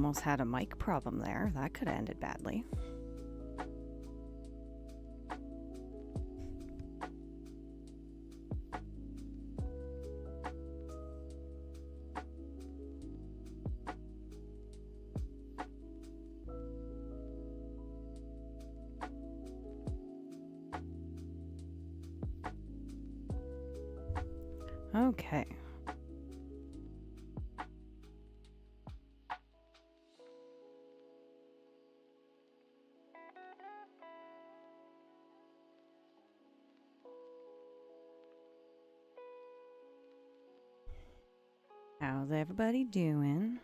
almost had a mic problem there. That could have ended badly. Okay. How's everybody doing?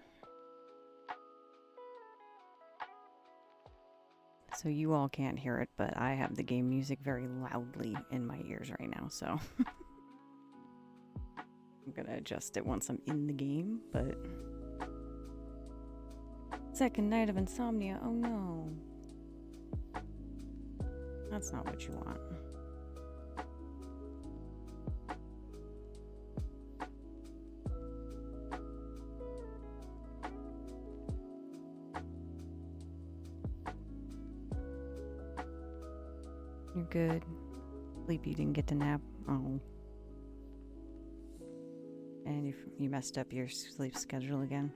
So you all can't hear it, but I have the game music very loudly in my ears right now, so I'm gonna adjust it once I'm in the game, but second night of insomnia, oh no. That's not what you want. You're good. Sleepy, didn't get to nap. Oh. And you messed up your sleep schedule again.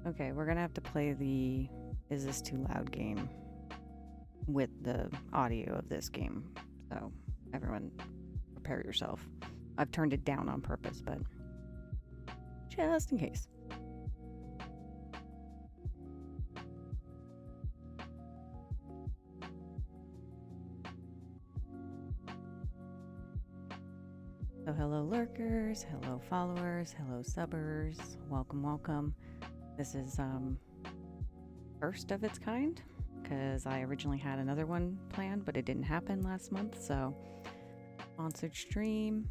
Okay, we're gonna have to play the Is This Too Loud game with the audio of this game. So everyone prepare yourself. I've turned it down on purpose, but just in case. So hello lurkers, hello followers, hello subbers, welcome, welcome. This is first of its kind, because I originally had another one planned, but it didn't happen last month, so sponsored stream,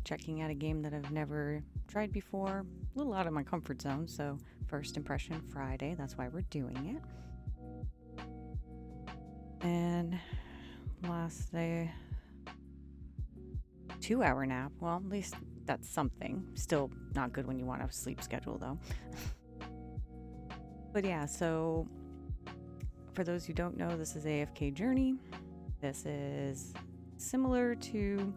checking out a game that I've never tried before, a little out of my comfort zone, so first impression Friday, that's why we're doing it. And last day, 2-hour nap, well, at least that's something. Still not good when you want a sleep schedule though. But yeah, so for those who don't know, this is AFK Journey. This is similar to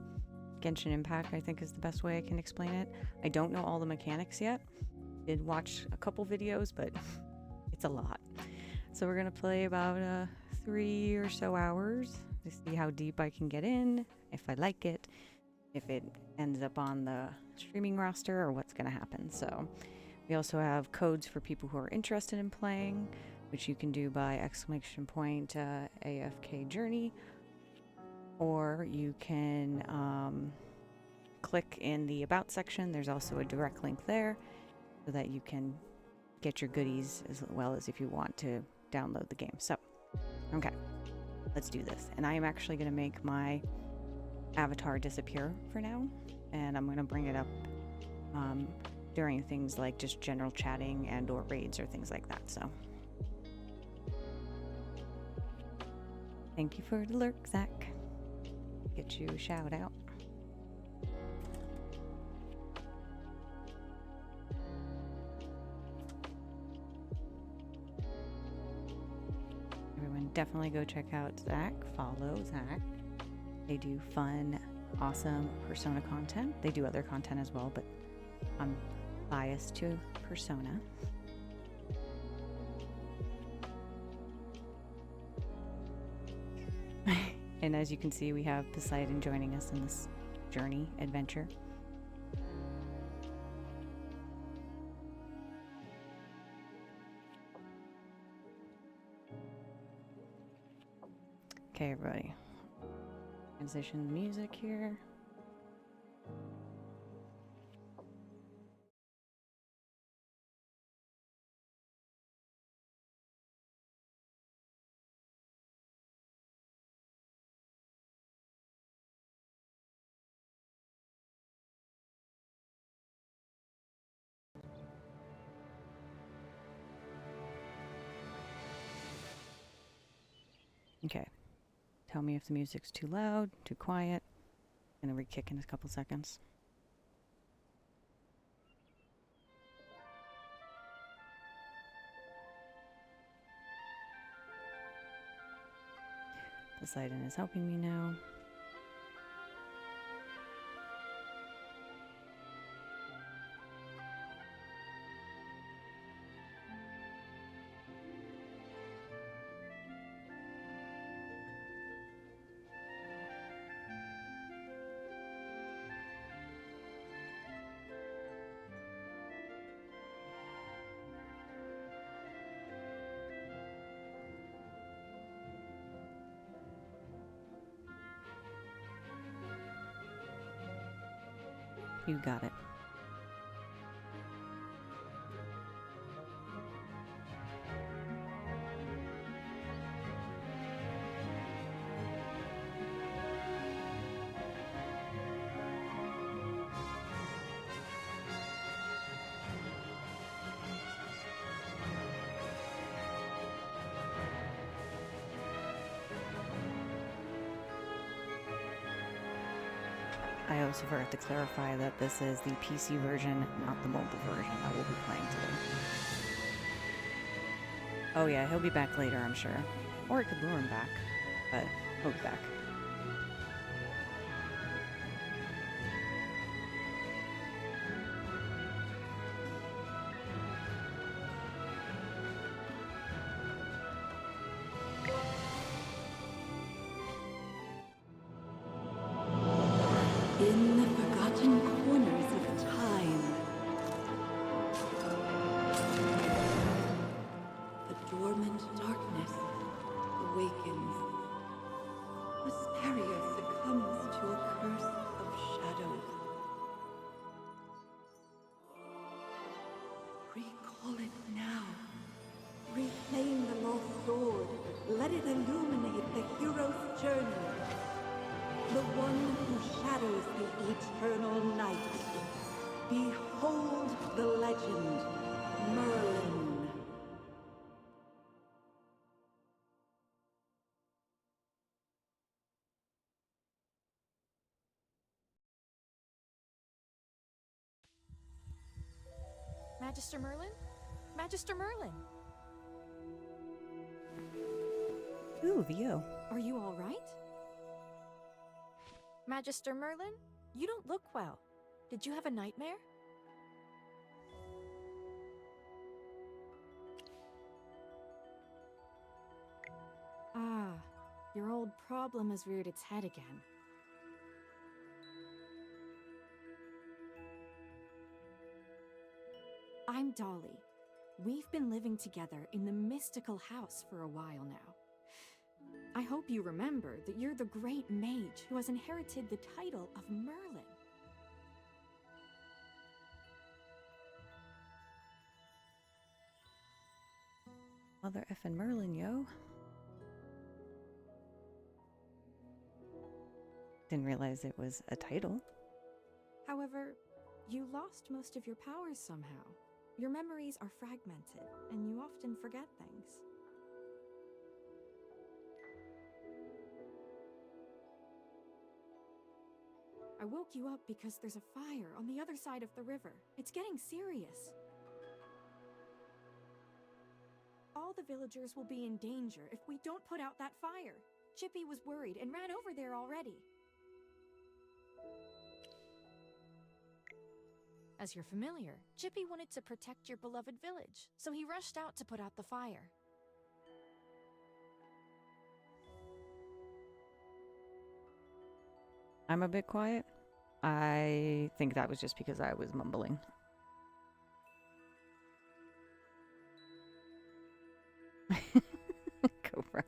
Genshin Impact, I think is the best way I can explain it. I don't know all the mechanics yet. Did watch a couple videos, but it's a lot. So we're gonna play about 3 or so hours to see how deep I can get in, if I like it, if it ends up on the streaming roster or what's gonna happen. So we also have codes for people who are interested in playing, which you can do by !AFK Journey, or you can click in the About section. There's also a direct link there so that you can get your goodies as well as if you want to download the game. So, okay, let's do this. And I am actually going to make my avatar disappear for now, and I'm going to bring it up during things like just general chatting and or raids or things like that. So thank you for the lurk, Zach. Get you a shout out. Everyone definitely go check out Zach. Follow Zach. They do fun, awesome Persona content. They do other content as well, but I'm biased to Persona. And as you can see, we have Poseidon joining us in this journey adventure. Okay, everybody. Transition the music here. Okay. Tell me if the music's too loud, too quiet. Gonna re-kick in a couple seconds. Poseidon is helping me now. You got it. I also forgot to clarify that this is the PC version, not the mobile version that we'll be playing today. Oh yeah, he'll be back later, I'm sure. Or I could lure him back, but he'll be back. In the forgotten corners of time, the dormant darkness awakens. Asperia succumbs to a curse of shadows. Recall it now. Reclaim the lost sword. Let it illuminate the hero's journey. The one who shadows the eternal night. Behold the legend, Merlin. Magister Merlin? Magister Merlin! Ooh, VO. Are you all right? Magister Merlin? You don't look well. Did you have a nightmare? Ah, your old problem has reared its head again. I'm Dolly. We've been living together in the mystical house for a while now. I hope you remember that you're the great mage who has inherited the title of Merlin. Mother effing Merlin, yo. Didn't realize it was a title. However, you lost most of your powers somehow. Your memories are fragmented, and you often forget things. I woke you up because there's a fire on the other side of the river. It's getting serious. All the villagers will be in danger if we don't put out that fire. Chippy was worried and ran over there already. As you're familiar, Chippy wanted to protect your beloved village, so he rushed out to put out the fire. I'm a bit quiet. I think that was just because I was mumbling. Cobra.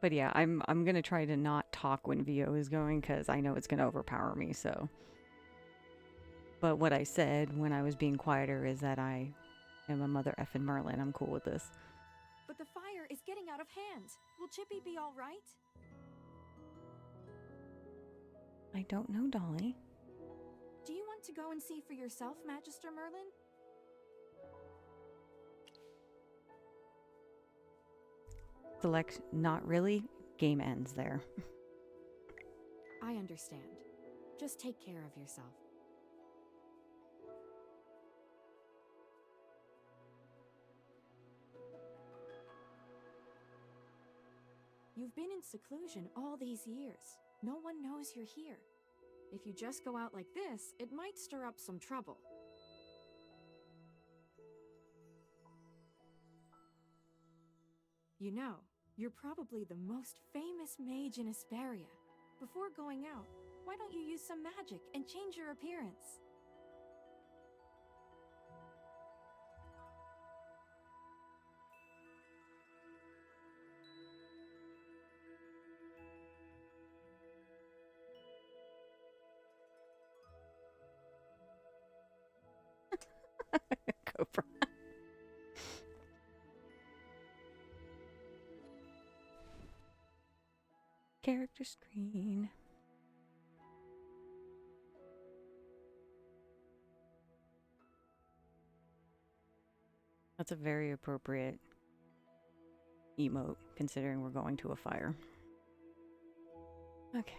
But yeah, I'm gonna try to not talk when VO is going because I know it's gonna overpower me, so. But what I said when I was being quieter is that I am a mother effing Merlin. I'm cool with this. But the fire is getting out of hand. Will Chippy be all right? I don't know, Dolly. Do you want to go and see for yourself, Magister Merlin? Select not really, game ends there. I understand. Just take care of yourself. You've been in seclusion all these years. No one knows you're here. If you just go out like this, it might stir up some trouble. You know, you're probably the most famous mage in Asperia. Before going out, why don't you use some magic and change your appearance? Cobra. Character screen. That's a very appropriate emote, considering we're going to a fire. Okay.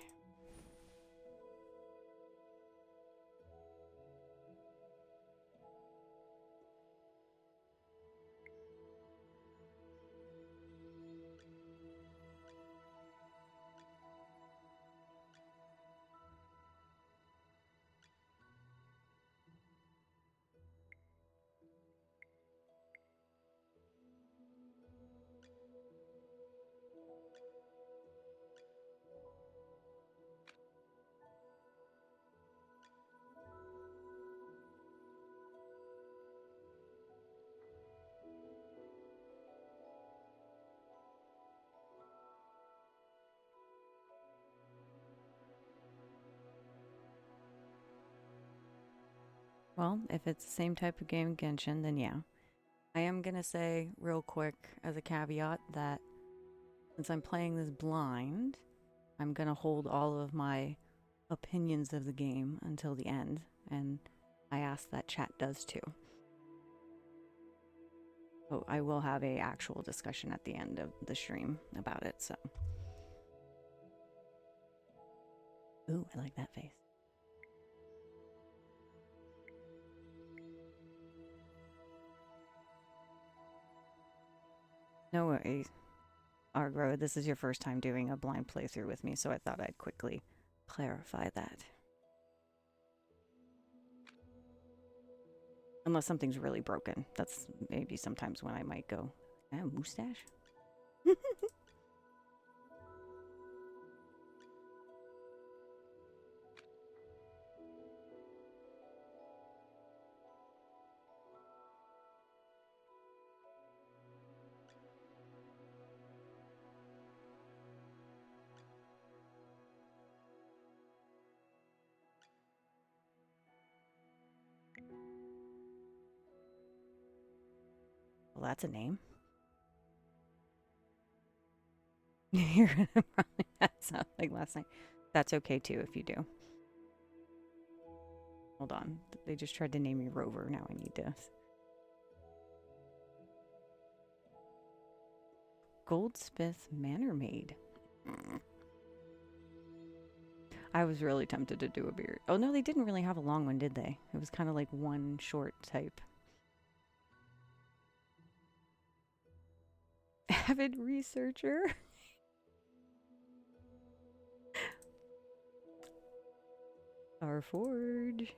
Well, if it's the same type of game Genshin, then yeah. I am gonna say real quick as a caveat that since I'm playing this blind, I'm gonna hold all of my opinions of the game until the end, and I ask that chat does too. So I will have a actual discussion at the end of the stream about it, so. Ooh, I like that face. No worries, Argro, this is your first time doing a blind playthrough with me, so I thought I'd quickly clarify that. Unless something's really broken. That's maybe sometimes when I might go, mustache? Well, that's a name. You're gonna probably that sound like last night. That's okay too if you do. Hold on. They just tried to name me Rover. Now I need to. Goldsmith Manor Maid. I was really tempted to do a beard. Oh no, they didn't really have a long one, did they? It was kind of like one short type. Avid researcher. Our Forge.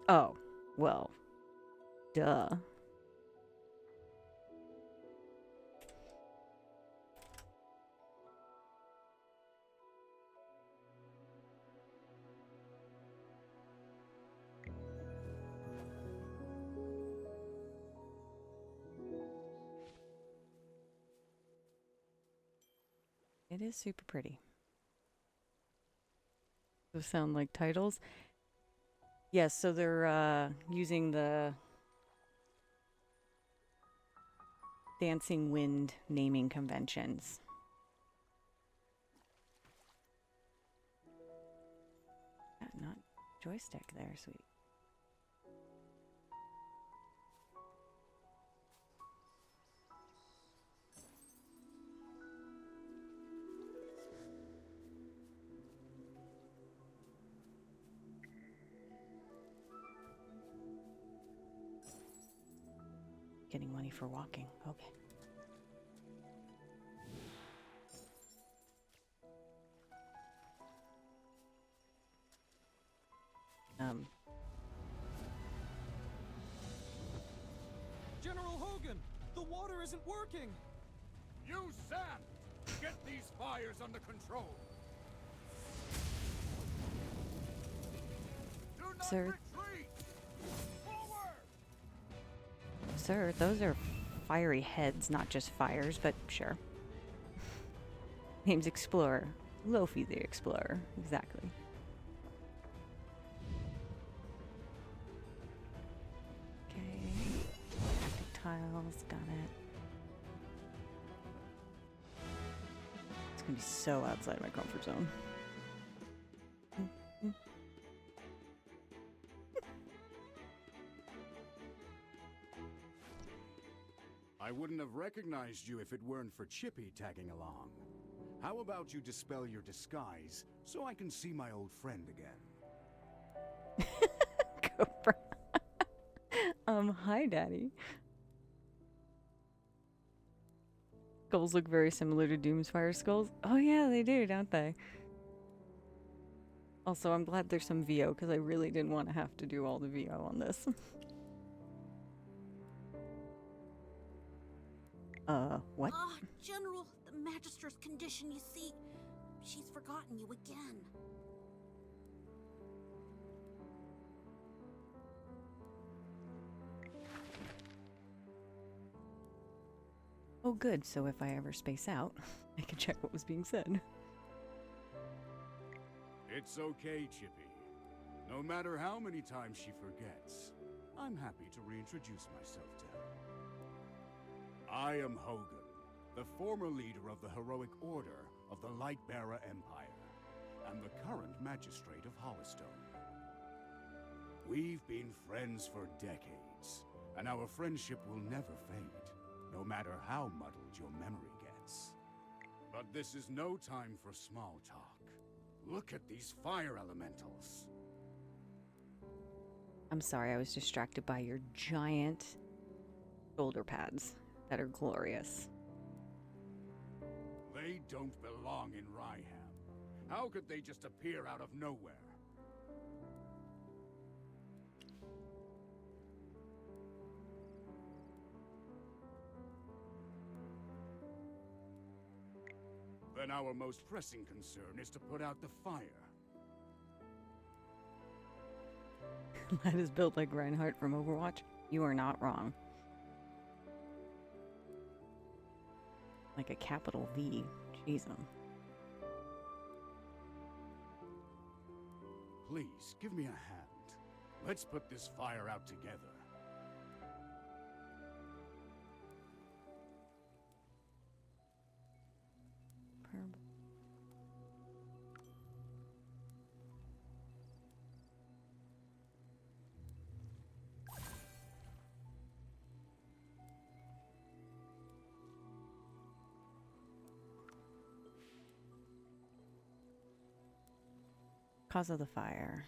Oh, well, duh. It is super pretty. Those sound like titles. Yes, so they're using the Dancing Wind naming conventions. Not joystick there, sweet. Getting money for walking. Okay. General Hogan, the water isn't working. Use sand! Get these fires under control! Do not Sir. retreat! Forward! Sir, those are fiery heads, not just fires, but sure. Name's Explorer. Lofi the Explorer. Exactly. Okay. Tactic tiles, got it. It's gonna be so outside my comfort zone. I wouldn't have recognized you if it weren't for Chippy tagging along. How about you dispel your disguise so I can see my old friend again? Cobra. Hi, Daddy. Skulls look very similar to Doomsfire skulls. Oh yeah, they do, don't they? Also, I'm glad there's some VO, because I really didn't want to have to do all the VO on this. What? Ah, General, the Magister's condition, you see. She's forgotten you again. Oh good, so if I ever space out, I can check what was being said. It's okay, Chippy. No matter how many times she forgets, I'm happy to reintroduce myself to her. I am Hogan, the former leader of the heroic order of the Lightbearer Empire, and the current magistrate of Hollowstone. We've been friends for decades, and our friendship will never fade, no matter how muddled your memory gets. But this is no time for small talk. Look at these fire elementals. I'm sorry, I was distracted by your giant shoulder pads that are glorious. They don't belong in Ryham. How could they just appear out of nowhere? Then our most pressing concern is to put out the fire. That is built like Reinhardt from Overwatch. You are not wrong. Like a capital V. Jeez. Please, give me a hand. Let's put this fire out together. Cause of the fire.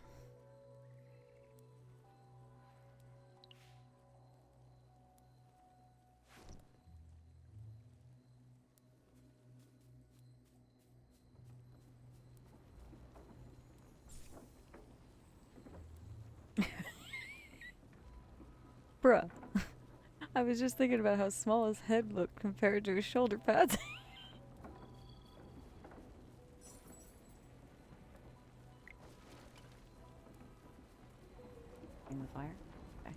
Bruh. I was just thinking about how small his head looked compared to his shoulder pads. In the fire? Okay.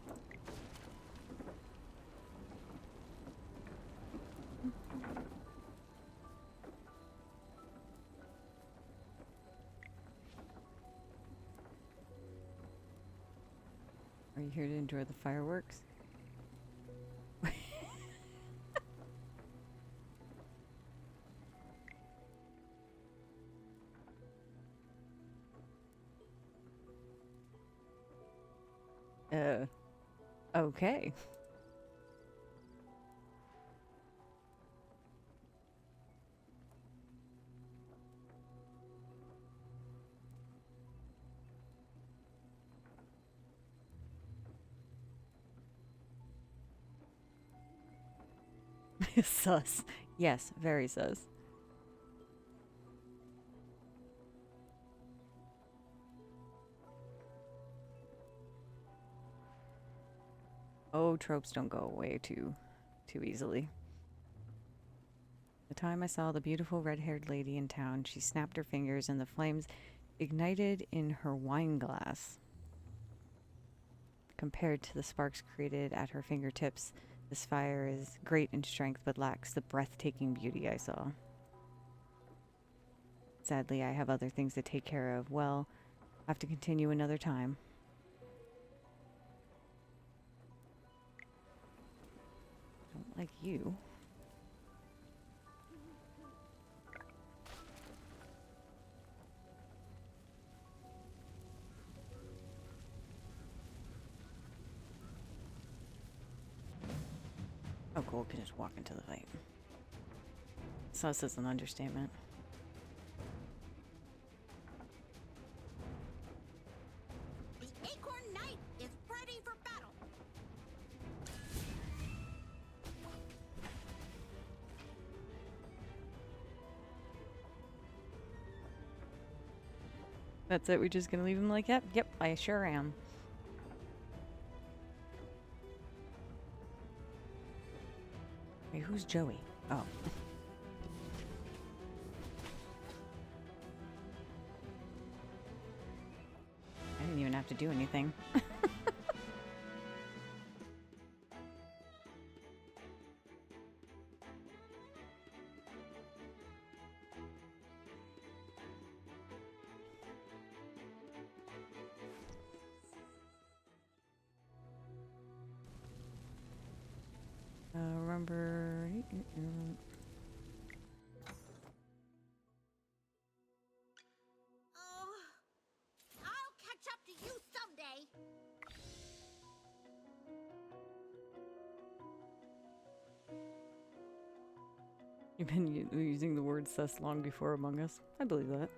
Are you here to enjoy the fireworks? Okay. Sus. Yes, very sus. Oh, tropes don't go away too easily. The time I saw the beautiful red-haired lady in town, she snapped her fingers and the flames ignited in her wine glass. Compared to the sparks created at her fingertips, this fire is great in strength but lacks the breathtaking beauty I saw. Sadly, I have other things to take care of. Well, I have to continue another time. Don't like you. Oh, cool. Can just walk into the fight. Sus is an understatement. The Acorn Knight is ready for battle. That's it? We're just gonna leave him like that? Yep, I sure am. Wait, who's Joey? Oh. I didn't even have to do anything. Remember... Oh, I'll catch up to you someday. You've been using the word sus long before Among Us. I believe that.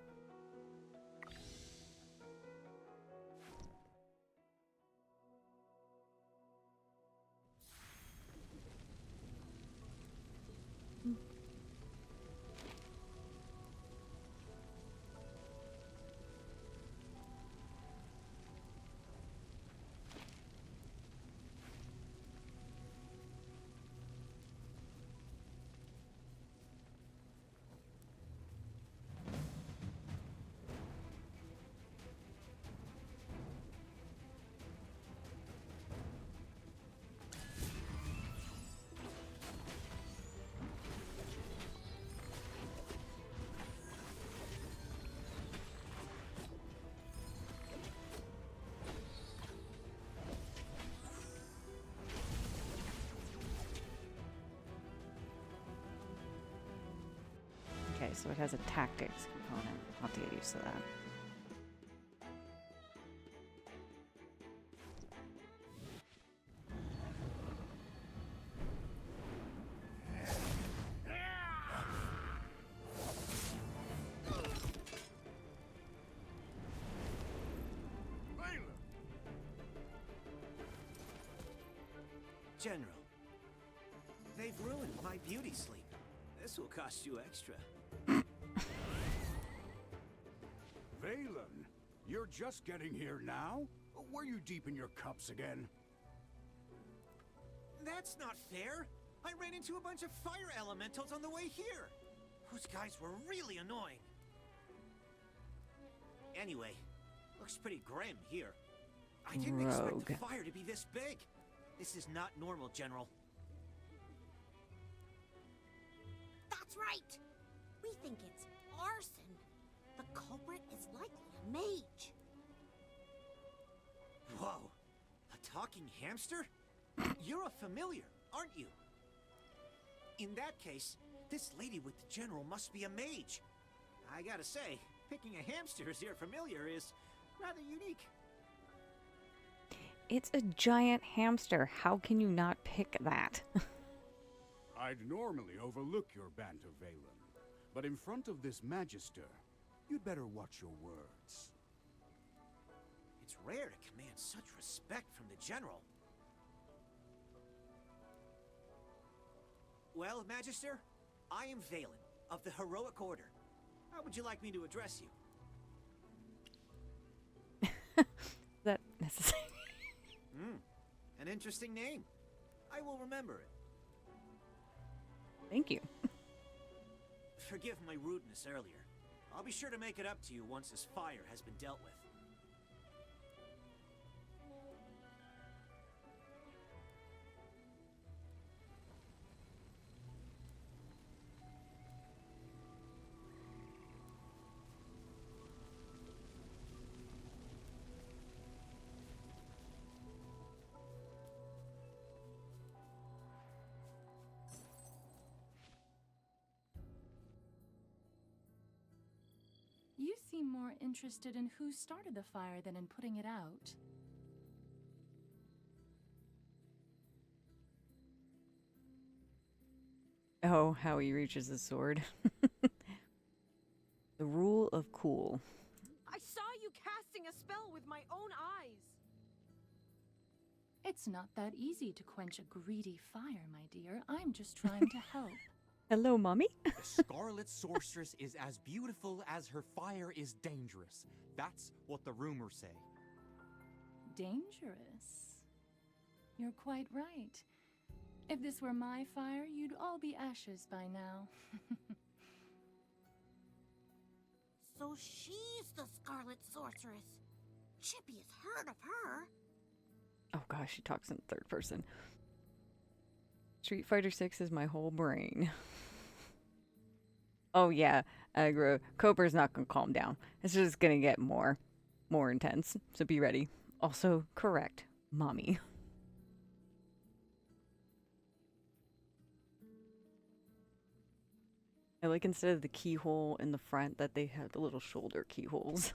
Okay, so it has a tactics component. I'll have to get used to that. General, they've ruined my beauty sleep. This will cost you extra. Valen, you're just getting here now? Were you deep in your cups again? That's not fair. I ran into a bunch of fire elementals on the way here. Those guys were really annoying. Anyway, looks pretty grim here. I didn't expect the fire to be this big. This is not normal, General. That's right. We think it's arson. The culprit is likely a mage. Whoa, a talking hamster? You're a familiar, aren't you? In that case, this lady with the General must be a mage. I gotta say, picking a hamster as your familiar is rather unique. It's a giant hamster. How can you not pick that? I'd normally overlook your banter, Valen, but in front of this Magister, you'd better watch your words. It's rare to command such respect from the General. Well, Magister, I am Valen, of the Heroic Order. How would you like me to address you? Is that necessary? An interesting name. I will remember it. Thank you. Forgive my rudeness earlier. I'll be sure to make it up to you once this fire has been dealt with. You seem more interested in who started the fire than in putting it out. Oh, how he reaches his sword. The rule of cool. I saw you casting a spell with my own eyes. It's not that easy to quench a greedy fire, my dear. I'm just trying to help. Hello, Mommy. The Scarlet Sorceress is as beautiful as her fire is dangerous. That's what the rumors say. Dangerous? You're quite right. If this were my fire, you'd all be ashes by now. So she's the Scarlet Sorceress. Chippy has heard of her. Oh gosh, she talks in third person. Street Fighter 6 is my whole brain. Oh yeah, aggro. Cobra's not gonna calm down. It's just gonna get more intense. So be ready. Also correct, Mommy. I like instead of the keyhole in the front that they have the little shoulder keyholes.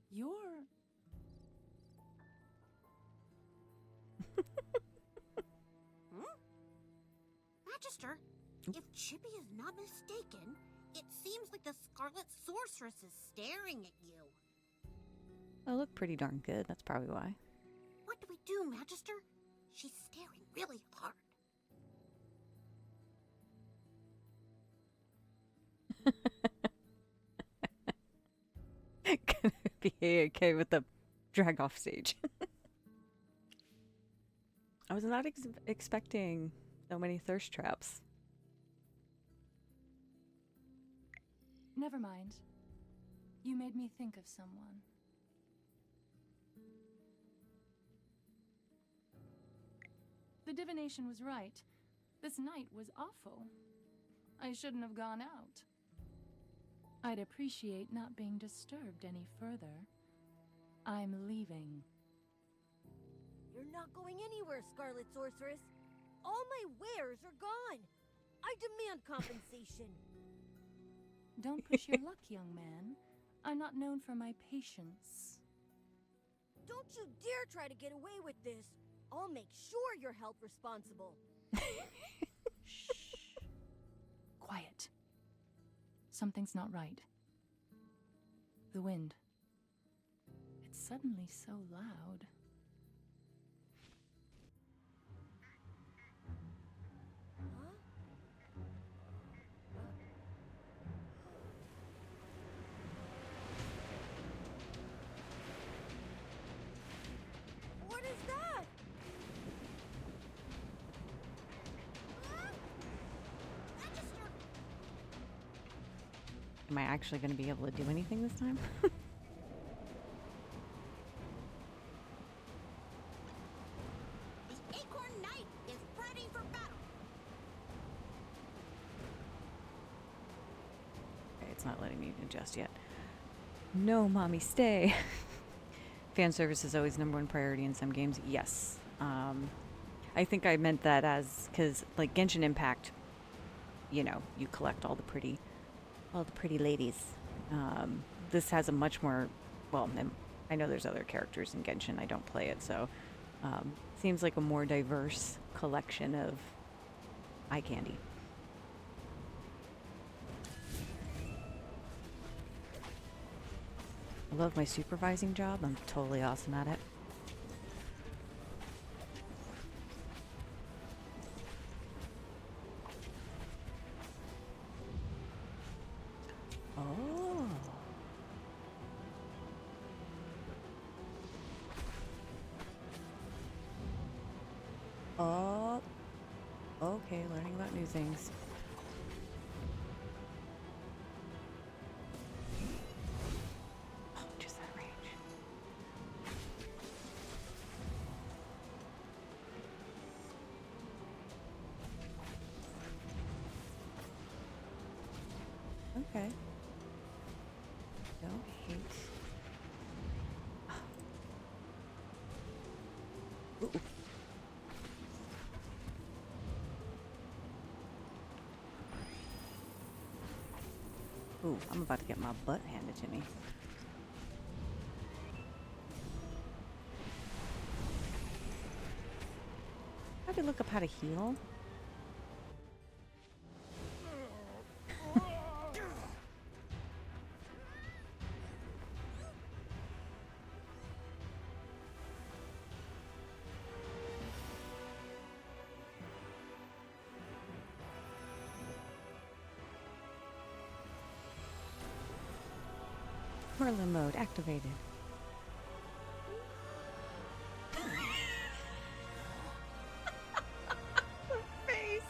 You're... Magister, if Chippy is not mistaken, it seems like the Scarlet Sorceress is staring at you. I look pretty darn good, that's probably why. What do we do, Magister? She's staring really hard. Gonna be AFK with the drag off stage. I was not expecting so many thirst traps. Never mind. You made me think of someone. The divination was right. This night was awful. I shouldn't have gone out. I'd appreciate not being disturbed any further. I'm leaving. You're not going anywhere, Scarlet Sorceress. All my wares are gone. I demand compensation. Don't push your luck, young man. I'm not known for my patience. Don't you dare try to get away with this. I'll make sure you're held responsible. Shh. Quiet. Something's not right. The wind. It's suddenly so loud. What is that? Magister! Am I actually going to be able to do anything this time? The Acorn Knight is ready for battle. Okay, it's not letting me adjust yet. No, Mommy, stay. Fan service is always #1 priority in some games. Yes. I think I meant that as because, like Genshin Impact, you know, you collect all the pretty ladies. This has a much more, well, I know there's other characters in Genshin. I don't play it, so seems like a more diverse collection of eye candy. I love my supervising job. I'm totally awesome at it. Oh, okay, learning about new things. Oh, just that range. Okay. Don't hate. Ooh. Ooh, I'm about to get my butt handed to me. I could look up how to heal. Merlin mode activated. Face.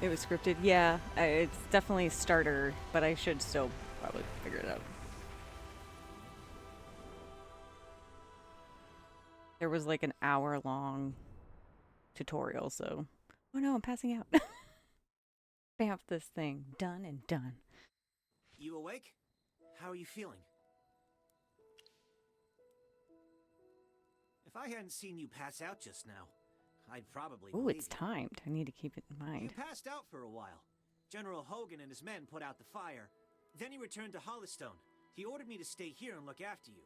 It was scripted, yeah. It's definitely a starter, but I should still probably figure it out. There was like an hour-long tutorial, so... Oh no, I'm passing out. Bamf this thing. Done and done. You awake? How are you feeling? If I hadn't seen you pass out just now, I'd probably Ooh, believe it's you. timed. I need to keep it in You mind. passed out for a while. General Hogan and his men put out the fire. Then he returned to Hollystone. He ordered me to stay here and look after you.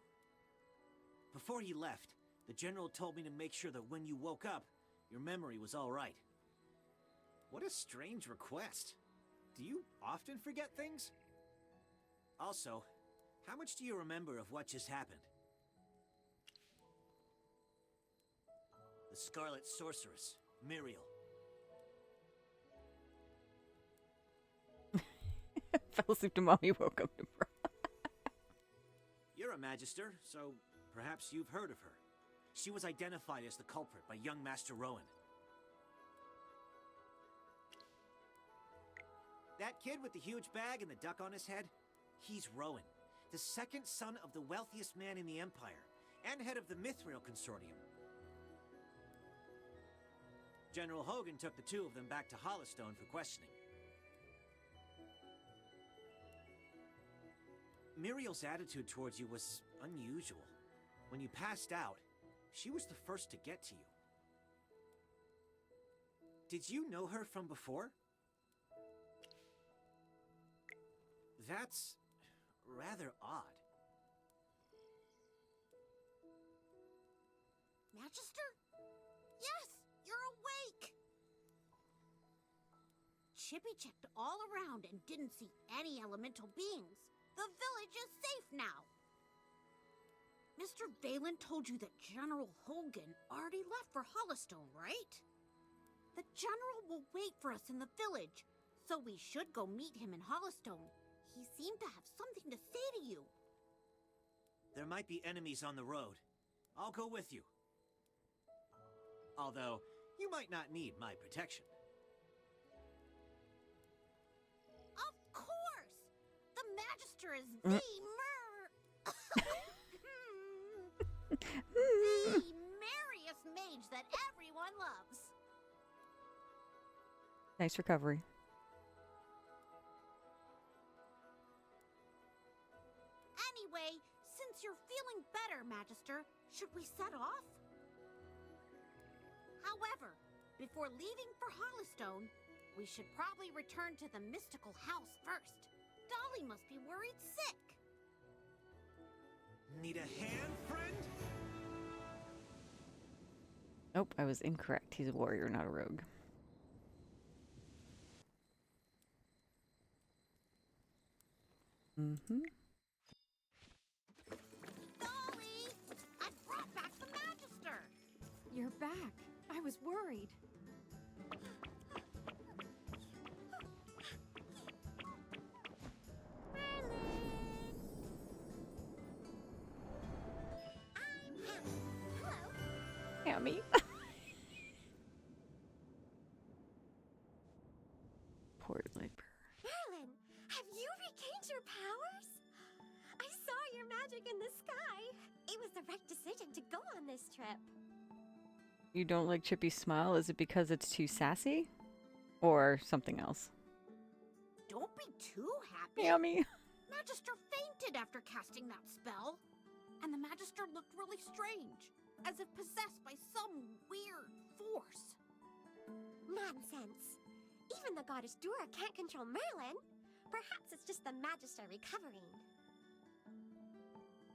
Before he left, the General told me to make sure that when you woke up, your memory was all right. What a strange request. Do you often forget things? Also, how much do you remember of what just happened? The Scarlet Sorceress, Muriel. Fell asleep to mommy, woke up to bro. You're a Magister, so perhaps you've heard of her. She was identified as the culprit by young Master Rowan. That kid with the huge bag and the duck on his head? He's Rowan, the second son of the wealthiest man in the Empire, and head of the Mithril Consortium. General Hogan took the two of them back to Hollystone for questioning. Muriel's attitude towards you was unusual. When you passed out, she was the first to get to you. Did you know her from before? That's rather odd. Magister? Yes, you're awake! Chippy checked all around and didn't see any elemental beings. The village is safe now. Mr. Valen told you that General Hogan already left for Hollystone, right? The General will wait for us in the village, so we should go meet him in Hollystone. He seemed to have something to say to you. There might be enemies on the road. I'll go with you. Although, you might not need my protection. Of course! The Magister is the the merriest mage that everyone loves. Nice recovery. Anyway, since you're feeling better, Magister, should we set off? However, before leaving for Hollystone, we should probably return to the mystical house first. Dolly must be worried sick. Need a hand, friend? Nope, I was incorrect. He's a warrior, not a rogue. Mm-hmm. Dolly! I brought back the Magister! You're back. I was worried. Hello. Yummy. Poor Liper. Merlin, have you regained your powers? I saw your magic in the sky. It was the right decision to go on this trip. You don't like Chippy's smile? Is it because it's too sassy? Or something else? Don't be too happy. Yummy. Magister fainted after casting that spell. And the Magister looked really strange, as if possessed by some weird force. Nonsense. Even the goddess Dura can't control Merlin. Perhaps it's just the Magister recovering.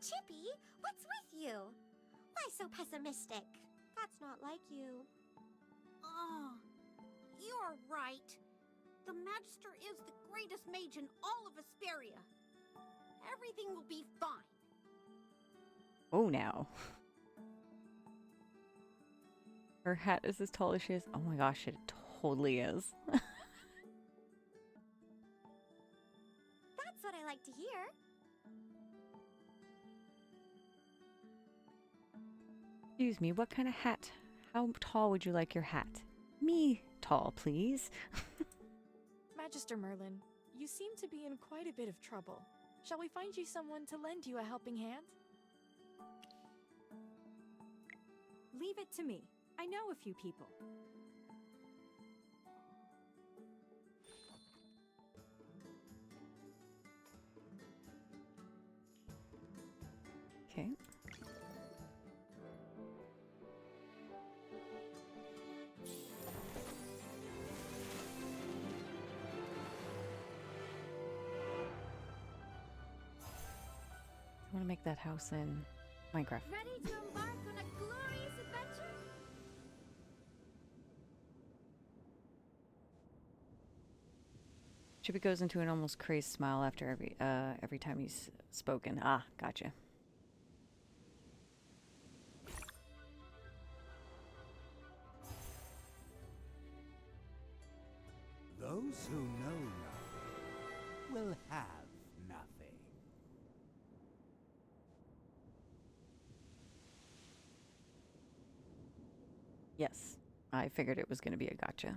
Chippy, what's with you? Why so pessimistic? That's not like you. Oh, you're right. The Magister is the greatest mage in all of Asperia. Everything will be fine. Oh, now. Her hat is as tall as she is. Oh my gosh, it totally is. That's what I like to hear. Excuse me, what kind of hat? How tall would you like your hat? Me tall, please. Magister Merlin, you seem to be in quite a bit of trouble. Shall we find you someone to lend you a helping hand? Leave it to me. I know a few people. Okay. I want to make that house in Minecraft. Ready to embark on a glorious adventure? Chippy goes into an almost crazed smile after every time he's spoken. Ah, gotcha. Those who know nothing will have nothing. Yes, I figured it was going to be a gotcha.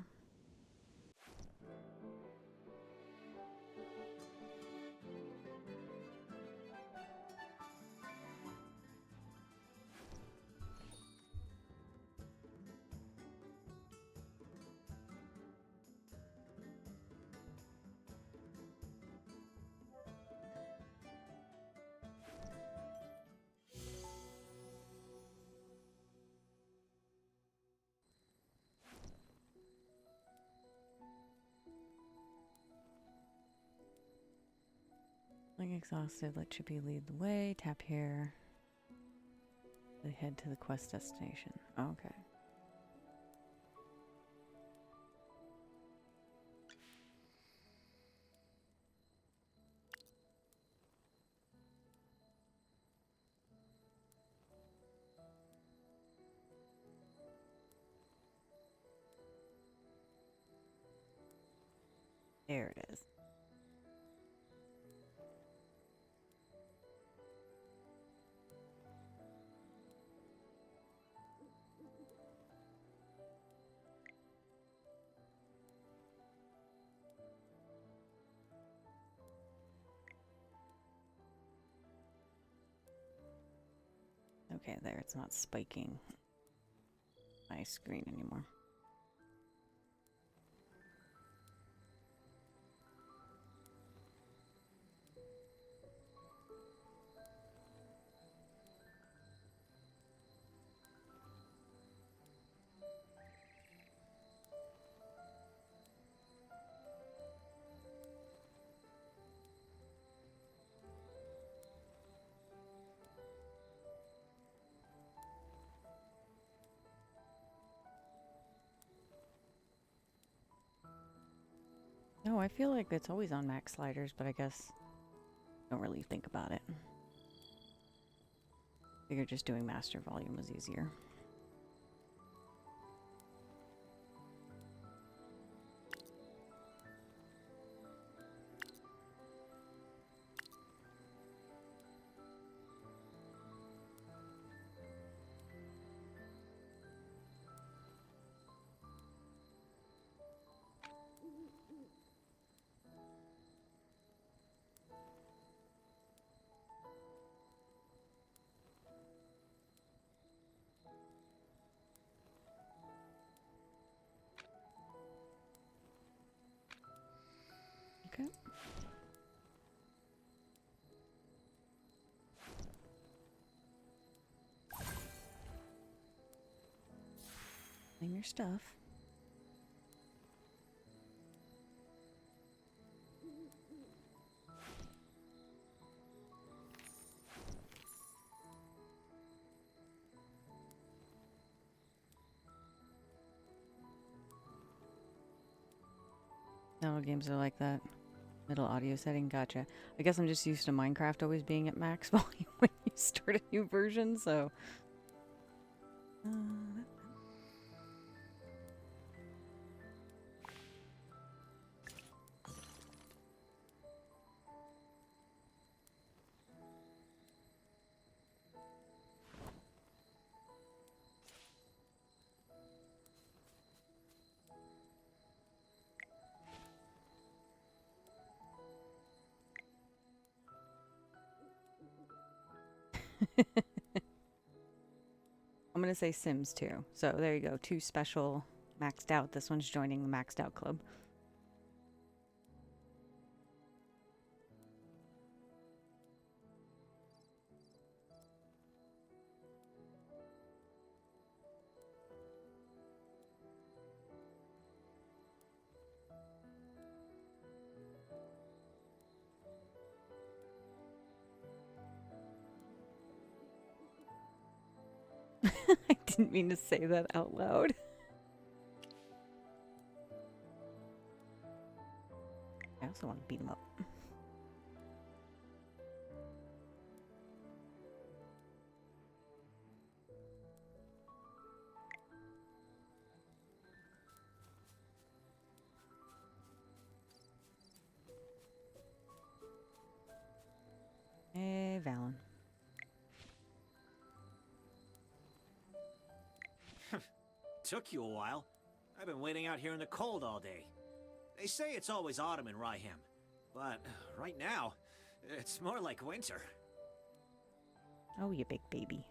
Feeling exhausted, let Chippy lead the way. Tap here. They head to the quest destination. Okay. There it is. Okay, there, it's not spiking my screen anymore. No, I feel like it's always on max sliders, but I guess don't really think about it. Figured just doing master volume was easier. Claim your stuff. No, games are like that. Middle audio setting, gotcha. I guess I'm just used to Minecraft always being at max volume when you start a new version, so... I'm gonna say Sims 2. So there you go. 2 special maxed out. This one's joining the maxed out club. I didn't mean to say that out loud. I also want to beat him up. Hey, Valen. Took you a while. I've been waiting out here in the cold all day. They say it's always autumn in Ryham, but right now, it's more like winter. Oh, you big baby.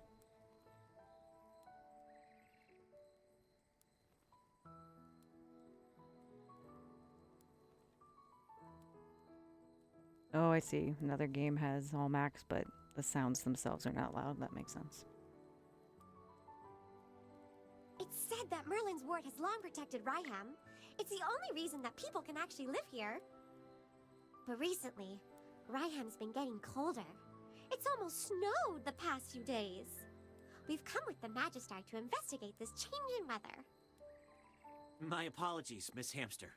Oh, I see. Another game has all max, but the sounds themselves are not loud. That makes sense. It's said that Merlin's ward has long protected Ryham. It's the only reason that people can actually live here. But recently, Ryham's been getting colder. It's almost snowed the past few days. We've come with the Magister to investigate this change in weather. My apologies, Miss Hamster.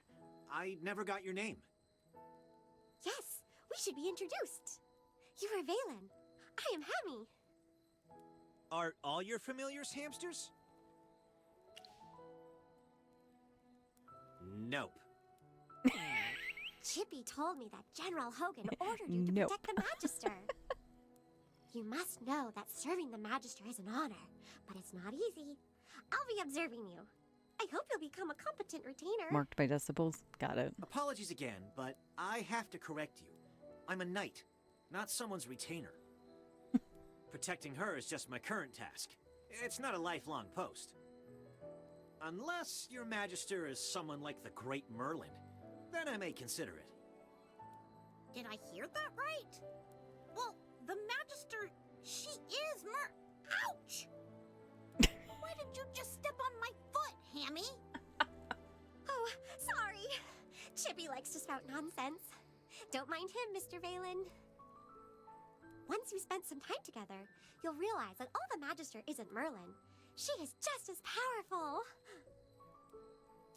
I never got your name. Yes, we should be introduced. You are Valen. I am Hammy. Are all your familiars hamsters? Nope. Chippy told me that General Hogan ordered you to protect the Magister. You must know that serving the Magister is an honor, but it's not easy. I'll be observing you. I hope you'll become a competent retainer. Marked by decibels. Got it. Apologies again, but I have to correct you. I'm a knight, not someone's retainer. Protecting her is just my current task. It's not a lifelong post. Unless your Magister is someone like the Great Merlin, then I may consider it. Did I hear that right? Well, the Magister, she is Ouch! Why did you just step on my foot, Hammy? Oh, sorry. Chippy likes to spout nonsense. Don't mind him, Mr. Valen. Once you spent some time together, you'll realize that all the Magister isn't Merlin. She is just as powerful.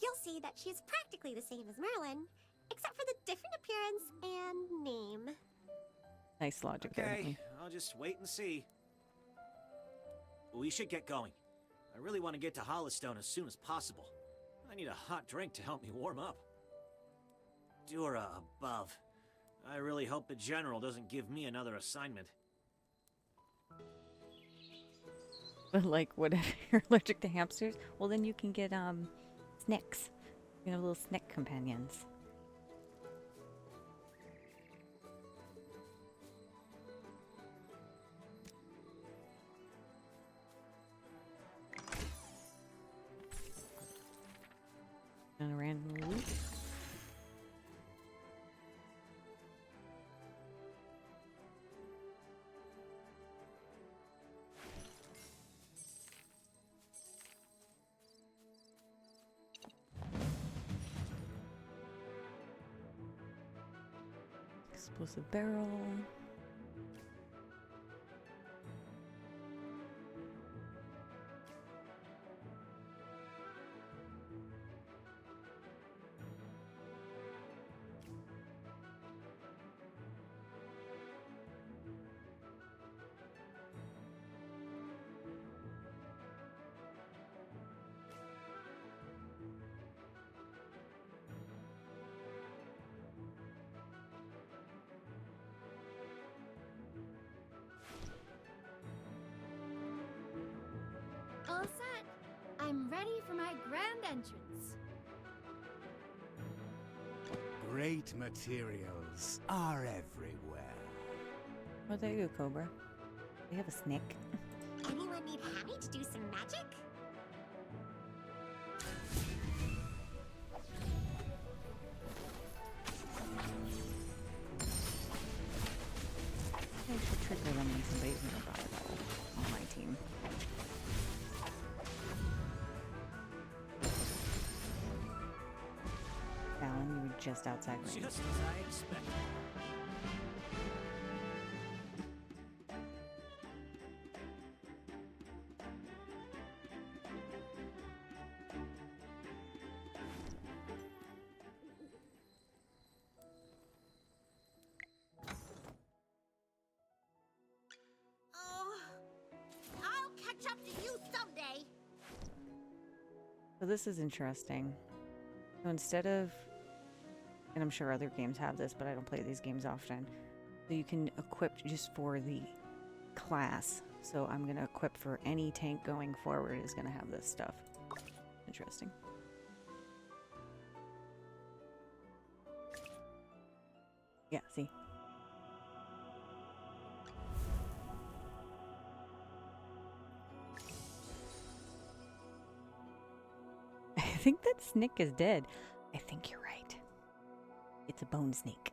You'll see that she's practically the same as Merlin, except for the different appearance and name. Nice logic there. Okay, I'll just wait and see. We should get going. I really want to get to Hollystone as soon as possible. I need a hot drink to help me warm up. Dura above. I really hope the General doesn't give me another assignment. But like, what if you're allergic to hamsters? Well, then you can get snacks. You can have little snack companions. And a random loot. Explosive barrel. All set. I'm ready for my grand entrance. Great materials are everywhere. Oh, there you go, Cobra. We have a snake. Anyone need Hammy to do some magic? I should trigger them when somebody's nearby, though, on my team. Alan, you were just outside range. Just as I expected. Oh, I'll catch up to you someday. So this is interesting. So instead of, and I'm sure other games have this, but I don't play these games often. So you can equip just for the class. So I'm going to equip for any tank going forward is going to have this stuff. Interesting. Yeah, see. I think that snake is dead. I think you're right. It's a bone snake.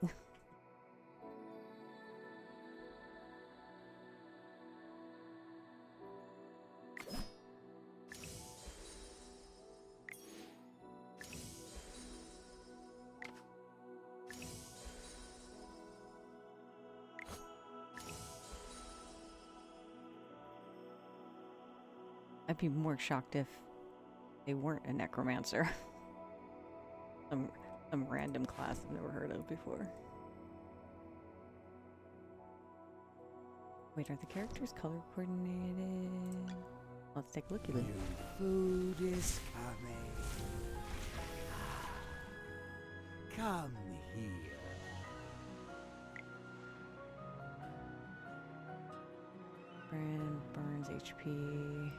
I'd be more shocked if they weren't a necromancer. Some random class I've never heard of before. Wait, are the characters color coordinated? Let's take a looky look. Food is coming. Come here. Brand burns HP.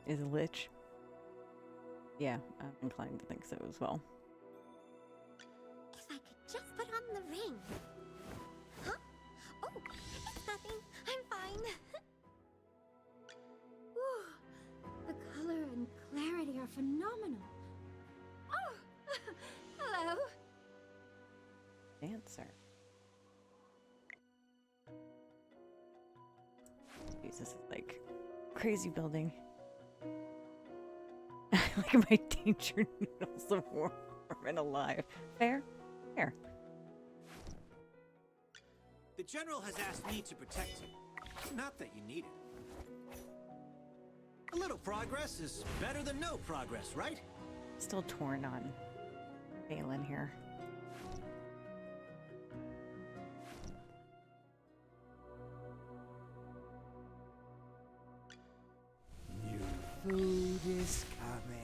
Is a lich? Yeah, I'm inclined to think so as well. If I could just put on the ring. Huh? Oh, it's nothing. I'm fine. Whew. The color and clarity are phenomenal. Oh, hello. Dancer. Jeez, this is like crazy building. Like my danger noodles of warm and alive. Fair? Fair. The General has asked me to protect you. Not that you need it. A little progress is better than no progress, right? Still torn on Balin here. New food is coming.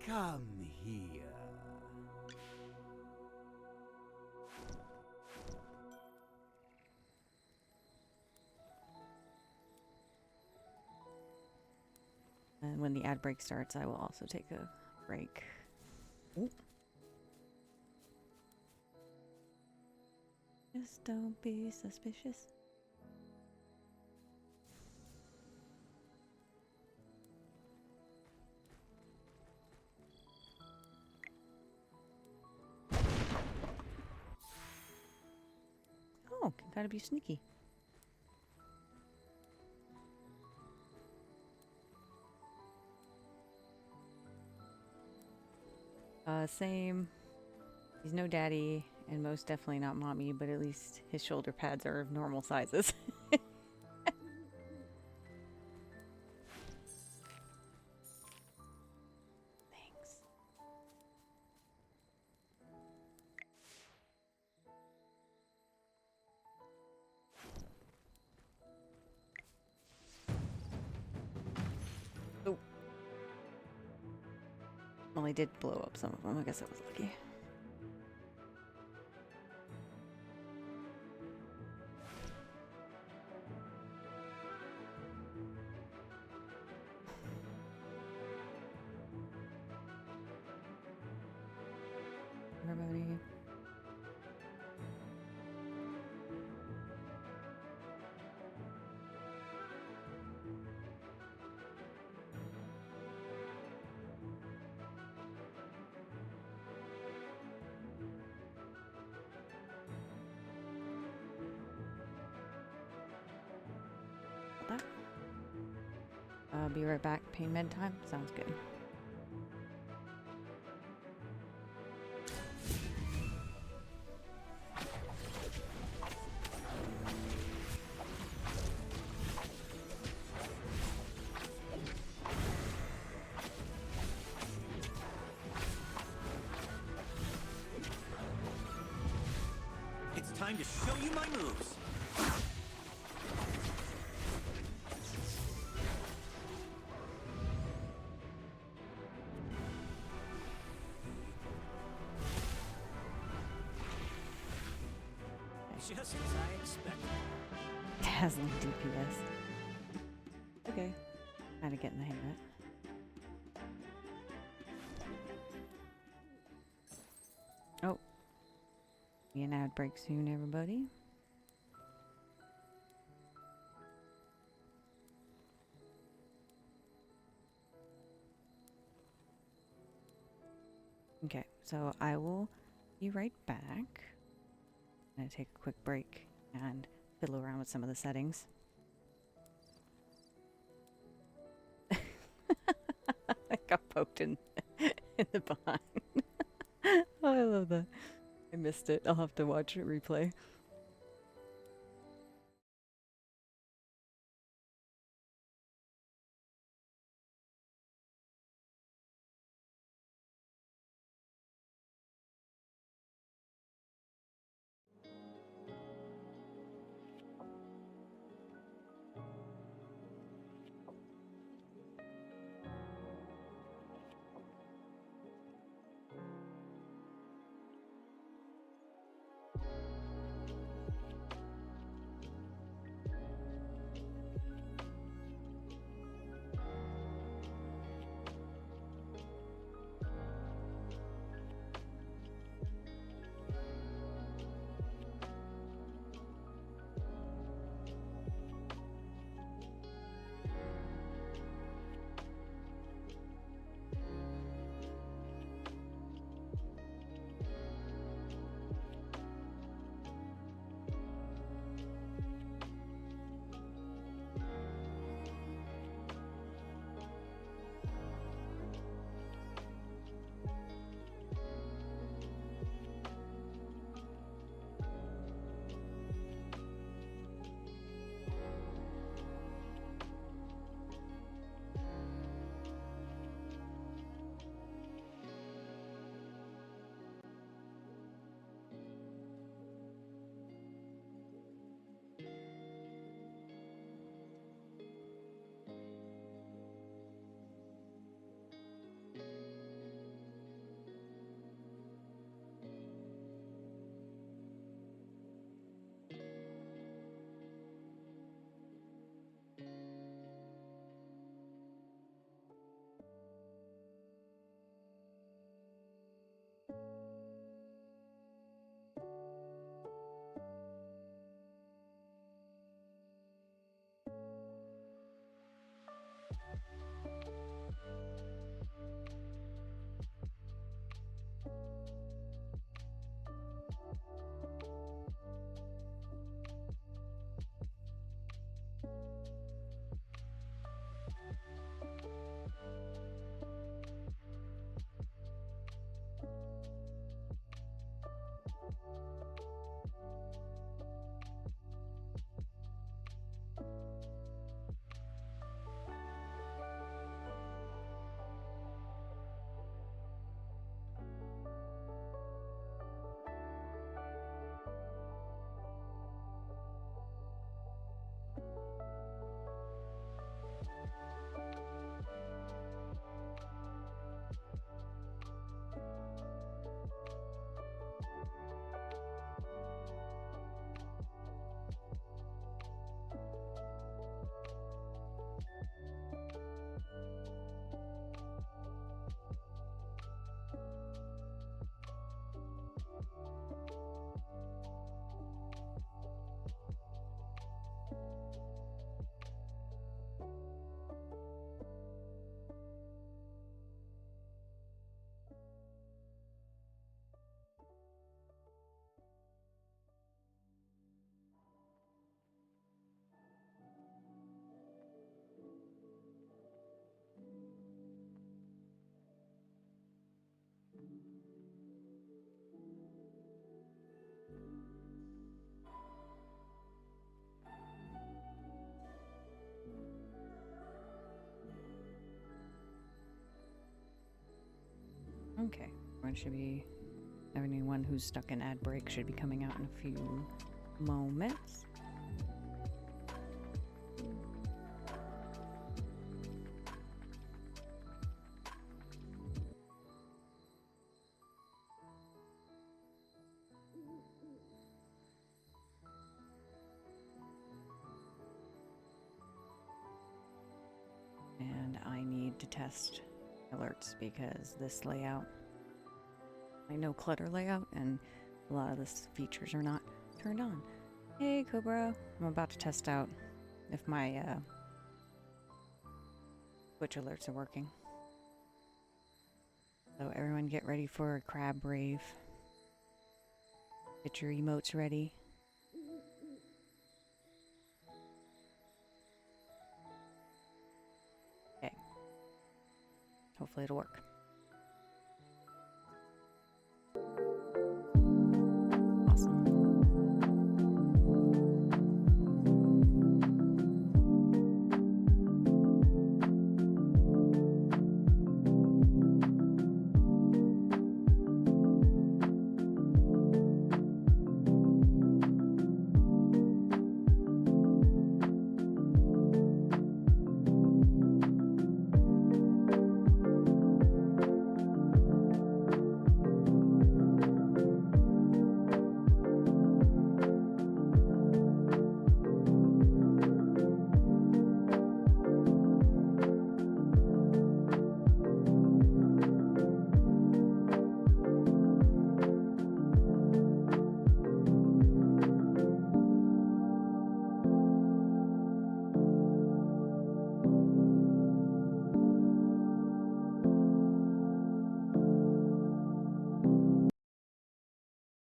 Come here. And when the ad break starts, I will also take a break. Ooh. Just don't be suspicious. Oh, gotta be sneaky. Same. He's no daddy, and most definitely not mommy, but at least his shoulder pads are of normal sizes. Thanks. Oh. Well, I did blow up some of them. I guess I was lucky. Everybody. That. Be right back. Pain med time. Sounds good. It's time to show you my moves. Just as I expected. Dazzling DPS. Okay. Kinda getting the hang of it. Oh. Be an ad break soon, everybody. Okay, so I will be right back. I'm gonna take a quick break and fiddle around with some of the settings. I got poked in the behind. Oh, I love that. I missed it. I'll have to watch it replay. Okay, everyone should be. Anyone who's stuck in ad break should be coming out in a few moments. And I need to test alerts because this layout, my no clutter layout, and a lot of the features are not turned on. Hey Cobra, I'm about to test out if my Twitch alerts are working. So everyone get ready for a crab rave. Get your emotes ready. Okay. Hopefully it'll work. Awesome.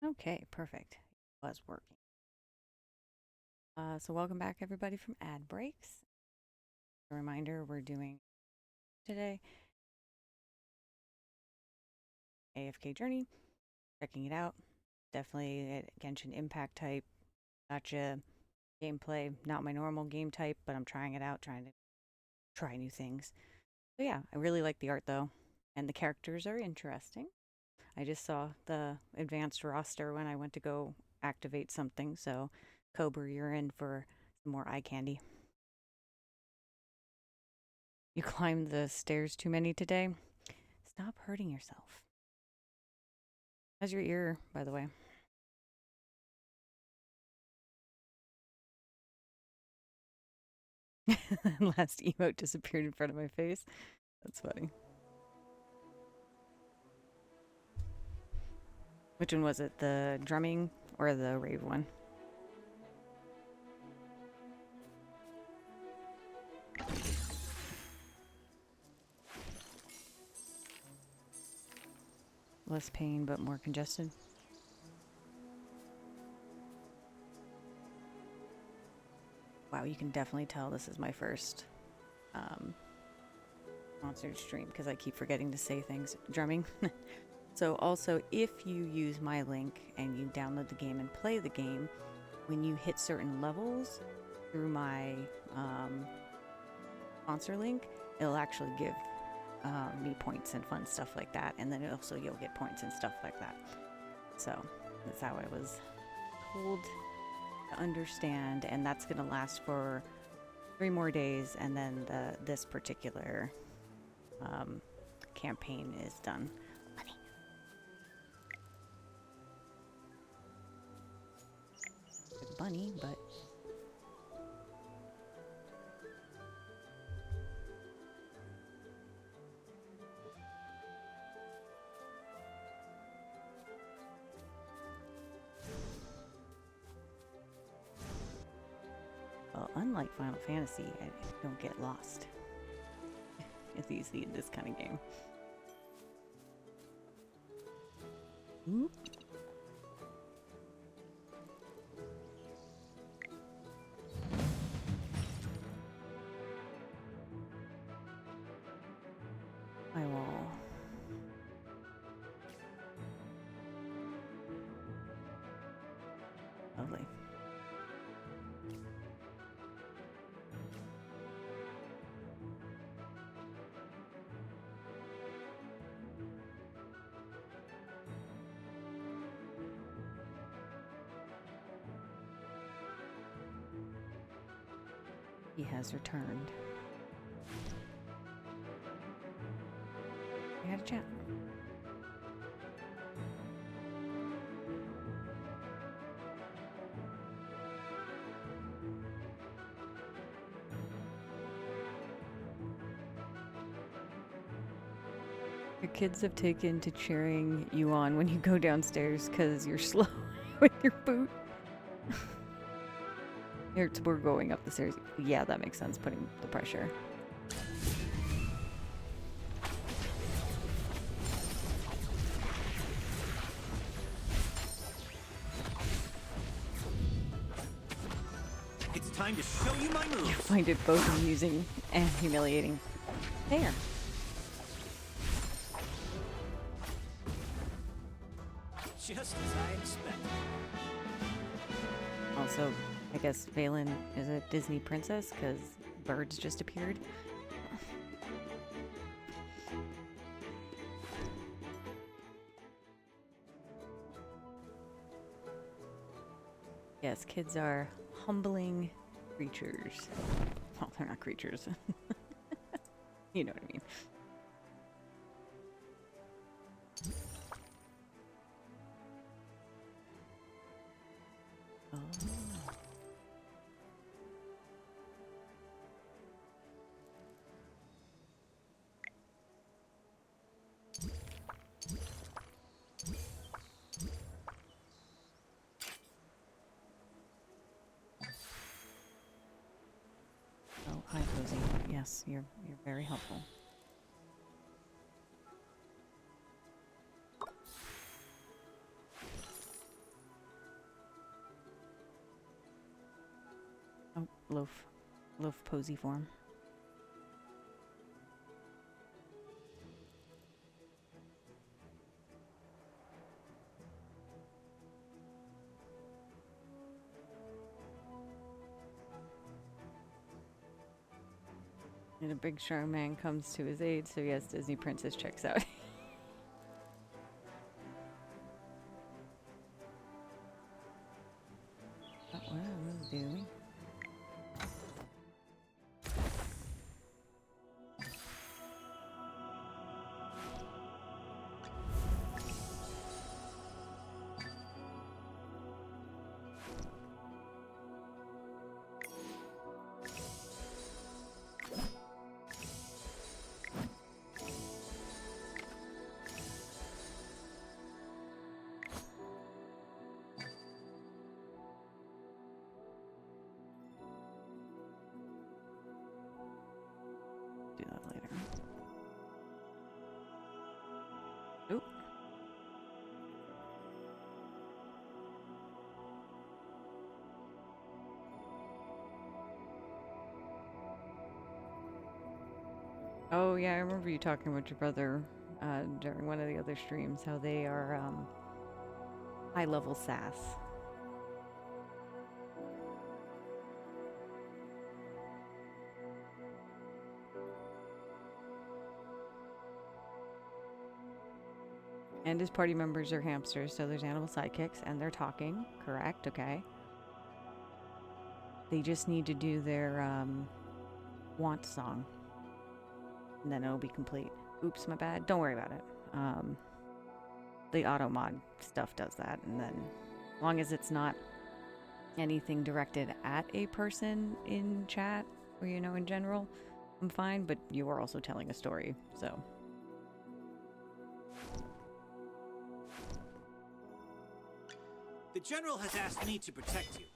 Okay, perfect. It was working. So welcome back everybody from ad breaks. A reminder, we're doing today AFK Journey, checking it out. Definitely a Genshin Impact type. Gotcha. Gameplay, not my normal game type, but I'm trying it out, trying to try new things. So yeah, I really like the art though, and the characters are interesting. I just saw the advanced roster when I went to go activate something, so Cobra, you're in for some more eye candy. You climbed the stairs too many today? Stop hurting yourself. How's your ear, by the way? Last emote disappeared in front of my face. That's funny. Which one was it? The drumming or the rave one? Less pain, but more congested. Wow, you can definitely tell this is my first sponsored stream because I keep forgetting to say things. Drumming. So also, if you use my link and you download the game and play the game, when you hit certain levels through my sponsor link, it'll actually give me points and fun stuff like that. And then also you'll get points and stuff like that. So that's how I was told to understand. And that's going to last for 3 more days. And then this particular campaign is done. Bunny, but well, unlike Final Fantasy, I don't get lost as easy in this kind of game. Ooh. I will. Lovely. He has returned. We had a chat. Your kids have taken to cheering you on when you go downstairs because you're slow with your boot. We're going up the stairs. Yeah, that makes sense, putting the pressure. It's time to show you my moves. You find it both amusing and humiliating. There. Just as I expected. Also, I guess Valen is a Disney princess because birds just appeared. Yes, kids are humbling creatures. Well, they're not creatures. You know what I mean. Oh. Oh, hi, Cozy. Yes, you're very helpful. Oh, loaf posy form. And a big strong man comes to his aid, so yes, Disney Princess checks out. Oh, what am I doing? Do that later. Oop. Oh yeah, I remember you talking with your brother during one of the other streams, how they are high level sass. And his party members are hamsters, so there's animal sidekicks, and they're talking. Correct, okay. They just need to do their want song. And then it'll be complete. Oops, my bad. Don't worry about it. The auto mod stuff does that, and then as long as it's not anything directed at a person in chat, or you know, in general, I'm fine, but you are also telling a story, so... The General has asked me to protect you.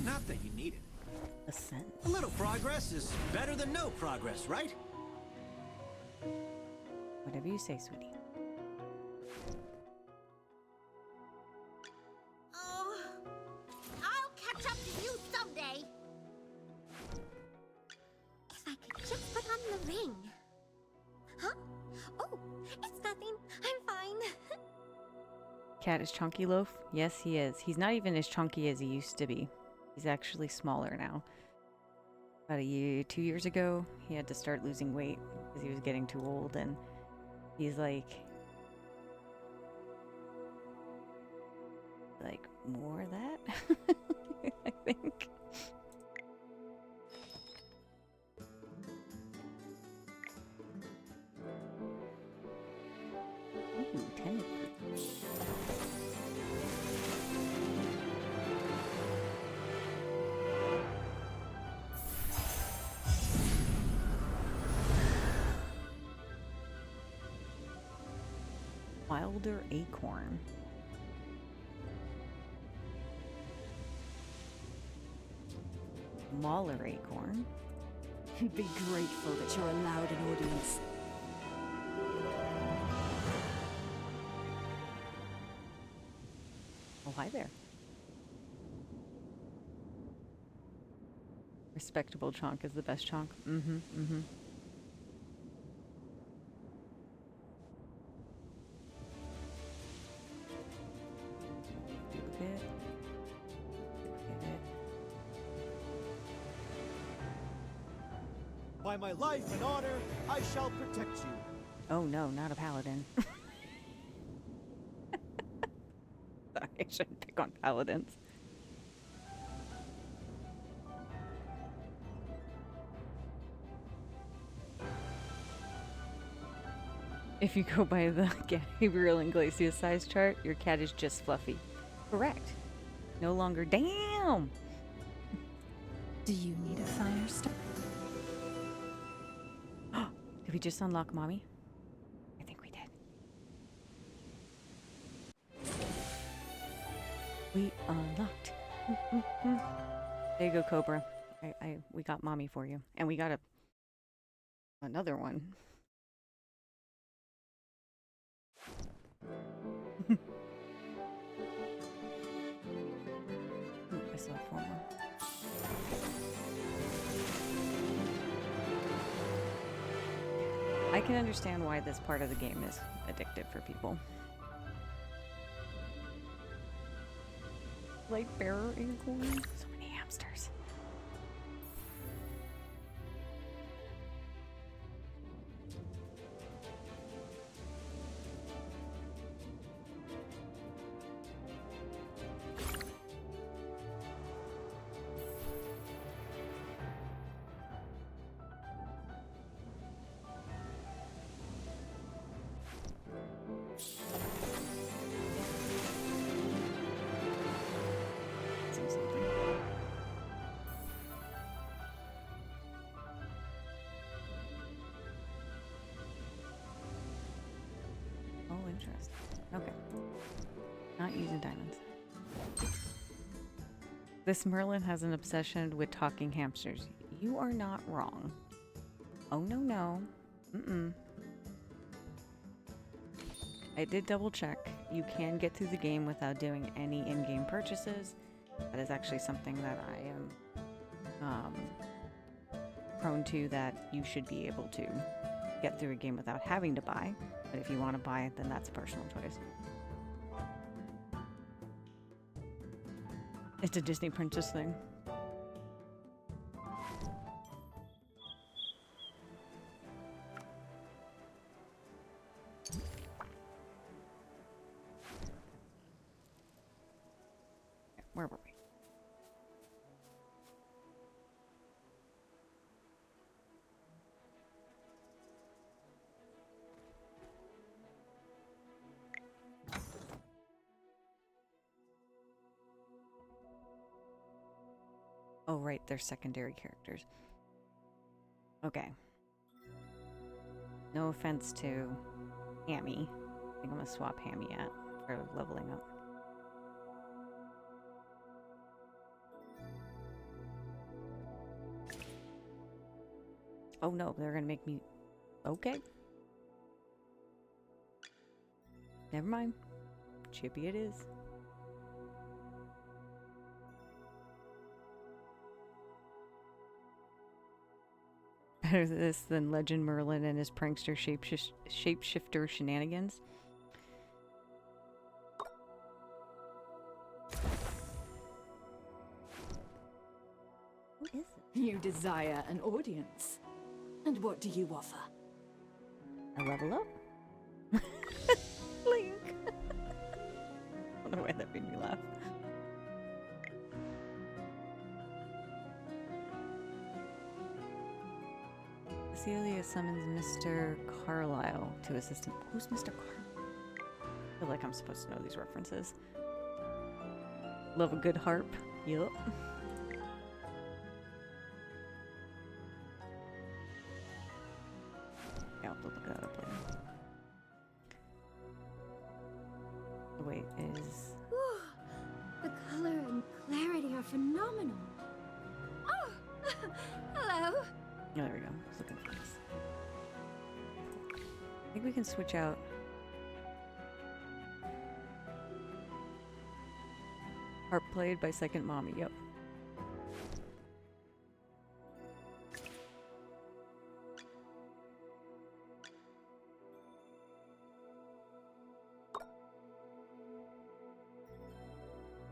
Not that you need it. Ascent. A little progress is better than no progress, right? Whatever you say, sweetie. Oh, I'll catch up to you someday. If I could just put on the ring. Huh? Oh, it's nothing. I'm fine. Cat is chunky loaf? Yes, he is. He's not even as chunky as he used to be. He's actually smaller now. About 2 years ago, he had to start losing weight because he was getting too old, and he's like more of that, I think. Ooh, 10. Wilder acorn. Mauler acorn. Be grateful that you're allowed an audience. Oh, hi there. Respectable chonk is the best chonk. Mm-hmm, mm-hmm. Duplicate. Duplicate. By my life and honor, I shall protect you. Oh no, not a paladin. Sorry, I shouldn't pick on paladins. If you go by the Gabriel Iglesias size chart, your cat is just fluffy. Correct. No longer. Damn! Do you need a fire starter? Did we just unlock mommy? I think we did. We unlocked. There you go, Cobra. We got mommy for you. And we got another one. Ooh, I saw 4 more. I can understand why this part of the game is addictive for people. Light bearer acorn. So many hamsters. Oh, interesting. Okay. Not using diamonds. This Merlin has an obsession with talking hamsters. You are not wrong. Oh, no, no. Mm-mm. I did double check. You can get through the game without doing any in-game purchases. That is actually something that I am prone to, that you should be able to get through a game without having to buy. But if you want to buy it, then that's a personal choice. It's a Disney princess thing. Where were we? Oh, right, they're secondary characters. Okay. No offense to Hammy. I think I'm gonna swap Hammy out for leveling up. Oh no, they're gonna make me... Okay. Never mind. Chippy it is. Better this than Legend Merlin and his prankster shapeshifter shenanigans. Who is it? You desire an audience. And what do you offer? I level up? Link! I don't know why that made me laugh. Celia summons Mr. Carlyle to assist him. Who's Mr. Carlyle? I feel like I'm supposed to know these references. Love a good harp. Yup. Yeah, I'll have to look that up later. Oh, wait, is... Whew. The color and clarity are phenomenal. Oh! Hello! Oh, there we go. I was looking for this. I think we can switch out. Harp played by Second Mommy, yep.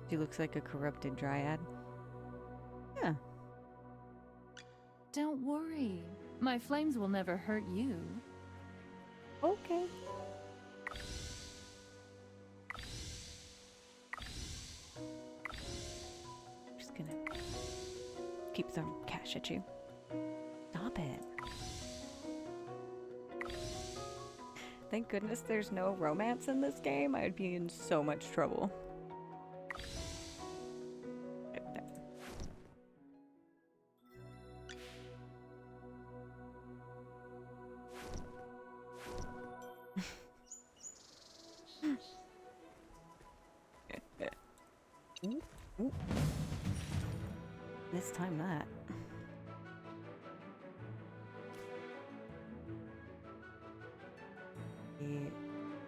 She looks like a corrupted dryad. Yeah. Don't worry. My flames will never hurt you. Okay. Just gonna keep throwing cash at you. Stop it. Thank goodness there's no romance in this game. I'd be in so much trouble. This time that.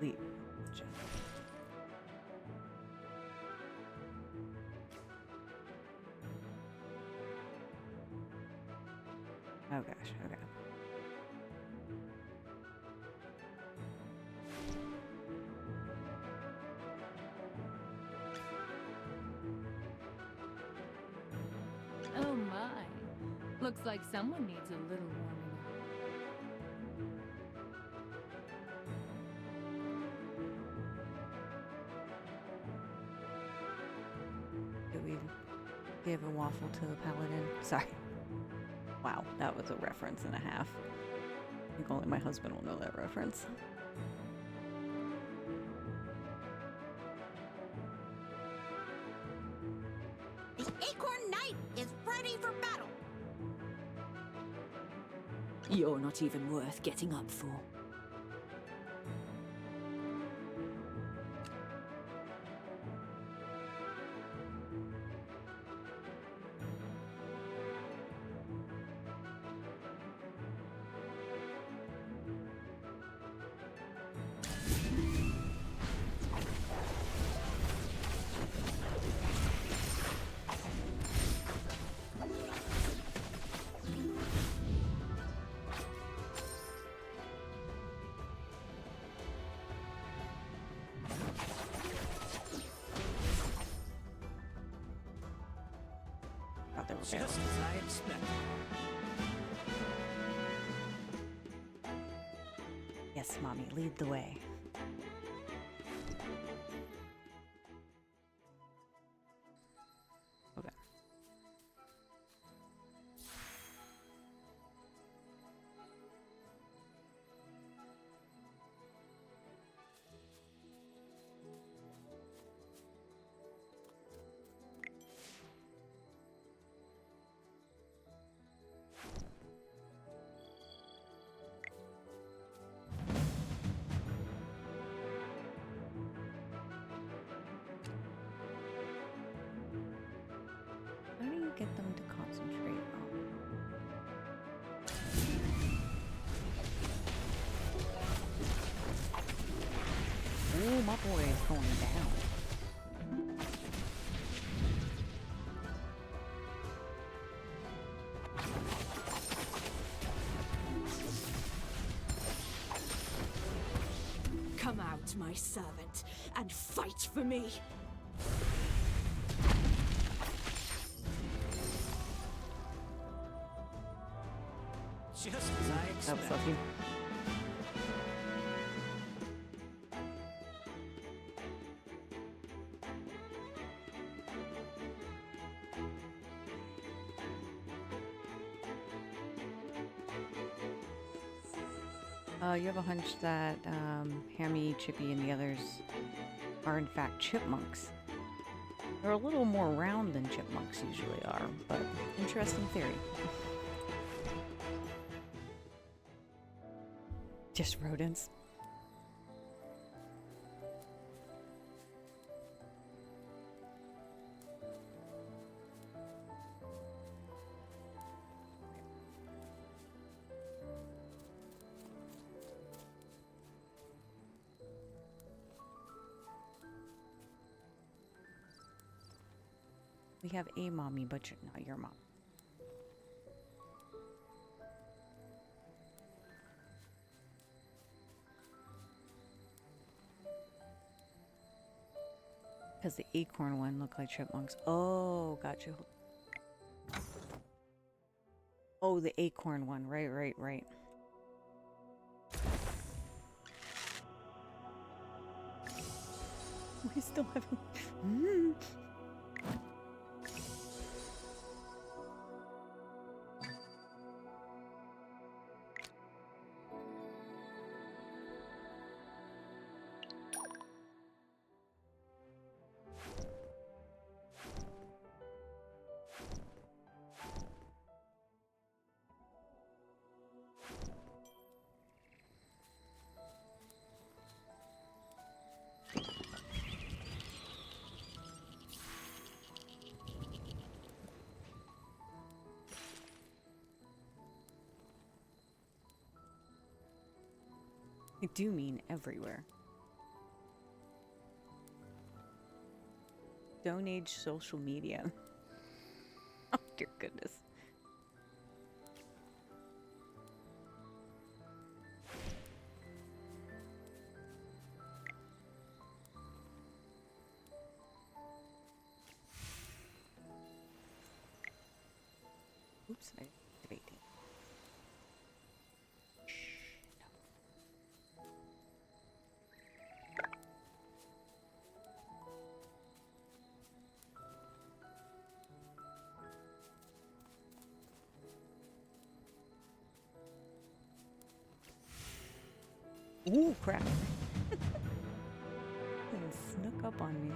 Leap. Oh gosh, okay. Oh my. Looks like someone needs a little warming up. Do we give a waffle to the paladin? Sorry. Wow, that was a reference and a half. I think only my husband will know that reference. The Acorn Knight is ready for battle. You're not even worth getting up for. Just as I expected. Yes, Mommy, lead the way. Okay. How do you get them to concentrate on? Oh, my boy is going down. Come out, my servant, and fight for me. Just as I expected. That was lucky. You have a hunch that Hammy, Chippy, and the others are in fact chipmunks. They're a little more round than chipmunks usually are, but interesting theory. Just rodents. We have a mommy, but you're not your mom. Because the acorn one looked like chipmunks. Oh, gotcha. Oh, the acorn one. Right. We still haven't... I do mean everywhere. Stone Age social media. Oh, dear goodness. Oops, I debated. Ooh, crap. They snuck up on me.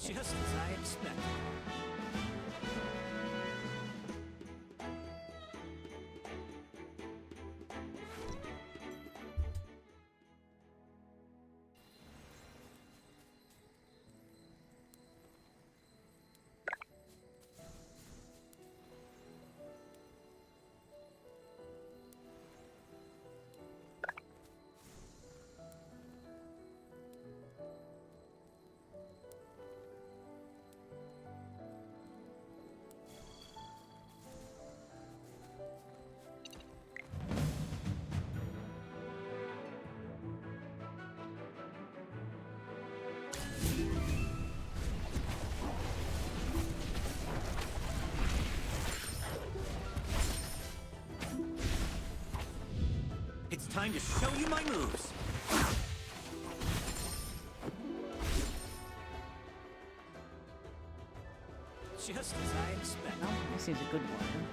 Just as I expected. It's time to show you my moves. Just as I expected. Well, this is a good one.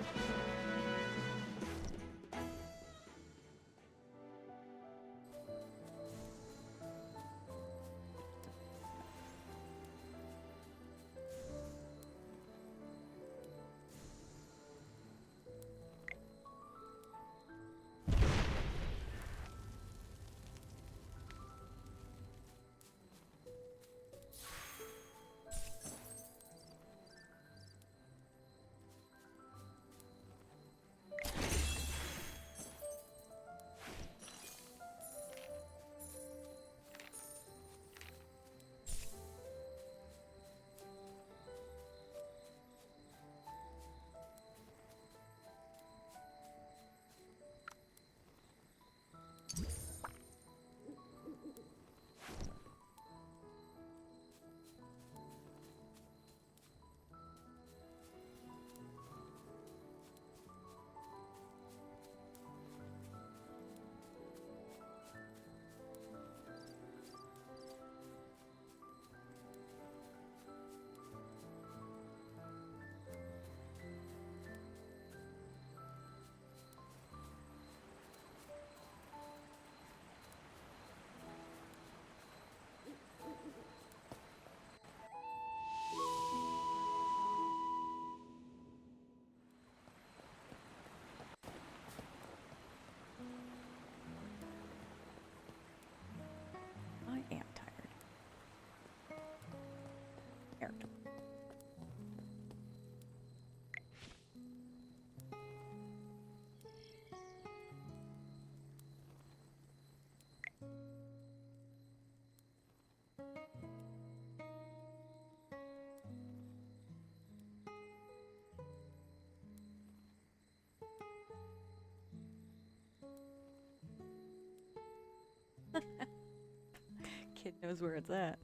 Kid knows where it's at.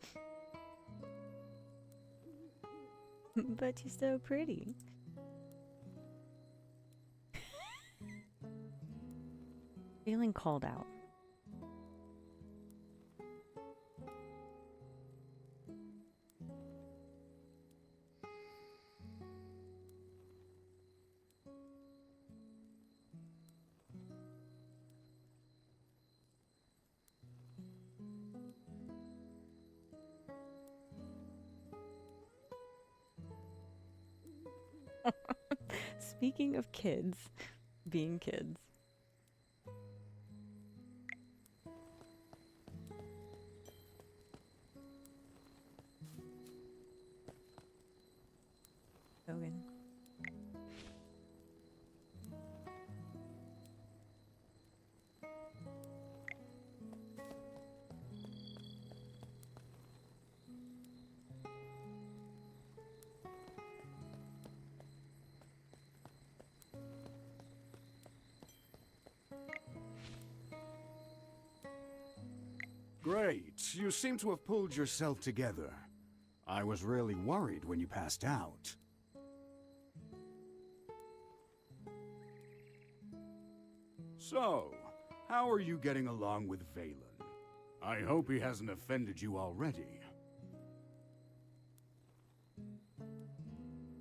But you're so pretty. Feeling called out. Speaking of kids, being kids. Hogan. Great. You seem to have pulled yourself together. I was really worried when you passed out. So, how are you getting along with Valen? I hope he hasn't offended you already.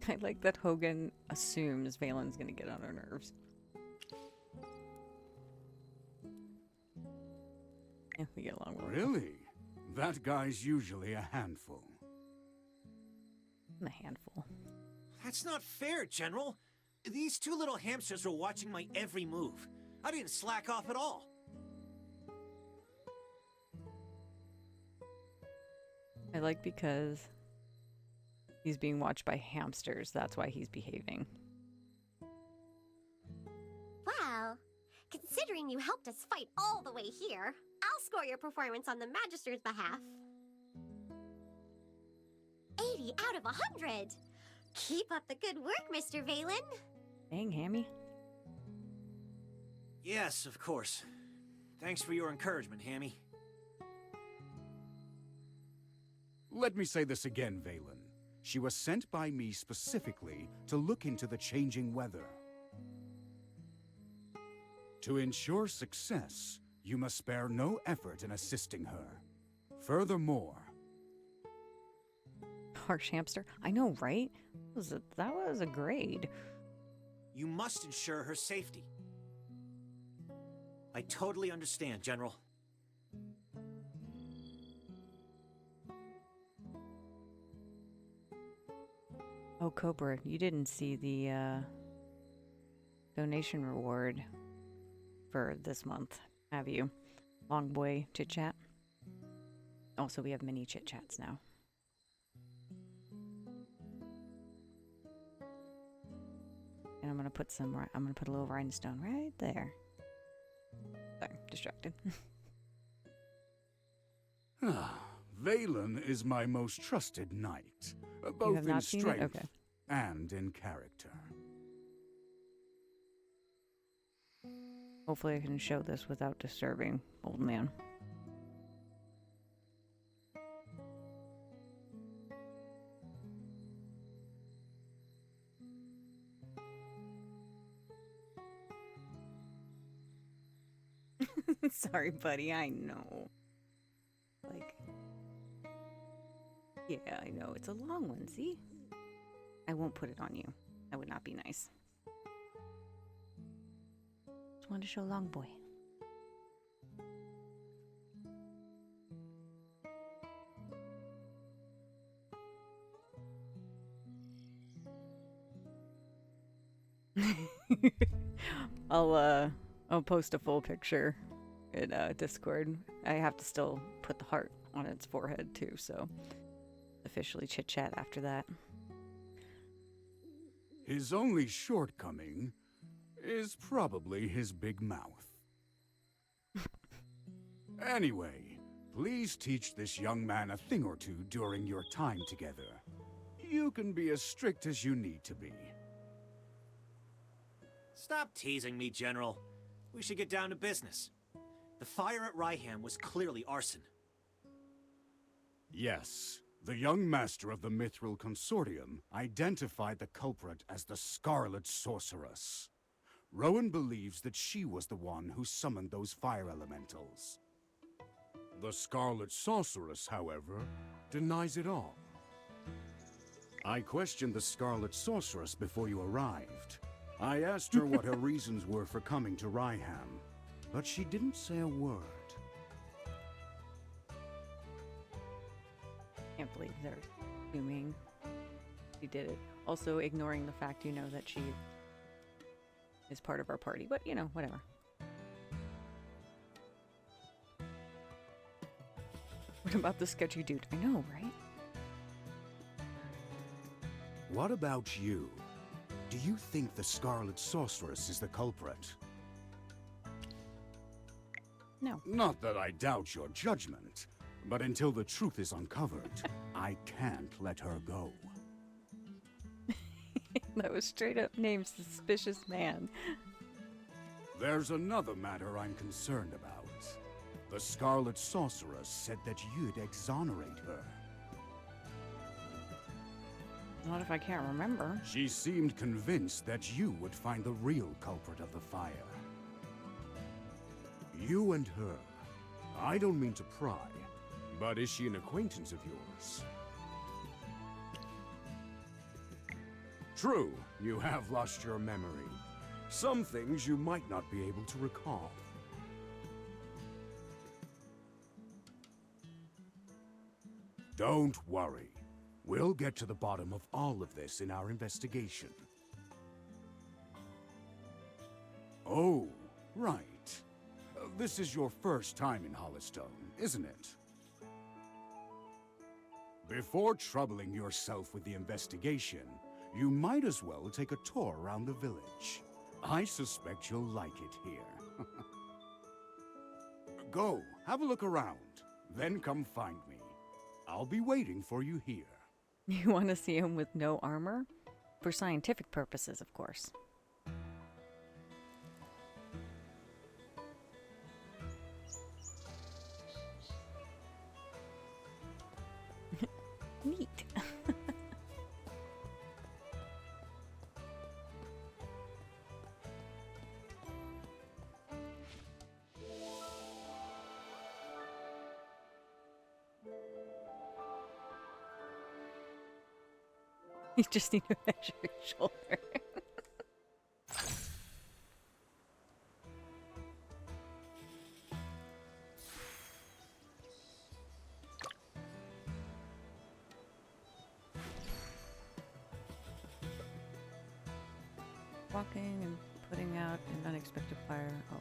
I like that Hogan assumes Valen's gonna get on her nerves. Yeah, we get along well. Really? That guy's usually a handful. I'm a handful. That's not fair, General. These two little hamsters were watching my every move. I didn't slack off at all. I like because he's being watched by hamsters. That's why he's behaving. Well, considering you helped us fight all the way here, I'll score your performance on the Magister's behalf. 80 out of 100! Keep up the good work, Mr. Valen. Dang, Hammy. Yes, of course. Thanks for your encouragement, Hammy. Let me say this again, Valen. She was sent by me specifically to look into the changing weather. To ensure success, you must spare no effort in assisting her. Furthermore... Harsh hamster. I know, right? That was a grade. You must ensure her safety. I totally understand, General. Oh, Cobra, you didn't see the donation reward for this month, have you? Long boy chit chat. Also, we have mini chit chats now. And I'm gonna put a little rhinestone right there. Sorry, distracted. Valen is my most trusted knight, both in strength and in character. Hopefully I can show this without disturbing old man. Sorry, buddy, I know. Like, yeah, I know. It's a long one, see? I won't put it on you. That would not be nice. Just wanted to show long boy. I'll post a full picture in Discord. I have to still put the heart on its forehead too, so officially chit chat after that. His only shortcoming is probably his big mouth. Anyway, please teach this young man a thing or two during your time together. You can be as strict as you need to be. Stop teasing me, General. We should get down to business. The fire at Ryham was clearly arson. Yes. The young master of the Mithril Consortium identified the culprit as the Scarlet Sorceress. Rowan believes that she was the one who summoned those fire elementals. The Scarlet Sorceress, however, denies it all. I questioned the Scarlet Sorceress before you arrived. I asked her what her reasons were for coming to Ryham, but she didn't say a word. Can't believe they're assuming she did it. Also ignoring the fact, you know, that she is part of our party, but you know, whatever. What about the sketchy dude? I know, right? What about you? Do you think the Scarlet Sorceress is the culprit? No. Not that I doubt your judgment, but until the truth is uncovered, I can't let her go. That was straight up named Suspicious Man. There's another matter I'm concerned about. The Scarlet Sorceress said that you'd exonerate her. Not if I can't remember. She seemed convinced that you would find the real culprit of the fire. You and her. I don't mean to pry, but is she an acquaintance of yours? True, you have lost your memory. Some things you might not be able to recall. Don't worry. We'll get to the bottom of all of this in our investigation. Oh, right. This is your first time in Hollistone, isn't it? Before troubling yourself with the investigation, you might as well take a tour around the village. I suspect you'll like it here. Go, have a look around, then come find me. I'll be waiting for you here. You want to see him with no armor? For scientific purposes, of course. Neat. You just need to measure your shoulder. Walking and putting out an unexpected fire. Oh.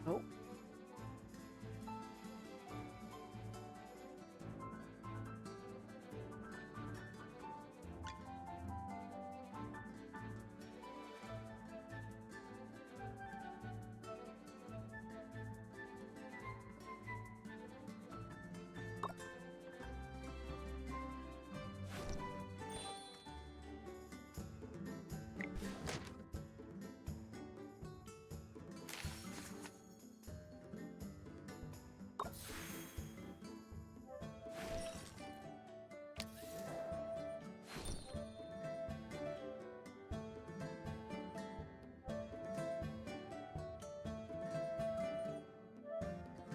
Oh.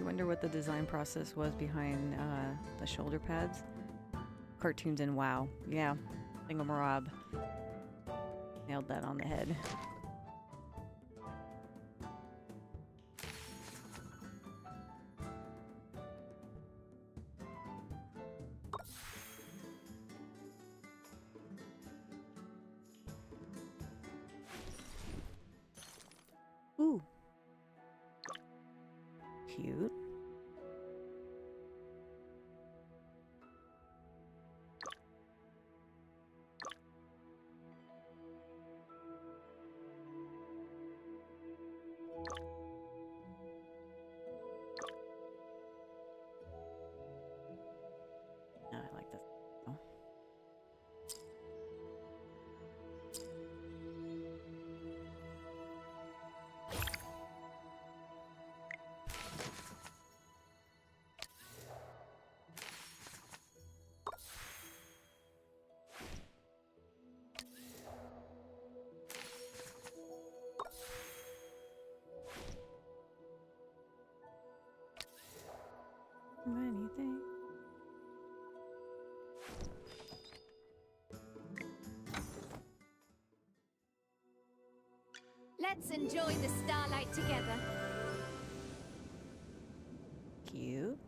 wonder what the design process was behind the shoulder pads. Cartoons and WoW. Yeah, Thingamarab. Nailed that on the head. Ooh. Cute. No, I like this. Oh. Anything. Let's enjoy the starlight together. Cute.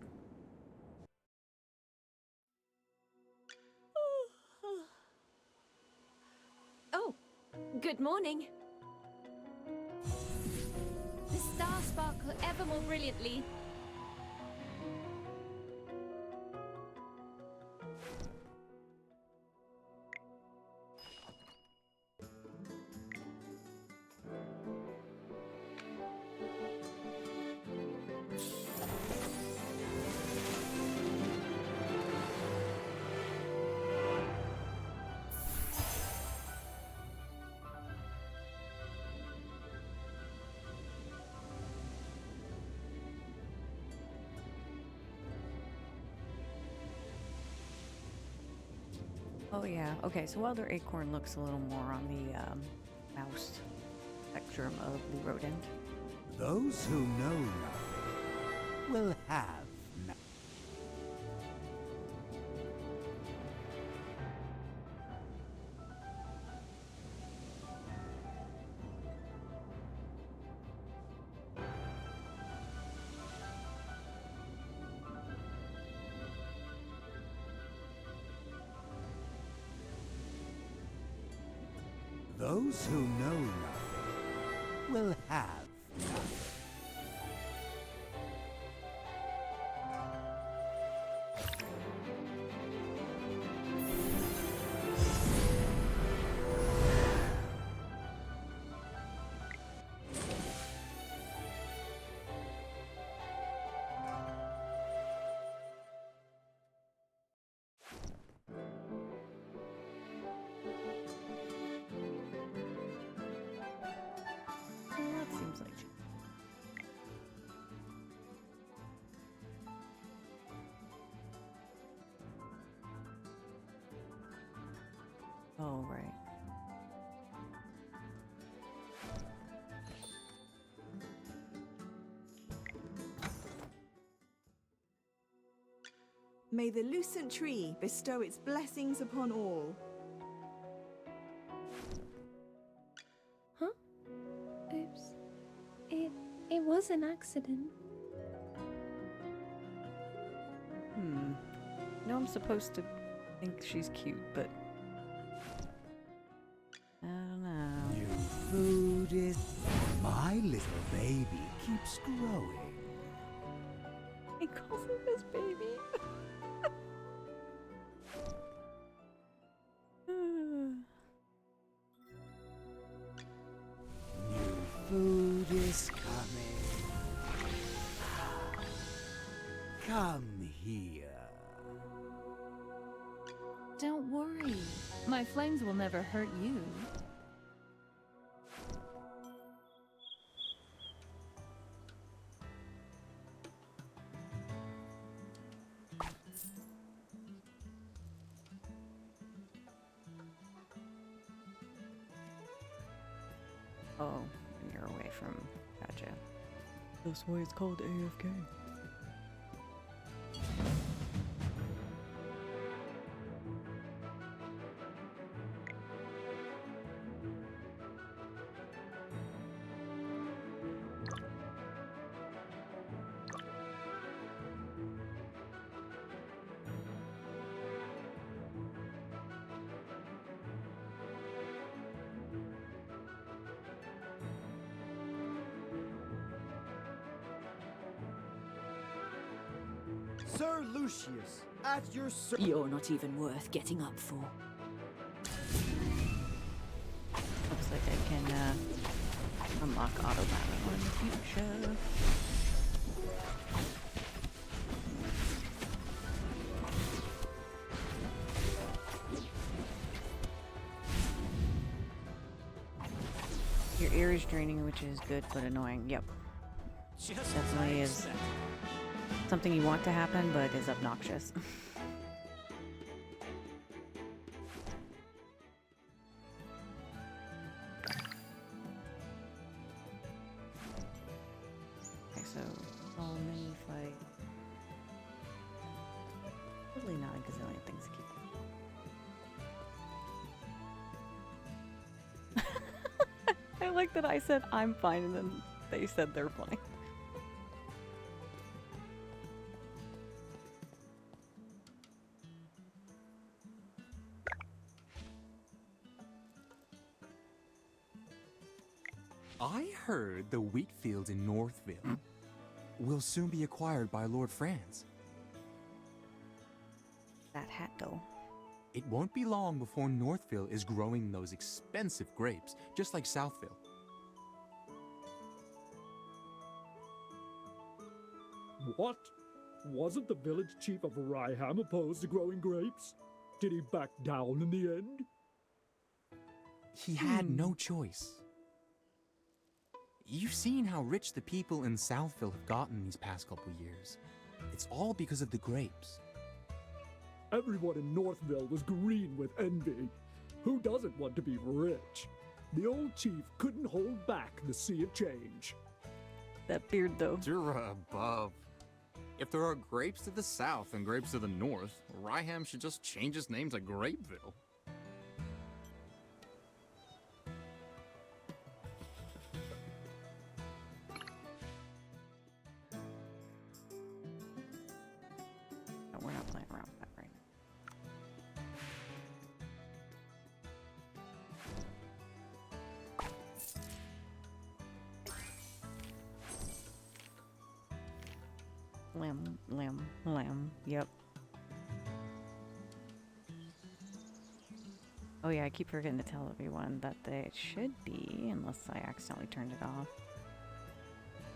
Oh, good morning. The stars sparkle ever more brilliantly. Oh yeah. Okay, so Wilder Acorn looks a little more on the mouse spectrum of the rodent. Those who know nothing will have nothing. Those who know nothing will have nothing. Well, that seems like oh, right. May the lucent tree bestow its blessings upon all. Huh? Oops. It was an accident. No, I'm supposed to think she's cute, but I don't know. New food is... My little baby keeps growing. He calls him his baby. New food is coming. Come here. Don't worry. My flames will never hurt you. Oh, when you're away from... Gotcha. That's why it's called AFK. Sir Lucius, at your service. You're not even worth getting up for. Looks like I can unlock auto battle in the future. Your ear is draining, which is good but annoying. Yep. Definitely is something you want to happen, but is obnoxious. Okay, so all mini fight. Totally not a gazillion things to keep. I like that I said I'm fine and then they said they're fine. I heard the wheat fields in Northville will soon be acquired by Lord Franz. That hat though. It won't be long before Northville is growing those expensive grapes, just like Southville. What? Wasn't the village chief of Ryham opposed to growing grapes? Did he back down in the end? He had no choice. You've seen how rich the people in Southville have gotten these past couple years. It's all because of the grapes. Everyone in Northville was green with envy. Who doesn't want to be rich? The old chief couldn't hold back the sea of change. That beard though. You're above. If there are grapes to the south and grapes to the north, Ryham should just change its name to Grapeville. No, we're not playing around with that right now. Lamb. Yep. Oh yeah, I keep forgetting to tell everyone that they should be, unless I accidentally turned it off.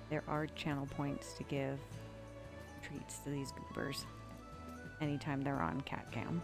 There are channel points to give treats to these goobers anytime they're on cat cam.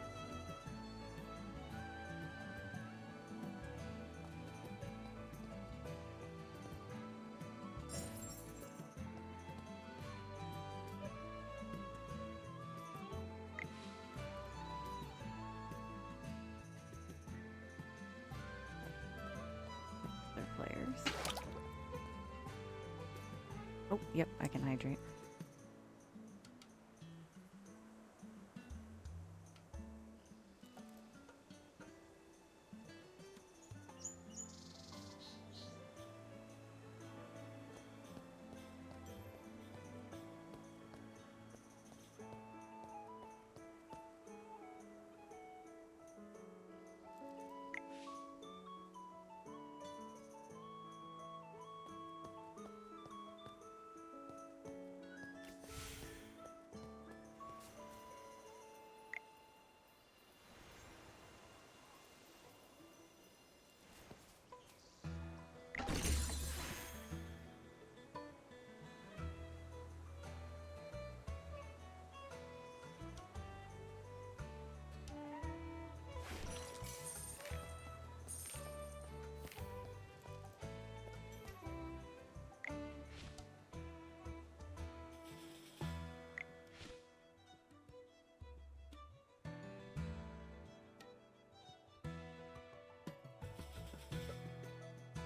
Oh, yep, I can hydrate.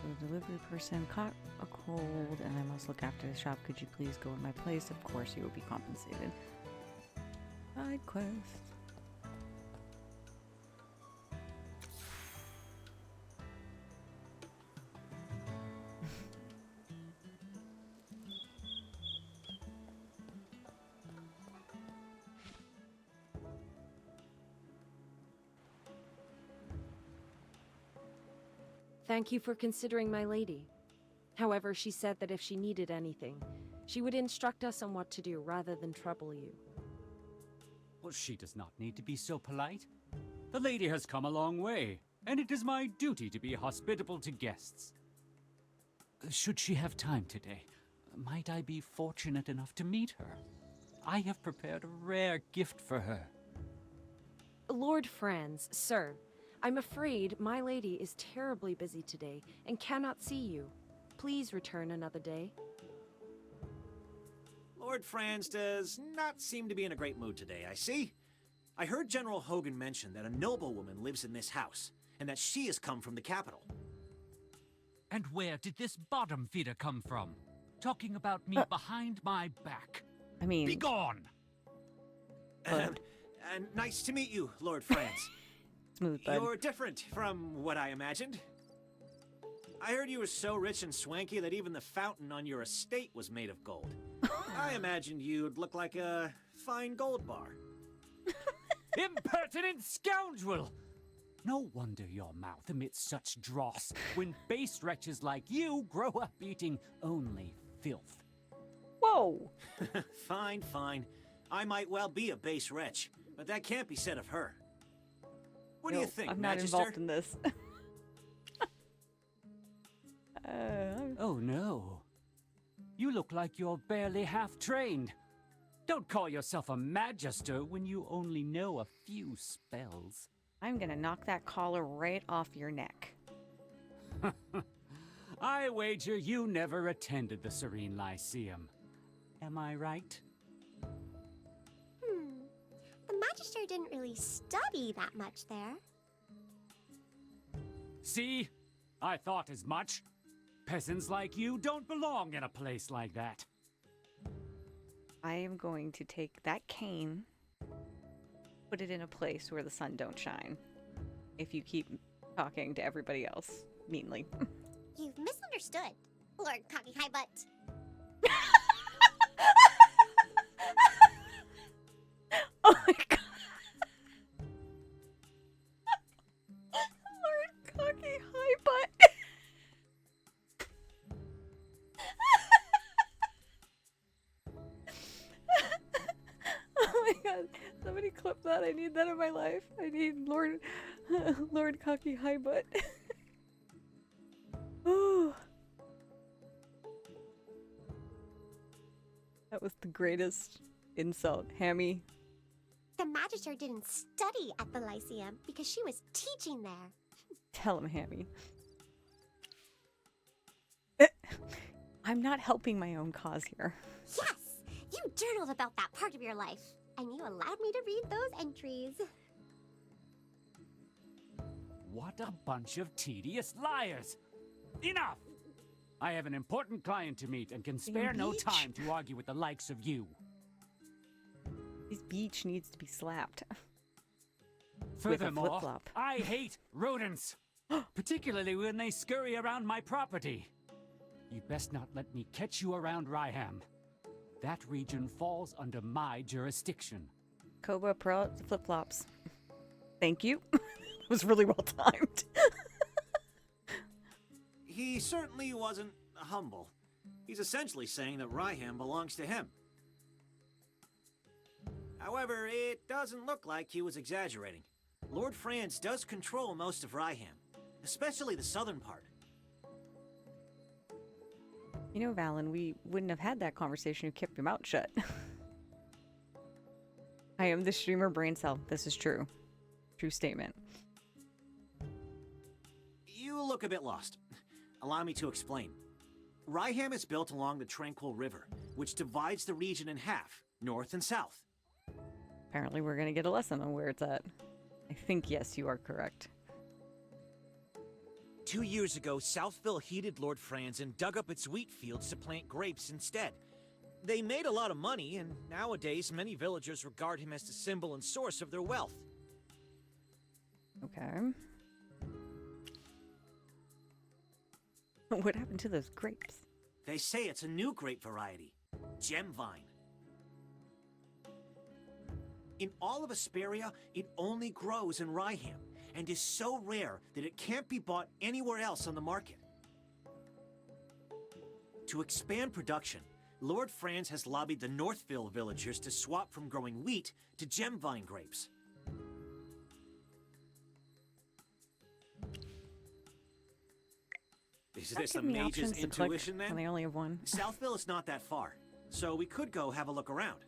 The delivery person caught a cold and I must look after the shop. Could you please go in my place? Of course you will be compensated. Side quest. Thank you for considering my lady. However, she said that if she needed anything, she would instruct us on what to do rather than trouble you. Well, she does not need to be so polite. The lady has come a long way, and it is my duty to be hospitable to guests. Should she have time today, might I be fortunate enough to meet her? I have prepared a rare gift for her. Lord Franz, sir, I'm afraid my lady is terribly busy today and cannot see you. Please return another day. Lord Franz does not seem to be in a great mood today, I see. I heard General Hogan mention that a noblewoman lives in this house, and that she has come from the capital. And where did this bottom feeder come from? Talking about me behind my back. I mean... Be gone! Nice to meet you, Lord Franz. Smooth, bud. You're different from what I imagined. I heard you were so rich and swanky that even the fountain on your estate was made of gold. I imagined you'd look like a fine gold bar. Impertinent scoundrel! No wonder your mouth emits such dross when base wretches like you grow up eating only filth. Whoa! Fine, fine. I might well be a base wretch, but that can't be said of her. What do you think, I'm not Magister? involved in this. Oh no. You look like you're barely half-trained. Don't call yourself a magister when you only know a few spells. I'm gonna knock that collar right off your neck. I wager you never attended the Serene Lyceum. Am I right? The Magister didn't really study that much there. See? I thought as much. Peasants like you don't belong in a place like that. I am going to take that cane, put it in a place where the sun don't shine. If you keep talking to everybody else meanly. You've misunderstood, Lord Cocky High Butt. Oh my god. Lord Cocky High Butt. Oh my god. Somebody clip that. I need that in my life. I need Lord Cocky High Butt. Oh. That was the greatest insult. Hammy. The Magister didn't study at the Lyceum because she was teaching there. Tell him, Hammy. I'm not helping my own cause here. Yes! You journaled about that part of your life, and you allowed me to read those entries. What a bunch of tedious liars! Enough! I have an important client to meet and can spare no time to argue with the likes of you. This beach needs to be slapped. Furthermore, with a flip-flop. I hate rodents, particularly when they scurry around my property. You best not let me catch you around Ryham. That region falls under my jurisdiction. Cobra Pro flip-flops. Thank you. It was really well timed. He certainly wasn't humble. He's essentially saying that Ryham belongs to him. However, it doesn't look like he was exaggerating. Lord Franz does control most of Ryham, especially the southern part. You know, Valen, we wouldn't have had that conversation if you kept your mouth shut. I am the streamer brain cell. This is true. True statement. You look a bit lost. Allow me to explain. Ryham is built along the Tranquil River, which divides the region in half, north and south. Apparently we're going to get a lesson on where it's at. I think, yes, you are correct. 2 years ago, Southville heeded Lord Franz and dug up its wheat fields to plant grapes instead. They made a lot of money, and nowadays many villagers regard him as the symbol and source of their wealth. Okay. What happened to those grapes? They say it's a new grape variety, Gem Vine. In all of Asperia, it only grows in Ryham, and is so rare that it can't be bought anywhere else on the market. To expand production, Lord Franz has lobbied the Northville villagers to swap from growing wheat to gemvine grapes. Is That this a give me mage's options to click intuition then? when they only have one. Southville is not that far, so we could go have a look around.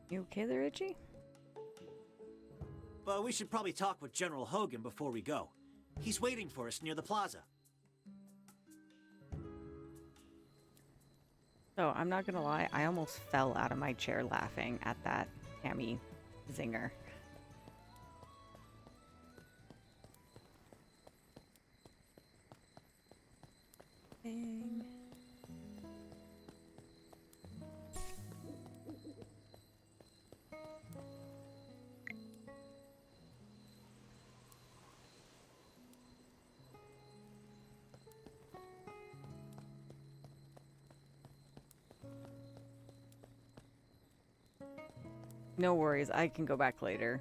You okay there, Itchy? But we should probably talk with General Hogan before we go. He's waiting for us near the plaza. So, I'm not gonna lie, I almost fell out of my chair laughing at that hammy zinger. Dang. No worries, I can go back later.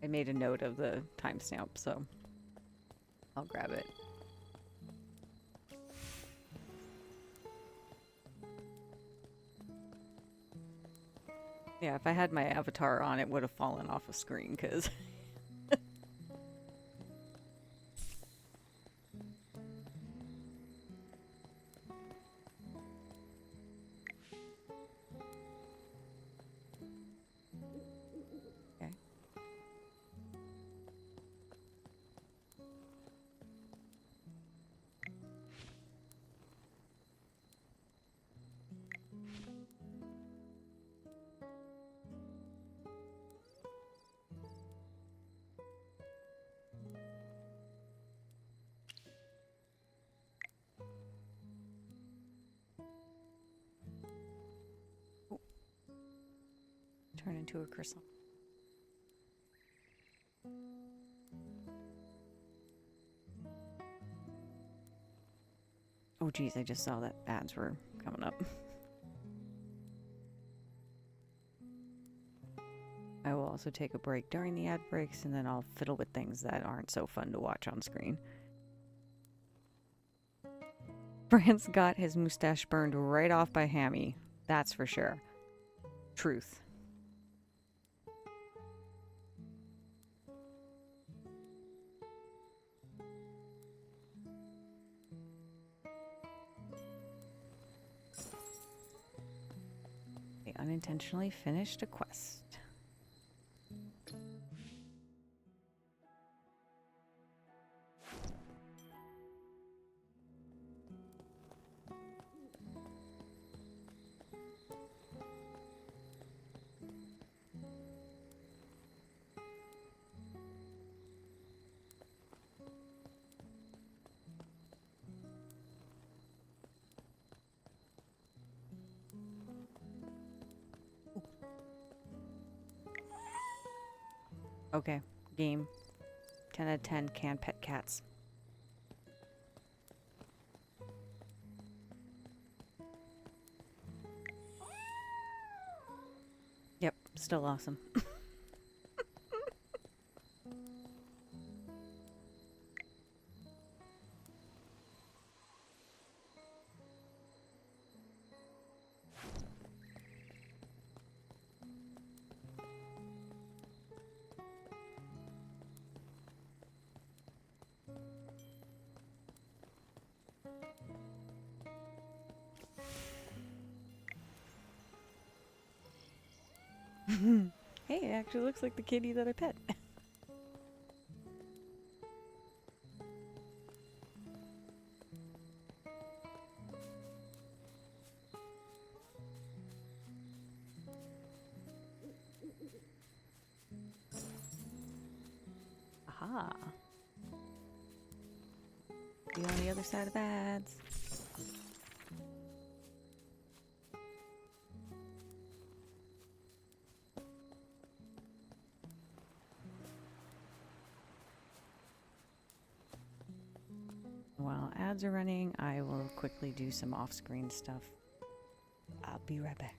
I made a note of the timestamp, so I'll grab it. Yeah, if I had my avatar on, it would have fallen off a screen, because... Okay. Turn into a crystal. Oh geez, I just saw that ads were coming up. I will also take a break during the ad breaks, and then I'll fiddle with things that aren't so fun to watch on screen. Franz got his mustache burned right off by Hammy. That's for sure. Truth. They unintentionally finished a quest. Okay, game. 10 out of 10 can pet cats. Yep, still awesome. Hey, it actually looks like the kitty that I pet. Aha. Be on the other side of ads. While ads are running, I will quickly do some off-screen stuff. I'll be right back.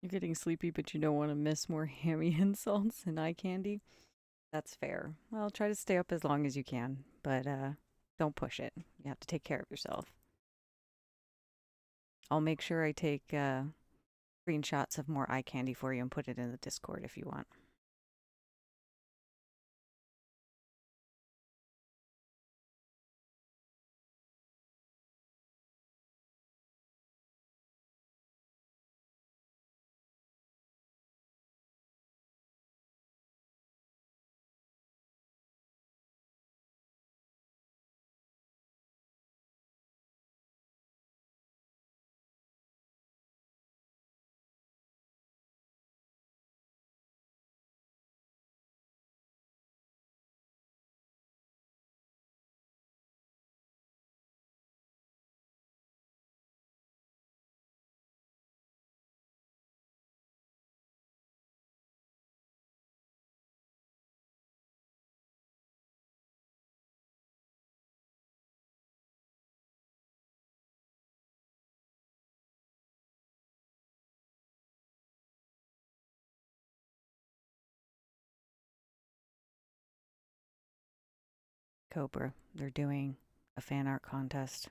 You're getting sleepy, but you don't want to miss more hammy insults and eye candy. That's fair. Well, try to stay up as long as you can, but don't push it. You have to take care of yourself. I'll make sure I take screenshots of more eye candy for you and put it in the Discord if you want. Cobra, they're doing a fan art contest.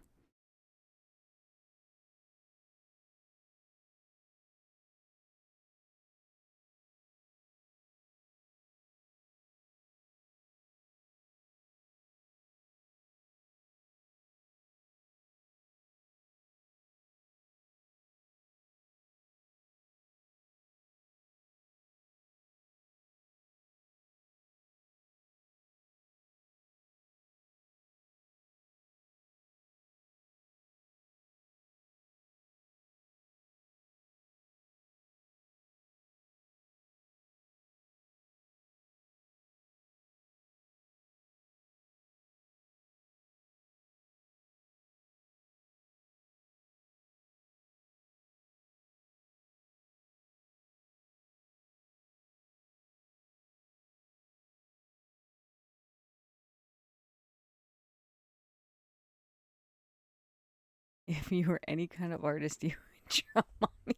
If you were any kind of artist, you would draw mommy.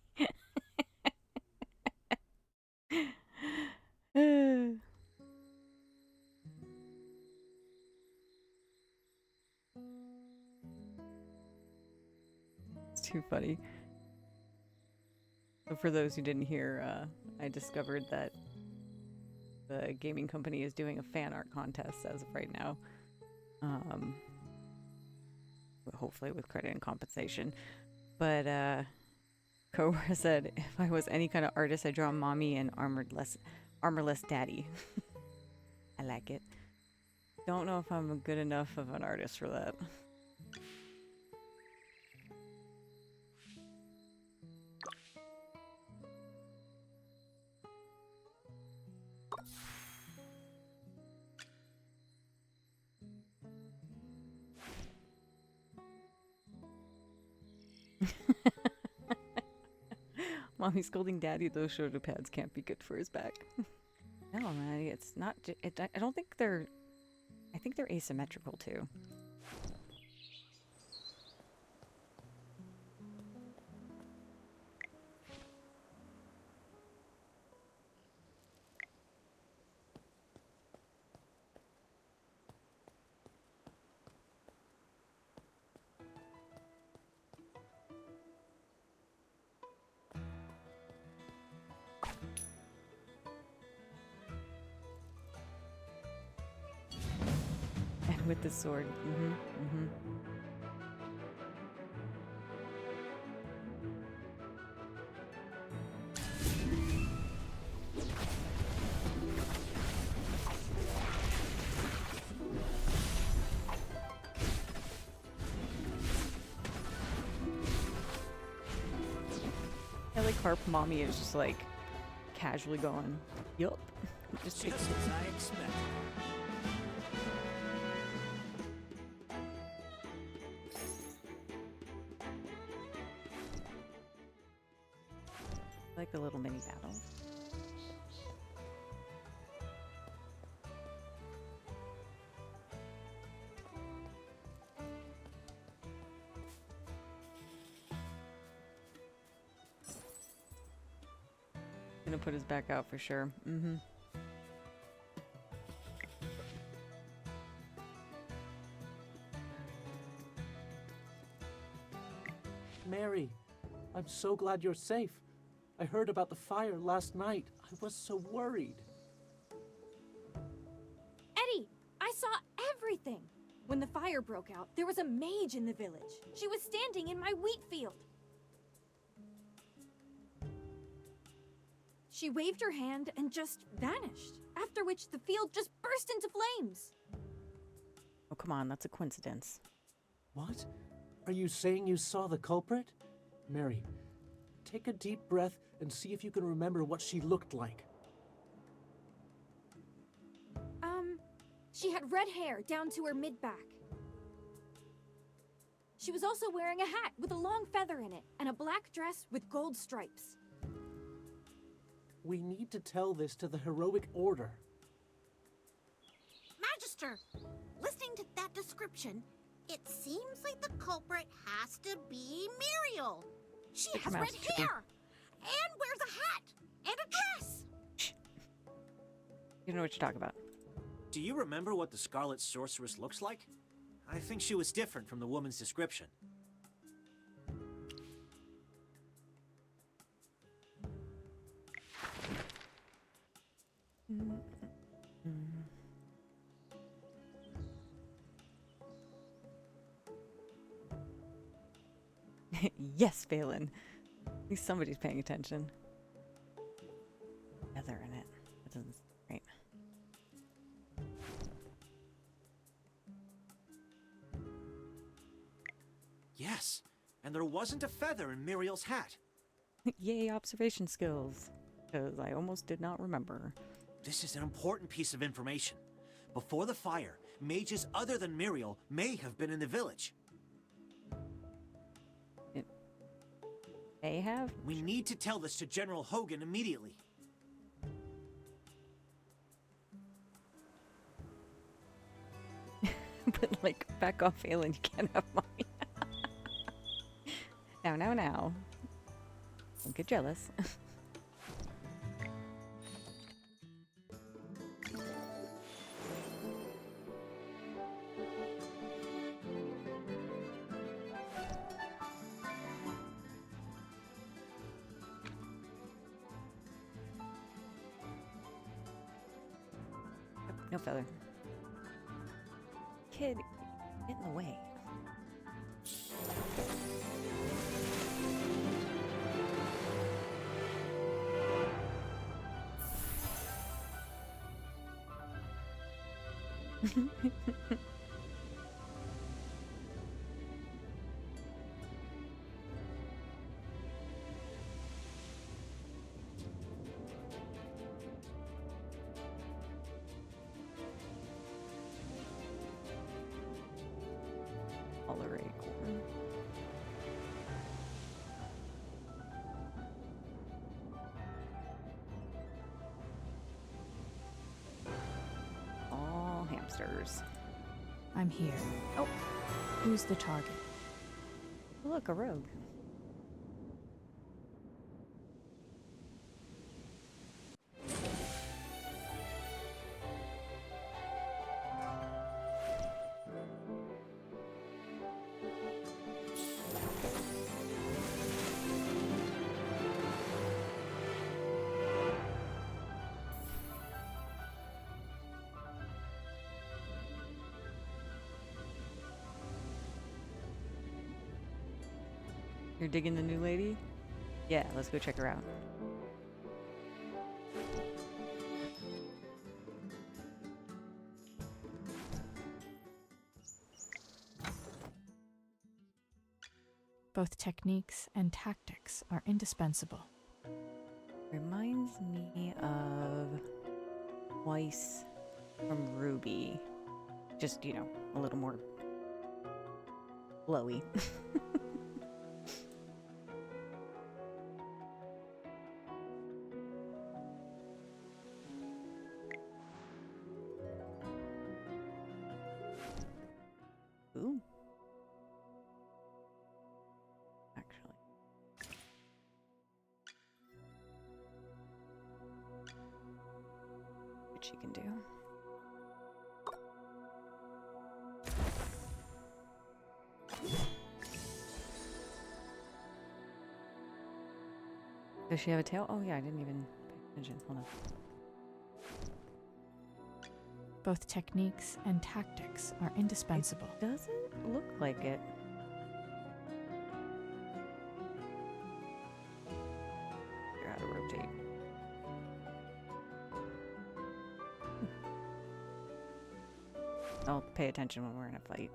It's too funny. So for those who didn't hear, I discovered that the gaming company is doing a fan art contest as of right now. Hopefully with credit and compensation. But Cobra said, if I was any kind of artist, I'd draw mommy and armorless daddy. I like it. Don't know if I'm good enough of an artist for that. Mommy scolding daddy, those shoulder pads can't be good for his back. No, man, it's not. I don't think they're. I think they're asymmetrical too. With the sword. I like Harp Mommy is just like casually going, yup. Just as I expected. Like a little mini battle. Gonna put his back out for sure. Mm-hmm. Mary, I'm so glad you're safe. I heard about the fire last night. I was so worried. Eddie, I saw everything. When the fire broke out, there was a mage in the village. She was standing in my wheat field. She waved her hand and just vanished, after which the field just burst into flames. Oh, come on, that's a coincidence. What? Are you saying you saw the culprit? Mary, take a deep breath and see if you can remember what she looked like. She had red hair down to her mid-back. She was also wearing a hat with a long feather in it and a black dress with gold stripes. We need to tell this to the heroic order. Magister, listening to that description, it seems like the culprit has to be Muriel. She has red hair and wears a hat and a dress. You know what you're talking about. Do you remember what the Scarlet Sorceress looks like? I think she was different from the woman's description. Yes, Valen. At least somebody's paying attention. Feather in it. That doesn't right. Yes, and there wasn't a feather in Muriel's hat. Yay, observation skills. Because I almost did not remember. This is an important piece of information. Before the fire, mages other than Muriel may have been in the village. They have? We need to tell this to General Hogan immediately. But, like, back off, Valen. You can't have mine. Now. Don't get jealous. No feather. Kid, get in the way. All hamsters. I'm here. Oh, who's the target? Look, a rogue. You're digging the new lady? Yeah, let's go check her out. Both techniques and tactics are indispensable. Reminds me of Weiss from Ruby. Just, you know, a little more glowy. Ooh. Actually. she can do. Does she have a tail? Oh yeah, I didn't even pay attention. Hold on. Both techniques and tactics are indispensable. It doesn't look like it. Figure out how to rotate. I'll pay attention when we're in a fight.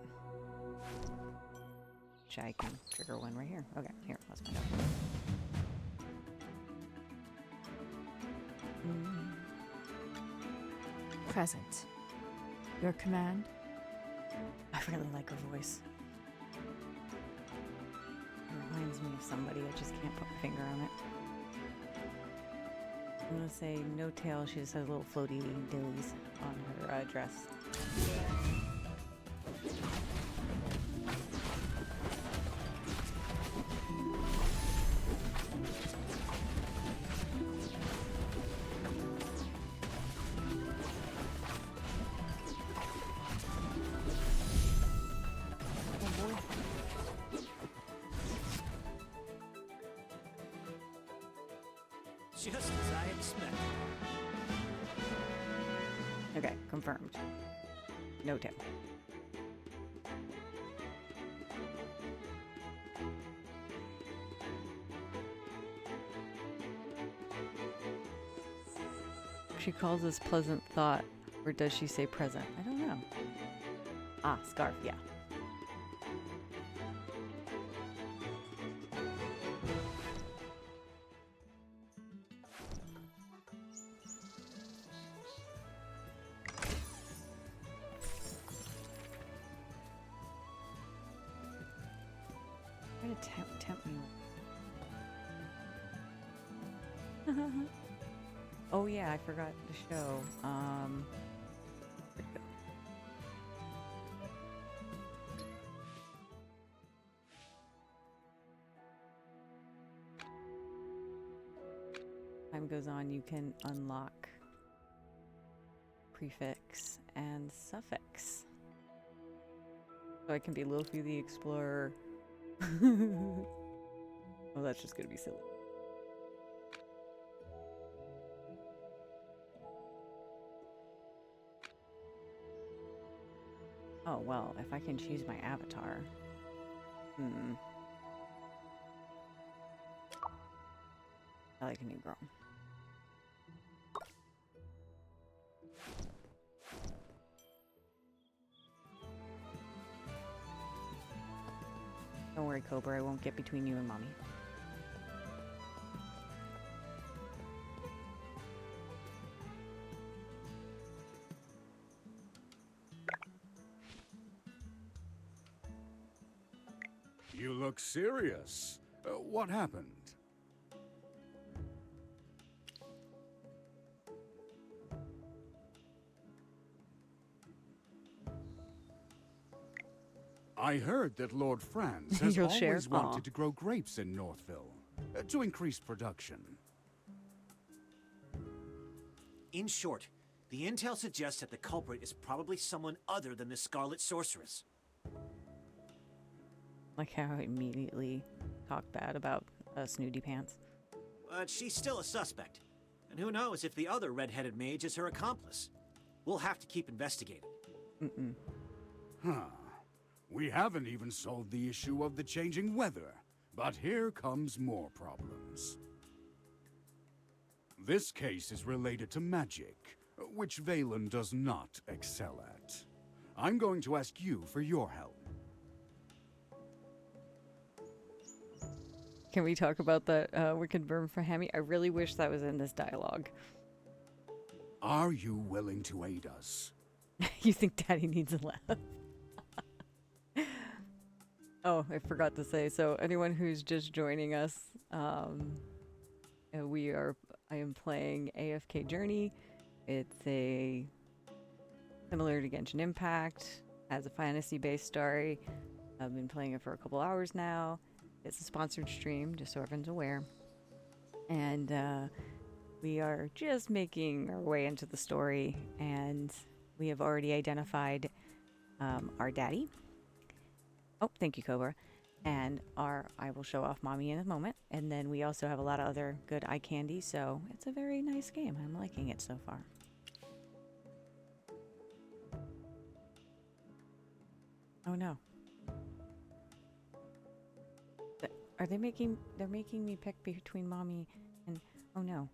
Which I can trigger one right here. Okay, here, let's find out. Present. Your command? I really like her voice. It reminds me of somebody. I just can't put my finger on it. I'm gonna say no tail. She just has little floaty dillies on her dress. Just as I expected. Okay, confirmed. No tail. She calls this pleasant thought, or does she say present? I don't know. Ah, scarf, yeah. Try to tempt me. Oh yeah, I forgot to show. Where'd it go? Time goes on, you can unlock prefix and suffix. So I can be Lofi the Explorer. Well, that's just gonna be silly. Oh, well, if I can choose my avatar. I like a new girl. Don't worry, Cobra, I won't get between you and Mommy. You look serious. What happened? I heard that Lord Franz has You'll share? always wanted Aw. to grow grapes in Northville to increase production. In short, the intel suggests that the culprit is probably someone other than the Scarlet Sorceress. Like how I immediately talk bad about Snooty Pants. But she's still a suspect. And who knows if the other red-headed mage is her accomplice. We'll have to keep investigating. Huh. We haven't even solved the issue of the changing weather. But here comes more problems. This case is related to magic, which Valen does not excel at. I'm going to ask you for your help. Can we talk about that wicked burn for Hammy? I really wish that was in this dialogue. Are you willing to aid us? You think Daddy needs a laugh? Oh, I forgot to say. So anyone who's just joining us, I am playing AFK Journey. It's a similar to Genshin Impact, has a fantasy-based story. I've been playing it for a couple hours now. It's a sponsored stream, just so everyone's aware. And We are just making our way into the story, and we have already identified our daddy. Oh, thank you, Cobra. And I will show off Mommy in a moment. And then we also have a lot of other good eye candy, so it's a very nice game. I'm liking it so far. Oh no. Are they making... They're making me pick between Mommy and... Oh no.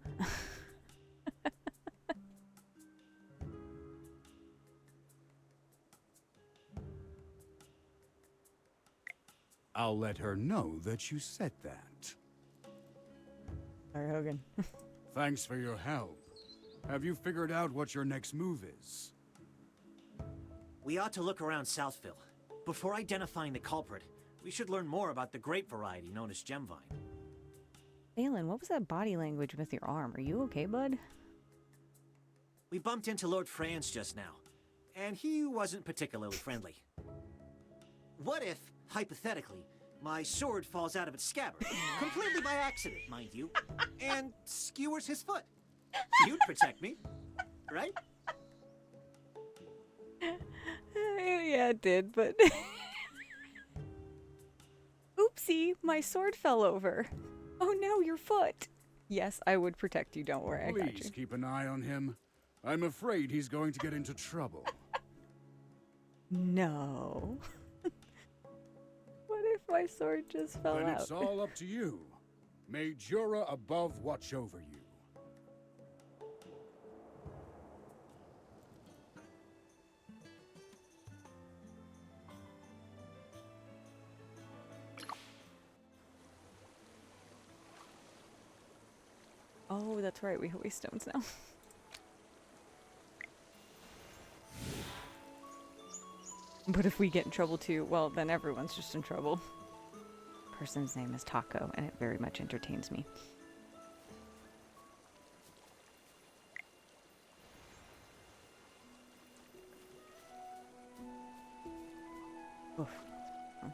I'll let her know that you said that. Sorry, Hogan. Thanks for your help. Have you figured out what your next move is? We ought to look around Southville. Before identifying the culprit, we should learn more about the grape variety known as Gemvine. Valen, what was that body language with your arm? Are you okay, bud? We bumped into Lord Franz just now, and he wasn't particularly friendly. What if, hypothetically, my sword falls out of its scabbard, completely by accident, mind you, and skewers his foot? You'd protect me, right? Yeah, it did, but... Oopsie, my sword fell over. Oh no, your foot. Yes, I would protect you, don't worry, I got you. Please keep an eye on him. I'm afraid he's going to get into trouble. No. What if my sword just fell Then out? it's all up to you. May Jura above watch over you. Oh, that's right, we waste stones now. But if we get in trouble too, well, then everyone's just in trouble. Person's name is Taco, and it very much entertains me. Oof. Oh.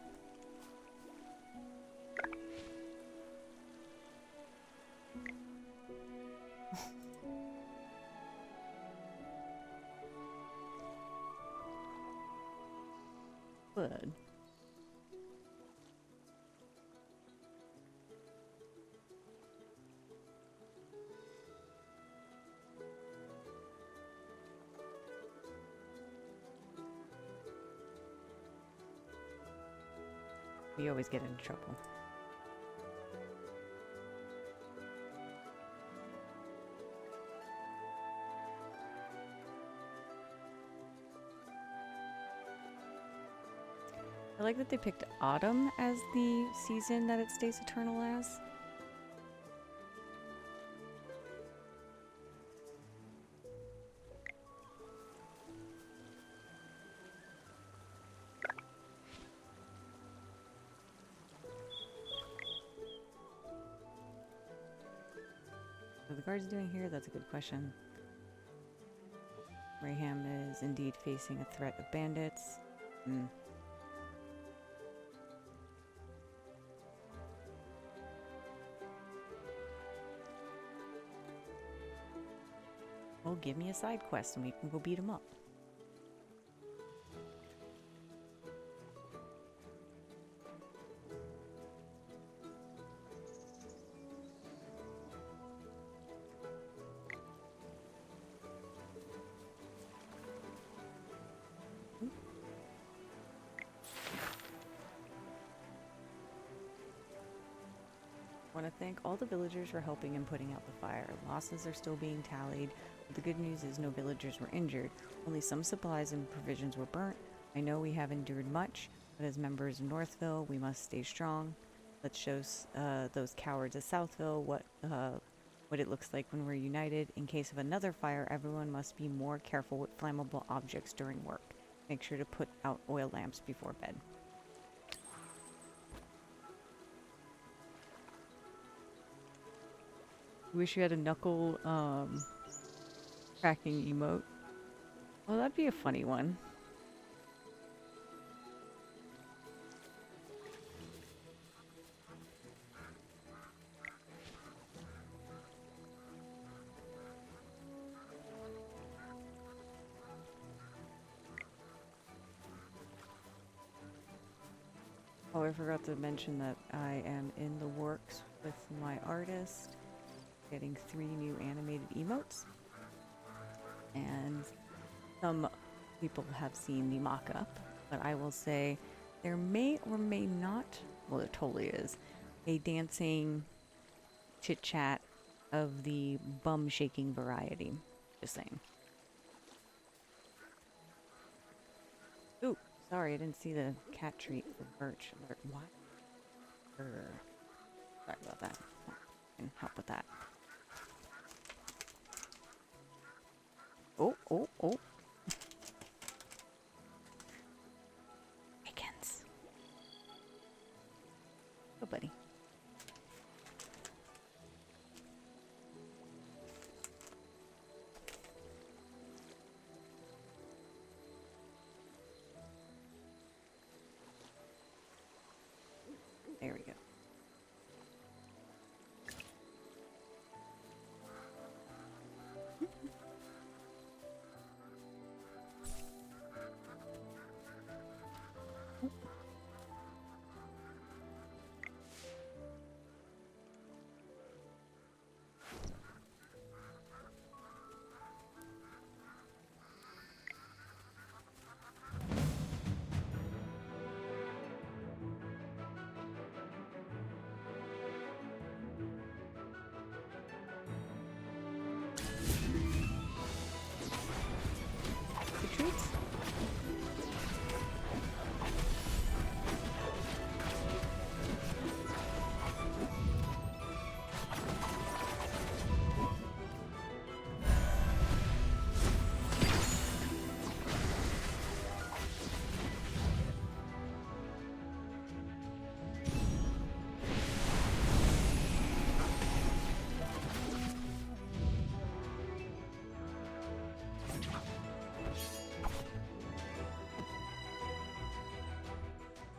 Good. We always get into trouble. I like that they picked autumn as the season that it stays eternal as. What are the guards doing here? That's a good question. Raham is indeed facing a threat of bandits. Well, give me a side quest and we can go beat him up. I want to thank all the villagers for helping in putting out the fire. Losses are still being tallied, but the good news is no villagers were injured. Only some supplies and provisions were burnt. I know we have endured much, but as members of Northville, we must stay strong. Let's show those cowards of Southville what it looks like when we're united. In case of another fire, everyone must be more careful with flammable objects during work. Make sure to put out oil lamps before bed. Wish you had a knuckle cracking emote. Well, that'd be a funny one. I forgot to mention that I am in the works with my artist, getting 3 new animated emotes. And some people have seen the mock-up, but I will say there may or may not, well, there totally is, a dancing chit-chat of the bum-shaking variety. Just saying. Ooh, sorry, I didn't see the cat treat for Birch alert. Why? Sorry about that. I can help with that. Oh, oh, oh. Chickens. Oh, buddy. There we go. Treats?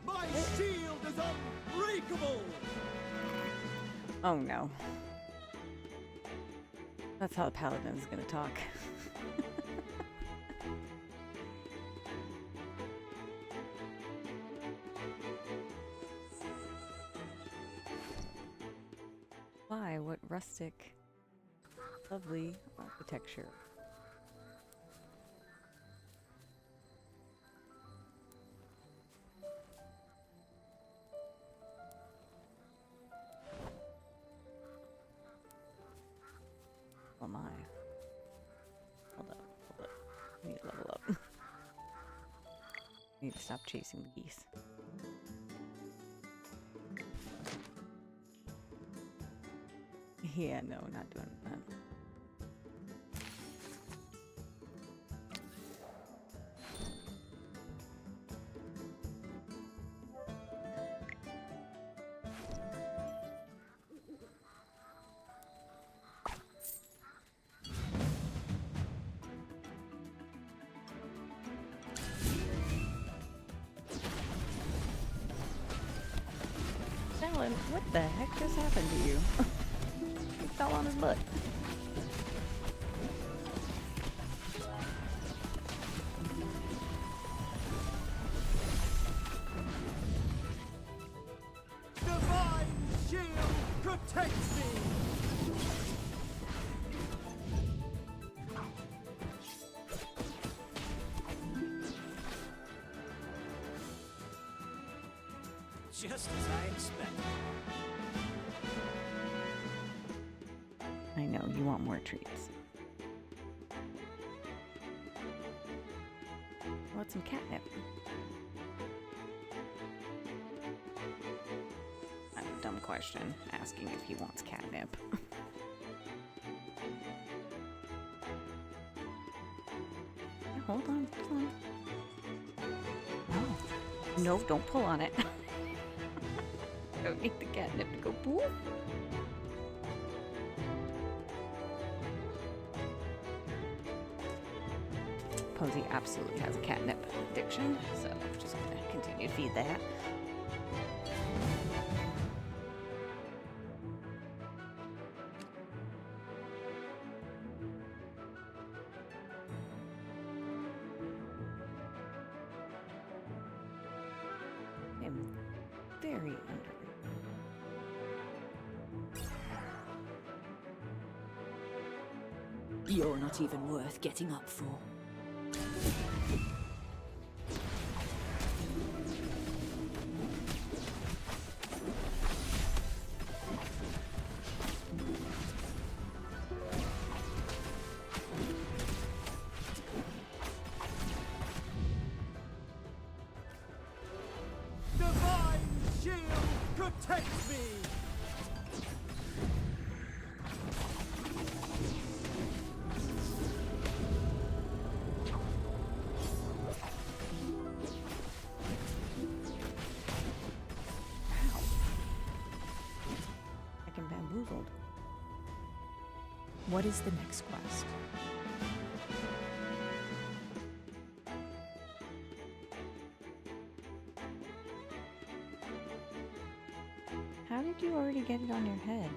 My shield is unbreakable! Oh no. That's how the paladin is gonna talk. Why? What rustic, lovely architecture. Oh my. Hold up, hold up. I need to level up. I need to stop chasing the geese. Yeah, no, not doing that. Alan, what the heck just happened to you? He fell on his butt. Divine shield protects me! Just as I expected. I know, you want more treats. I want some catnip. That's a dumb question, asking if he wants catnip. Hold on, hold on. No, don't pull on it. Don't need the catnip to go poof. Posey absolutely has a catnip addiction, so I'm just gonna continue to feed that. I'm very underrated. You're not even worth getting up for. Divine shield protects me! Fucking bamboozled. What is the next quest? How did you already get it on your head?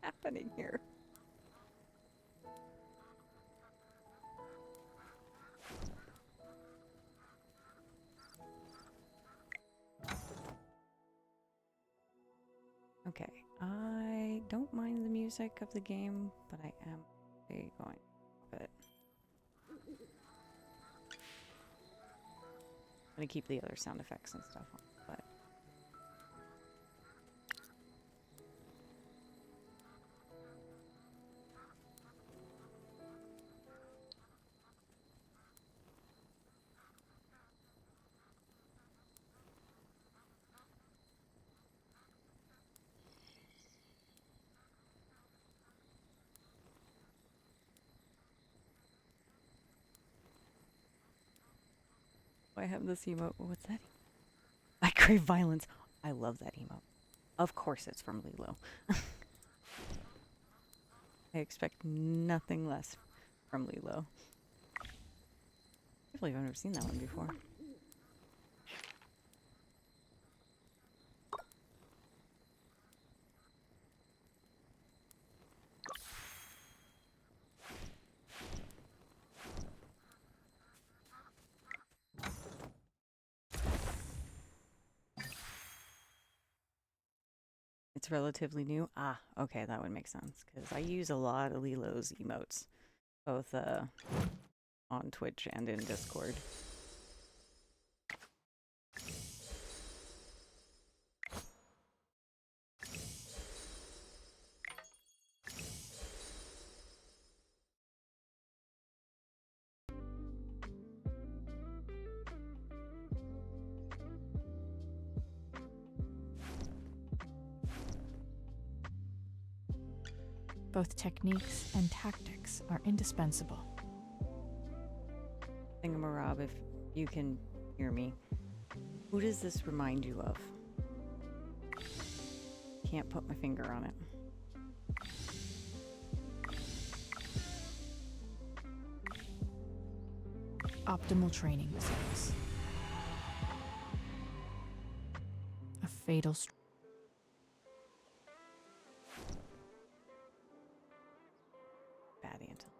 Happening here? Okay, I don't mind the music of the game, but I am going with it. I'm gonna keep the other sound effects and stuff on, but I have this emote. What's that? I crave violence. I love that emote. Of course it's from Lilo. I expect nothing less from Lilo. I can't believe I've never seen that one before. It's relatively new. Ah, okay, that would make sense because I use a lot of Lilo's emotes, both on Twitch and in Discord. Both techniques and tactics are indispensable. Thingamorob, if you can hear me. Who does this remind you of? Can't put my finger on it. Optimal training results. A fatal bad antle.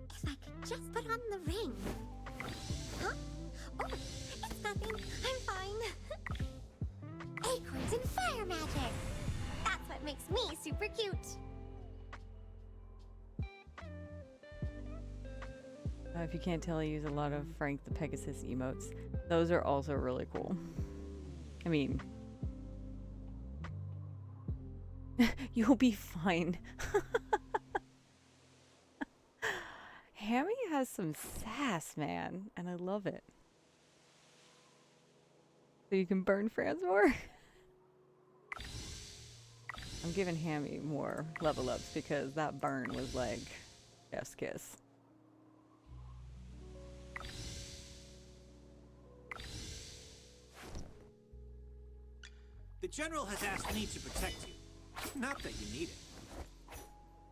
If I could just put on the ring. Huh? Oh, it's nothing. I'm fine. Acorns and fire magic. That's what makes me super cute. If you can't tell, I use a lot of Frank the Pegasus emotes. Those are also really cool. I mean, you'll be fine. Hammy has some sass, man, and I love it. So you can burn Franz more? I'm giving Hammy more level ups because that burn was like chef's kiss. The General has asked me to protect you. Not that you need it.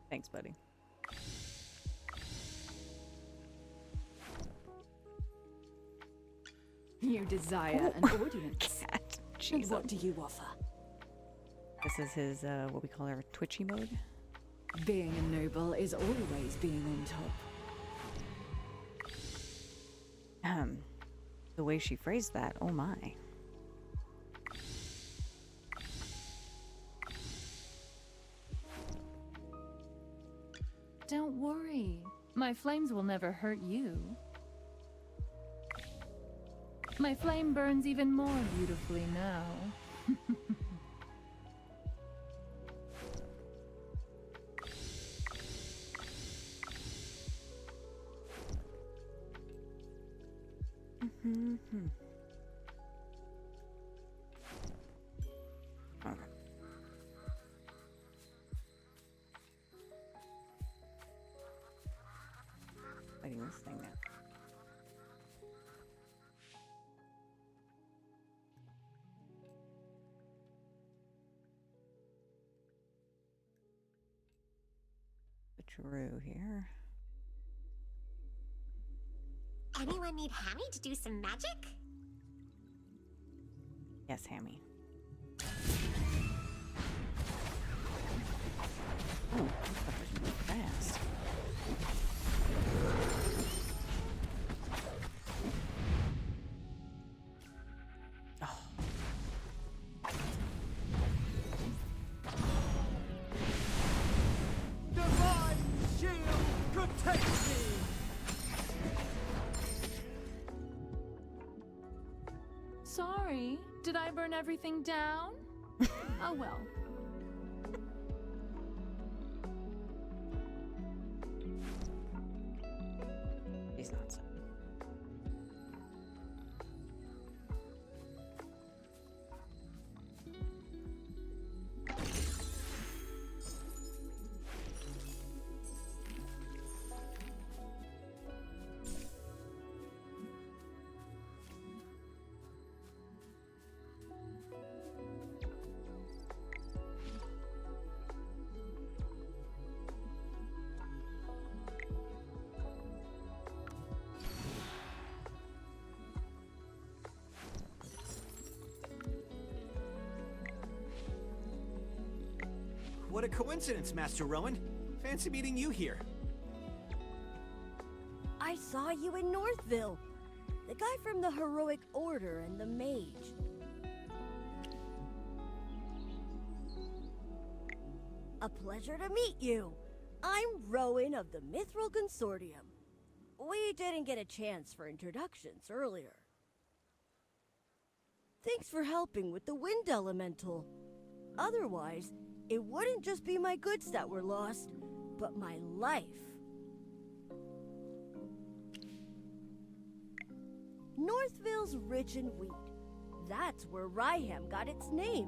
Thanks, buddy. You desire an audience. Cat. And what do you offer? This is his, what we call our twitchy mode. Being a noble is always being on top. The way she phrased that, oh my. Don't worry. My flames will never hurt you. My flame burns even more beautifully now. Okay. Fighting this thing now. True here. Anyone need Hammy to do some magic? Yes, Hammy. Oh, that was really fast. Protect me! Sorry, did I burn everything down? Oh well. He's not so. What a coincidence, Master Rowan. Fancy meeting you here. I saw you in Northville. The guy from the Heroic Order and the Mage. A pleasure to meet you. I'm Rowan of the Mithril Consortium. We didn't get a chance for introductions earlier. Thanks for helping with the Wind Elemental. Otherwise, it wouldn't just be my goods that were lost, but my life. Northville's rich in wheat. That's where Ryham got its name.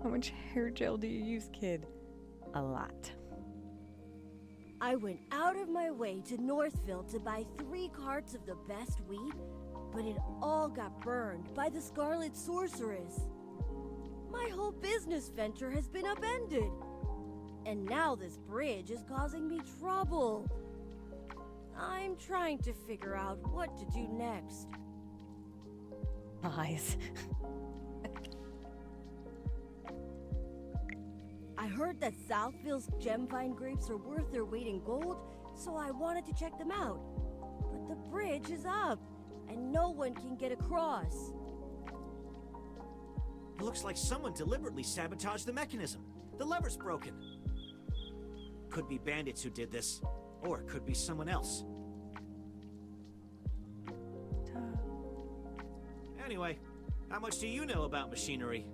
How much hair gel do you use, kid? A lot. I went out of my way to Northville to buy 3 carts of the best wheat, but it all got burned by the Scarlet Sorceress. My whole business venture has been upended. And now this bridge is causing me trouble. I'm trying to figure out what to do next. Lies. I heard that Southville's gemvine grapes are worth their weight in gold, so I wanted to check them out. But the bridge is up, and no one can get across. Looks like someone deliberately sabotaged the mechanism. The lever's broken. Could be bandits who did this, or it could be someone else. Anyway, how much do you know about machinery?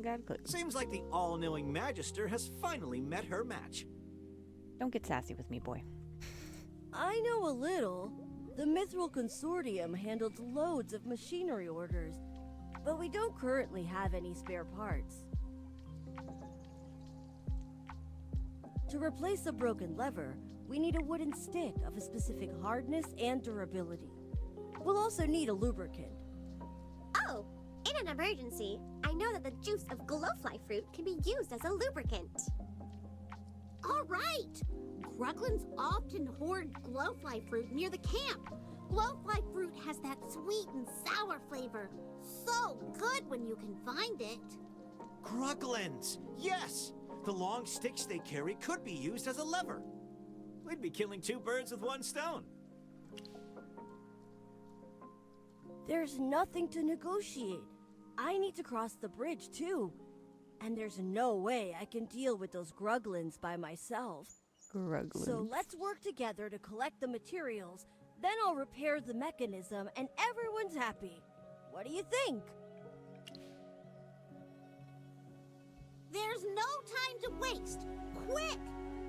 Got a clue. Seems like the all-knowing Magister has finally met her match. Don't get sassy with me, boy. I know a little. The Mithril Consortium handles loads of machinery orders, but we don't currently have any spare parts. To replace a broken lever, we need a wooden stick of a specific hardness and durability. We'll also need a lubricant. Oh, in an emergency, I know that the juice of glowfly fruit can be used as a lubricant. All right! Gruglins often hoard glowfly fruit near the camp. Glowfly fruit has that sweet and sour flavor. So good when you can find it. Gruglins! Yes! The long sticks they carry could be used as a lever. We'd be killing two birds with one stone. There's nothing to negotiate. I need to cross the bridge too. And there's no way I can deal with those Gruglins by myself. Gruglins. So let's work together to collect the materials, then I'll repair the mechanism and everyone's happy. What do you think? There's no time to waste. Quick!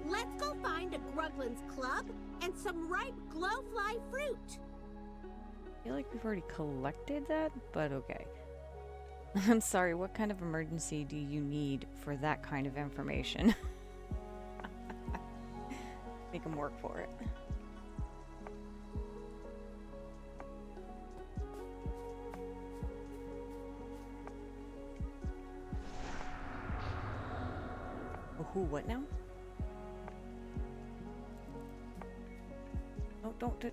Let's go find a Gruglin's club and some ripe glowfly fruit. I feel like we've already collected that, but okay. I'm sorry, what kind of emergency do you need for that kind of information? Make them work for it. Oh, who, what now? Oh, don't do...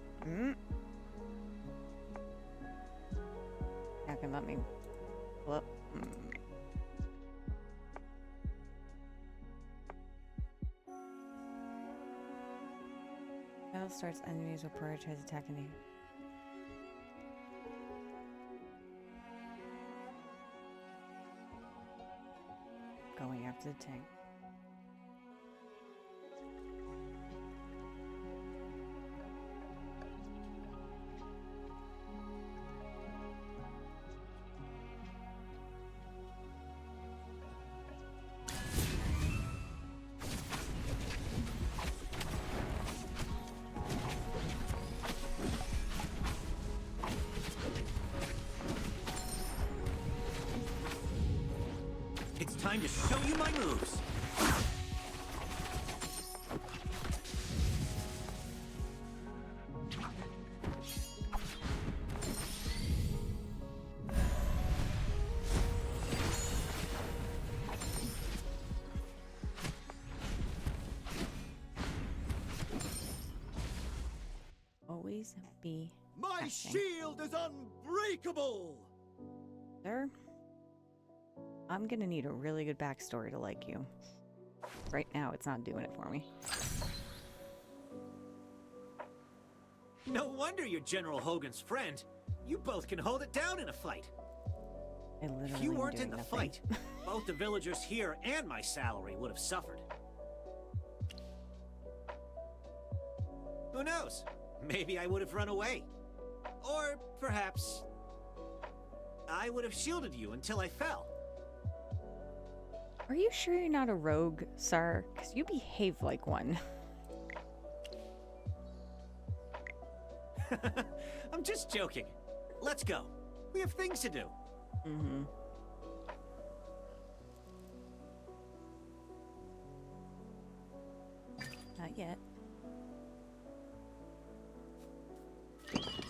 Not gonna let me... Well, Battle starts, enemies will prioritize attacking you. Going after the tank. It's time to show you my moves. Always be My acting. shield is unbreakable! Sir, I'm gonna need a really good backstory to like you. Right now, it's not doing it for me. No wonder you're General Hogan's friend. You both can hold it down in a fight. I literally If you am weren't doing in the nothing. fight, both the villagers here and my salary would have suffered. Who knows? Maybe I would have run away. Or perhaps I would have shielded you until I fell. Are you sure you're not a rogue, sir? Because you behave like one. I'm just joking. Let's go. We have things to do. Mm-hmm. Not yet.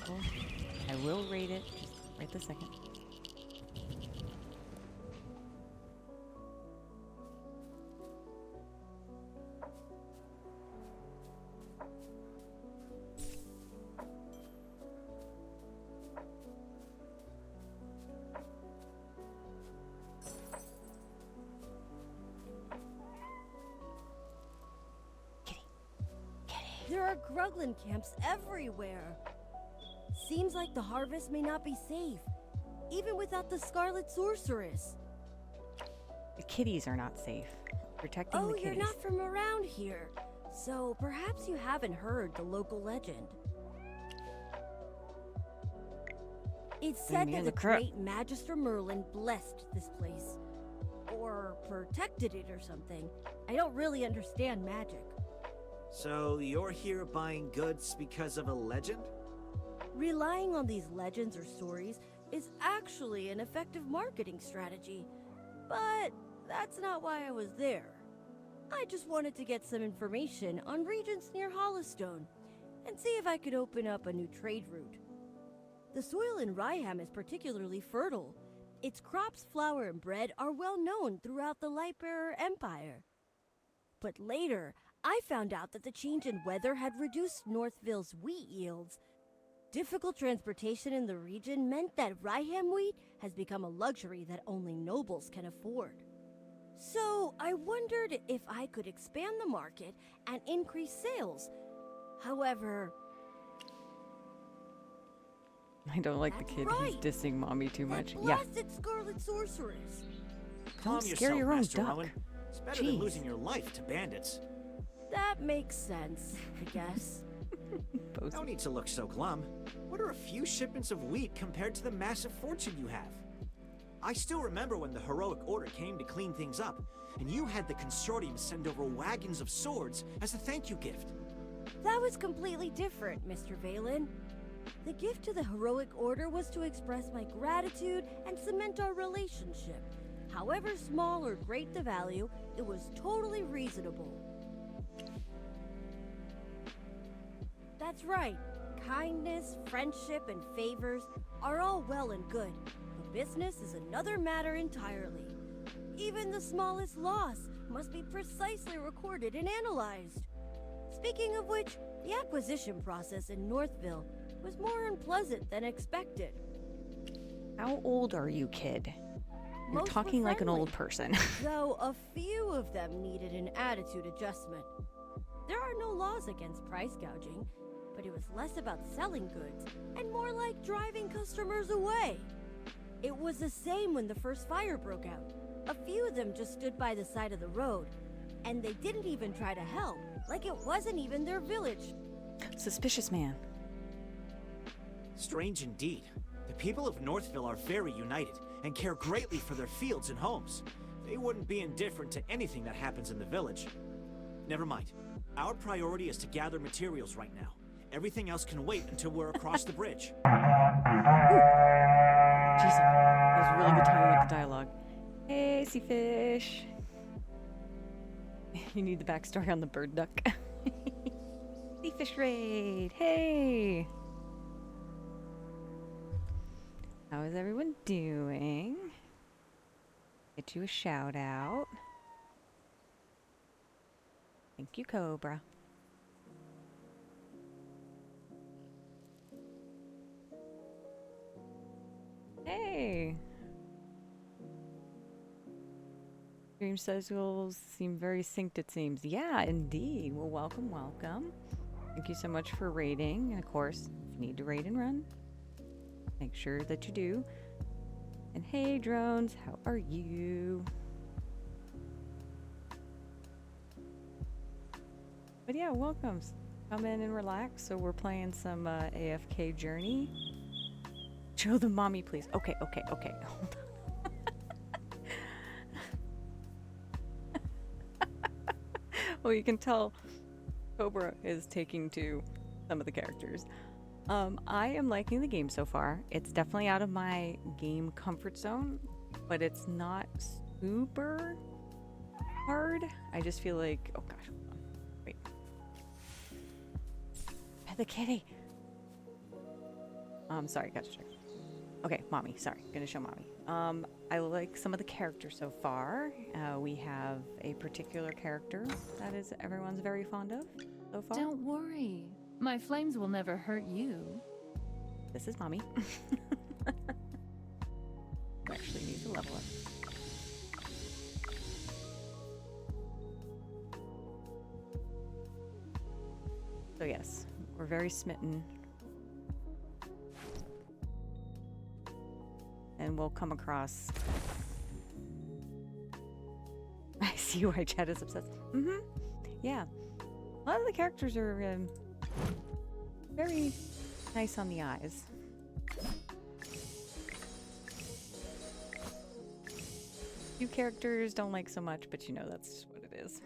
Cool. I will rate it. Just right this second. There are Gruglin camps everywhere. Seems like the harvest may not be safe, even without the Scarlet Sorceress. The kitties are not safe. Protecting the kitties. You're not from around here, so perhaps you haven't heard the local legend. It's said that the great Magister Merlin blessed this place. Or protected it or something. I don't really understand magic. So you're here buying goods because of a legend? Relying on these legends or stories is actually an effective marketing strategy. But that's not why I was there. I just wanted to get some information on regions near Hollowstone and see if I could open up a new trade route. The soil in Ryham is particularly fertile. Its crops, flour, and bread are well known throughout the Lightbearer Empire. But later, I found out that the change in weather had reduced Northville's wheat yields. Difficult transportation in the region meant that Ryham wheat has become a luxury that only nobles can afford. So I wondered if I could expand the market and increase sales. However, I don't like the that's kid. right. He's dissing mommy too much. That Yeah. blasted Scarlet Sorceress. Don't Calm scare yourself, your own Master duck. Rowan. It's better than Jeez. losing your life to bandits. That makes sense, I guess. No need to look so glum. What are a few shipments of wheat compared to the massive fortune you have? I still remember when the heroic order came to clean things up, and you had the consortium send over wagons of swords as a thank you gift. That was completely different, Mr. Valen. The gift to the heroic order was to express my gratitude and cement our relationship. However small or great the value, it was totally reasonable. That's right. Kindness, friendship, and favors are all well and good, but business is another matter entirely. Even the smallest loss must be precisely recorded and analyzed. Speaking of which, the acquisition process in Northville was more unpleasant than expected. How old are you, kid? You're Most were talking like an old friendly, person. though a few of them needed an attitude adjustment. There are no laws against price gouging, but it was less about selling goods and more like driving customers away. It was the same when the first fire broke out. A few of them just stood by the side of the road, and they didn't even try to help, like it wasn't even their village. Suspicious man. Strange indeed. The people of Northville are very united and care greatly for their fields and homes. They wouldn't be indifferent to anything that happens in the village. Never mind. Our priority is to gather materials right now. Everything else can wait until we're across the bridge. Jeez, that was really good timing with the dialogue. Hey, sea fish. You need the backstory on the bird duck. Sea fish raid. Hey. How is everyone doing? Get you a shout out. Thank you, Cobra. Hey. Dream socials seem very synced, it seems. Yeah, indeed. Well, welcome, welcome. Thank you so much for raiding. And of course, if you need to raid and run, make sure that you do. And hey, drones, how are you? But yeah, welcome. Come in and relax. So we're playing some AFK Journey. Show the mommy, please. Okay. Hold on. Well, you can tell Cobra is taking to some of the characters. I am liking the game so far. It's definitely out of my game comfort zone, but it's not super hard. I just feel like, oh gosh, hold on. Wait. Pet the kitty. Sorry, gotcha. Okay, mommy, sorry, gonna show mommy. I like some of the characters so far. We have a particular character that is everyone's very fond of so far. Don't worry. My flames will never hurt you. This is mommy. Who actually needs to level up. So yes, we're very smitten. And we'll come across... I see why Chad is obsessed. Mm-hmm. Yeah. A lot of the characters are very nice on the eyes. Few characters don't like so much, but you know that's just what it is.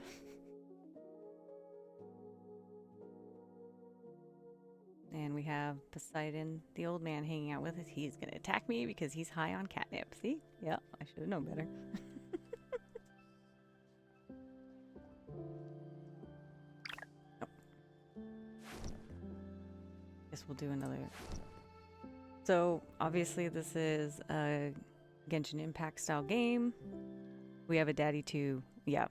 And we we have Poseidon, the old man, hanging out with us. He's going to attack me because he's high on catnip. See? Yeah, I should have known better. Oh. Guess we'll do another. So, obviously, this is a Genshin Impact style game. We have a daddy too. Yeah,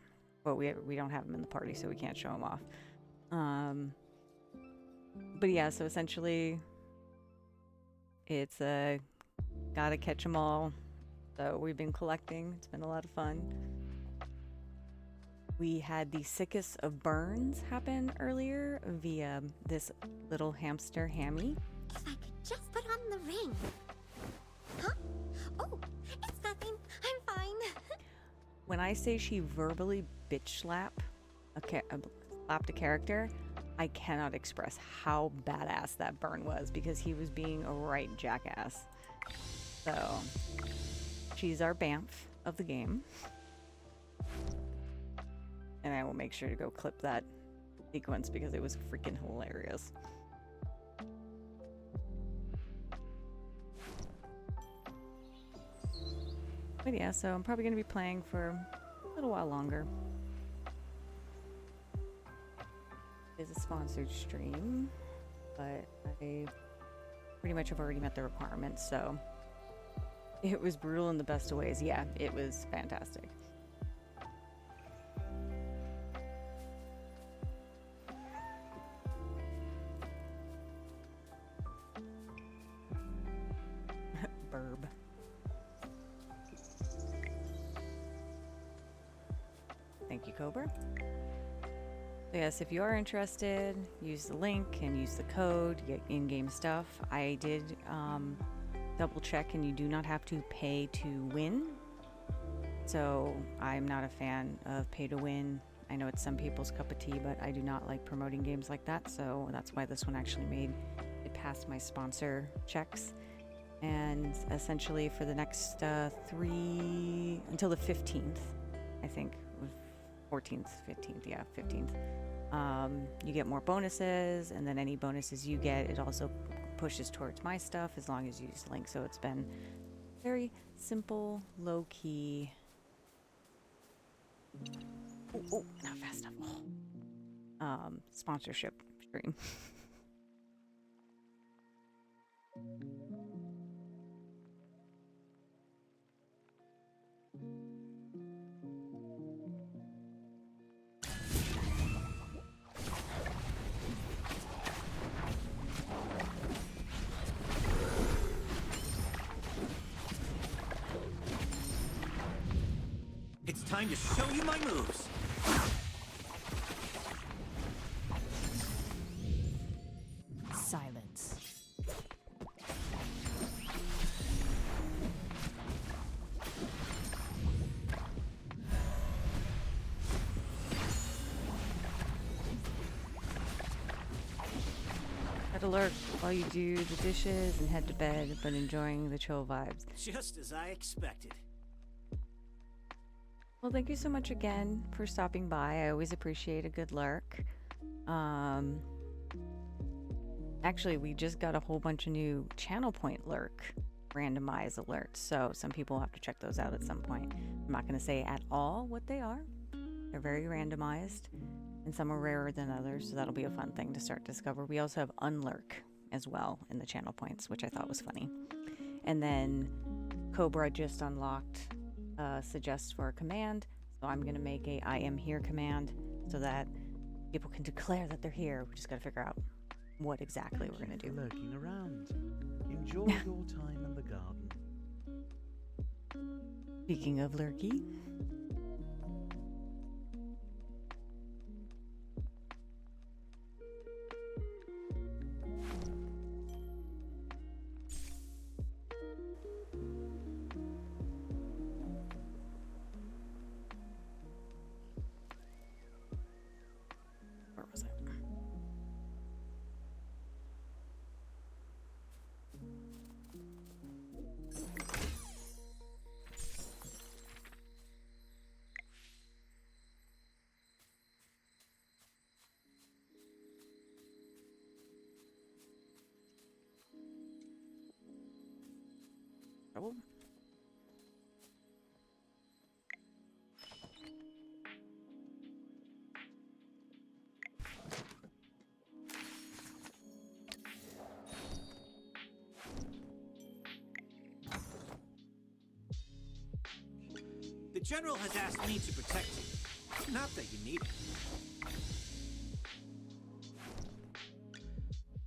but we don't have him in the party, so we can't show him off. But yeah, so essentially, it's gotta catch them all. So we've been collecting. It's been a lot of fun. We had the sickest of burns happen earlier via this little hamster, Hammy. If I could just put on the ring. Huh? Oh, it's nothing. I'm fine. When I say she verbally bitch slapped a character, I cannot express how badass that burn was because he was being a right jackass. So, she's our Bamf of the game. And I will make sure to go clip that sequence because it was freaking hilarious. But yeah, so I'm probably going to be playing for a little while longer. It is a sponsored stream, but I pretty much have already met the requirements, so it was brutal in the best of ways. Yeah, it was fantastic. Burb. Thank you, Cobra. So yes, if you are interested, use the link and use the code to get in-game stuff. I did double check, and you do not have to pay to win. So I'm not a fan of pay to win. I know it's some people's cup of tea, but I do not like promoting games like that. So that's why this one actually made it past my sponsor checks. And essentially for the next until the 15th, I think, 14th, 15th, yeah, 15th. You get more bonuses, and then any bonuses you get, it also pushes towards my stuff as long as you use the link. So it's been very simple, low-key. Oh, not fast enough. Oh. Sponsorship stream. It's time to show you my moves. Silence. Gotta lurk while you do the dishes and head to bed, but enjoying the chill vibes. Just as I expected. Well, thank you so much again for stopping by. I always appreciate a good lurk. Actually, we just got a whole bunch of new channel point lurk randomized alerts, so some people will have to check those out at some point. I'm not going to say at all what they are. They're very randomized, and some are rarer than others, so that'll be a fun thing to start to discover. We also have unlurk as well in the channel points, which I thought was funny. And then Cobra just unlocked suggest for a command, so I'm going to make a I am here command so that people can declare that they're here. We just got to figure out what exactly we're going to do. Lurking around. Enjoy your time in the garden. Speaking of lurky, where was it? General has asked me to protect you. Not that you need it.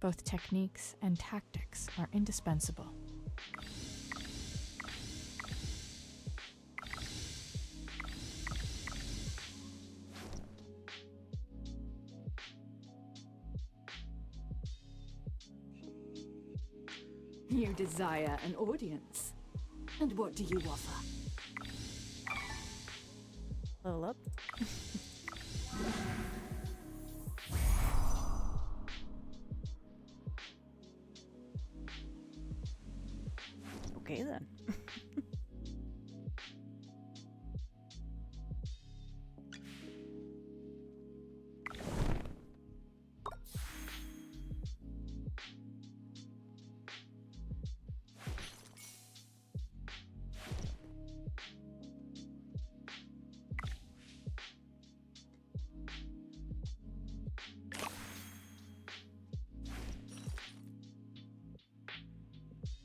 Both techniques and tactics are indispensable. You desire an audience. And what do you offer? Level up. Okay then.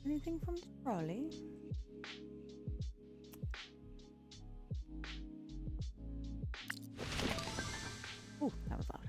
Anything from the trolley? Ooh, that was loud.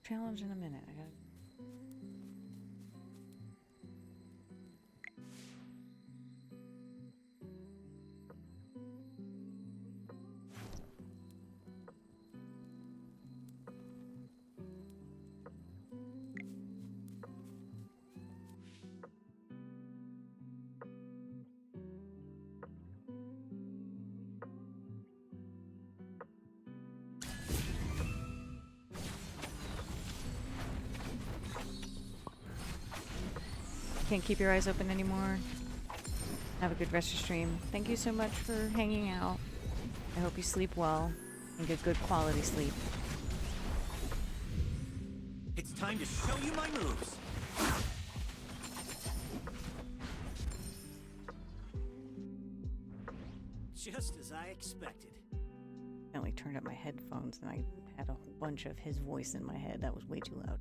Challenge in a minute. I gotta. Can't keep your eyes open anymore. Have a good rest of your stream. Thank you so much for hanging out. I hope you sleep well and get good quality sleep. It's time to show you my moves. Just as I expected. I only turned up my headphones and I had a whole bunch of his voice in my head. That was way too loud.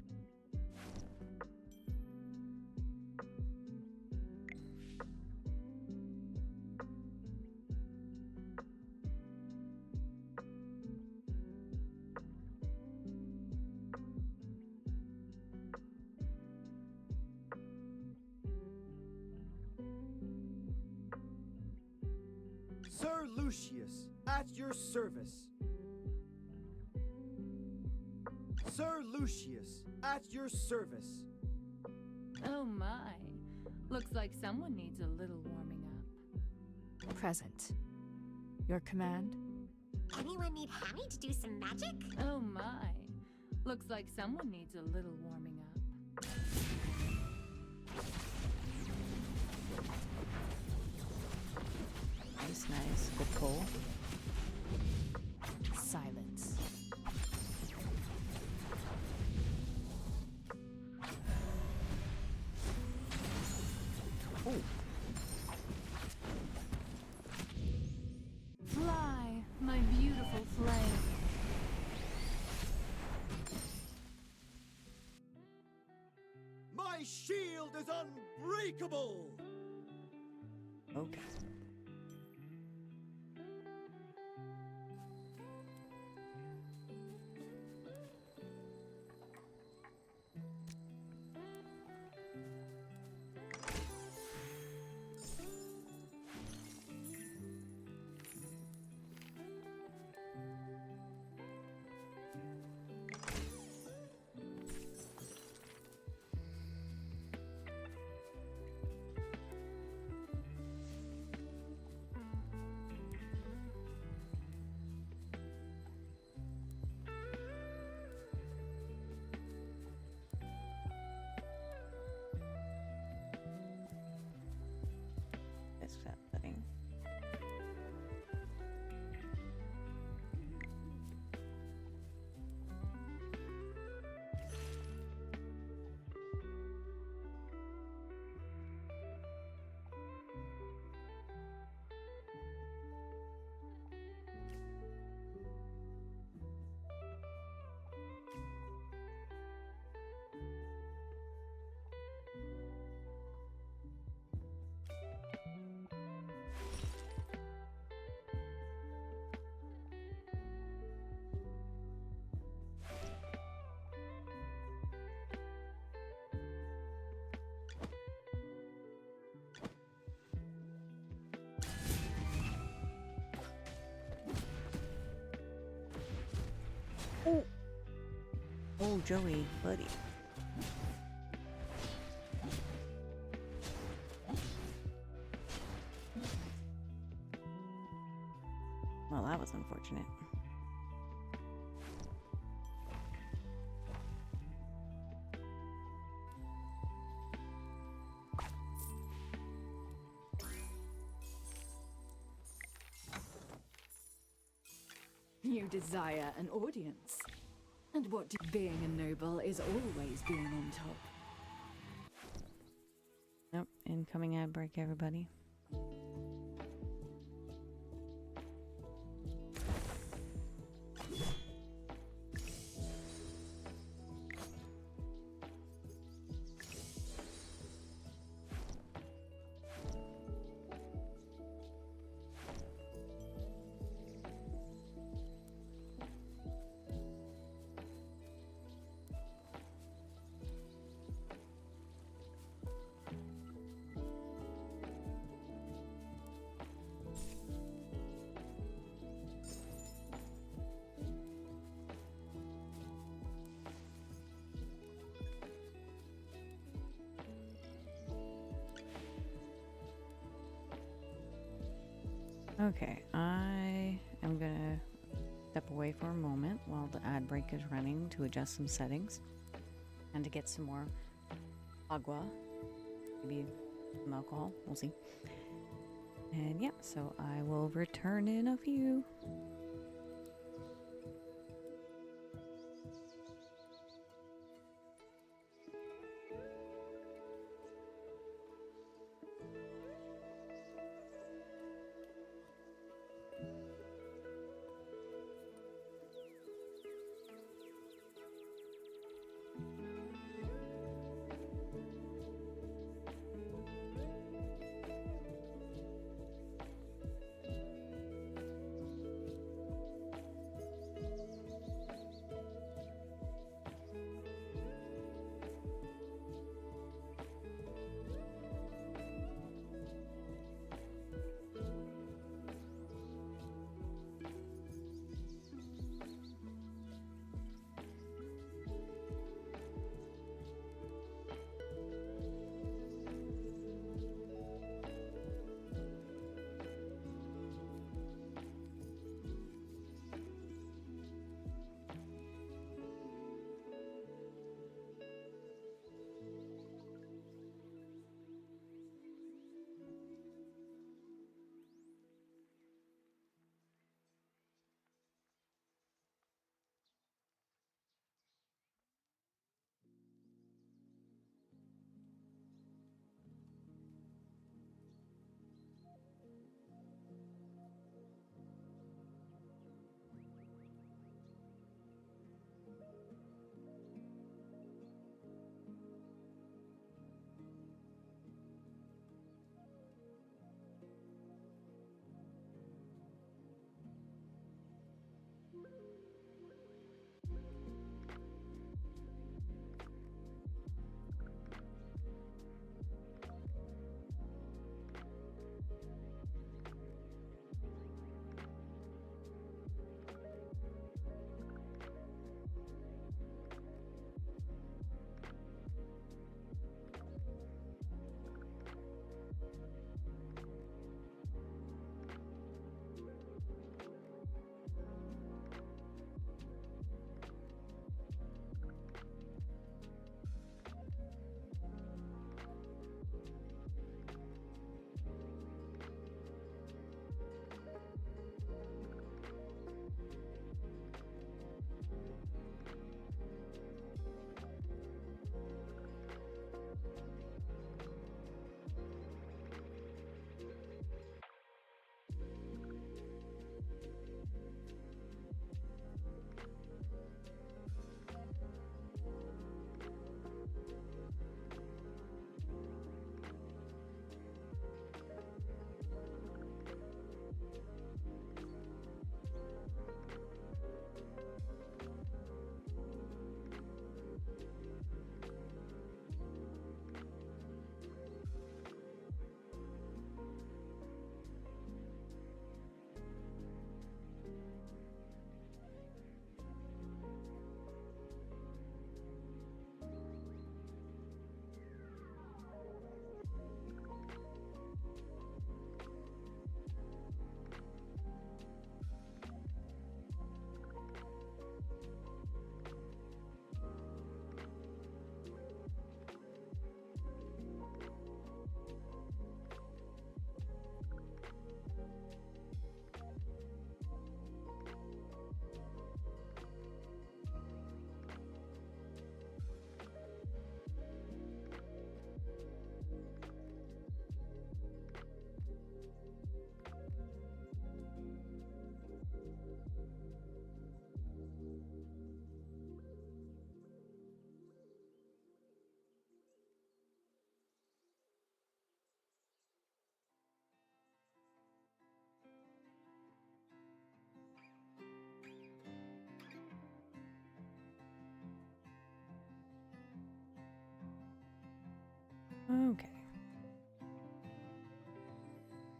Sir Lucius, at your service. Sir Lucius, at your service. Oh my. Looks like someone needs a little warming up. Present. Your command? Anyone need Hammy to do some magic? Oh my. Looks like someone needs a little warming up. Nice, nice. Good pull. Silence. Ooh. Fly, my beautiful flame. My shield is unbreakable! Okay. Oh! Oh, Joey, buddy. Well, that was unfortunate. You desire an audience. And what being a noble is always being on top. Nope, incoming ad break, everybody. Okay, I am gonna step away for a moment while the ad break is running to adjust some settings and to get some more agua, maybe some alcohol, we'll see. And yeah, so I will return in a few. Okay.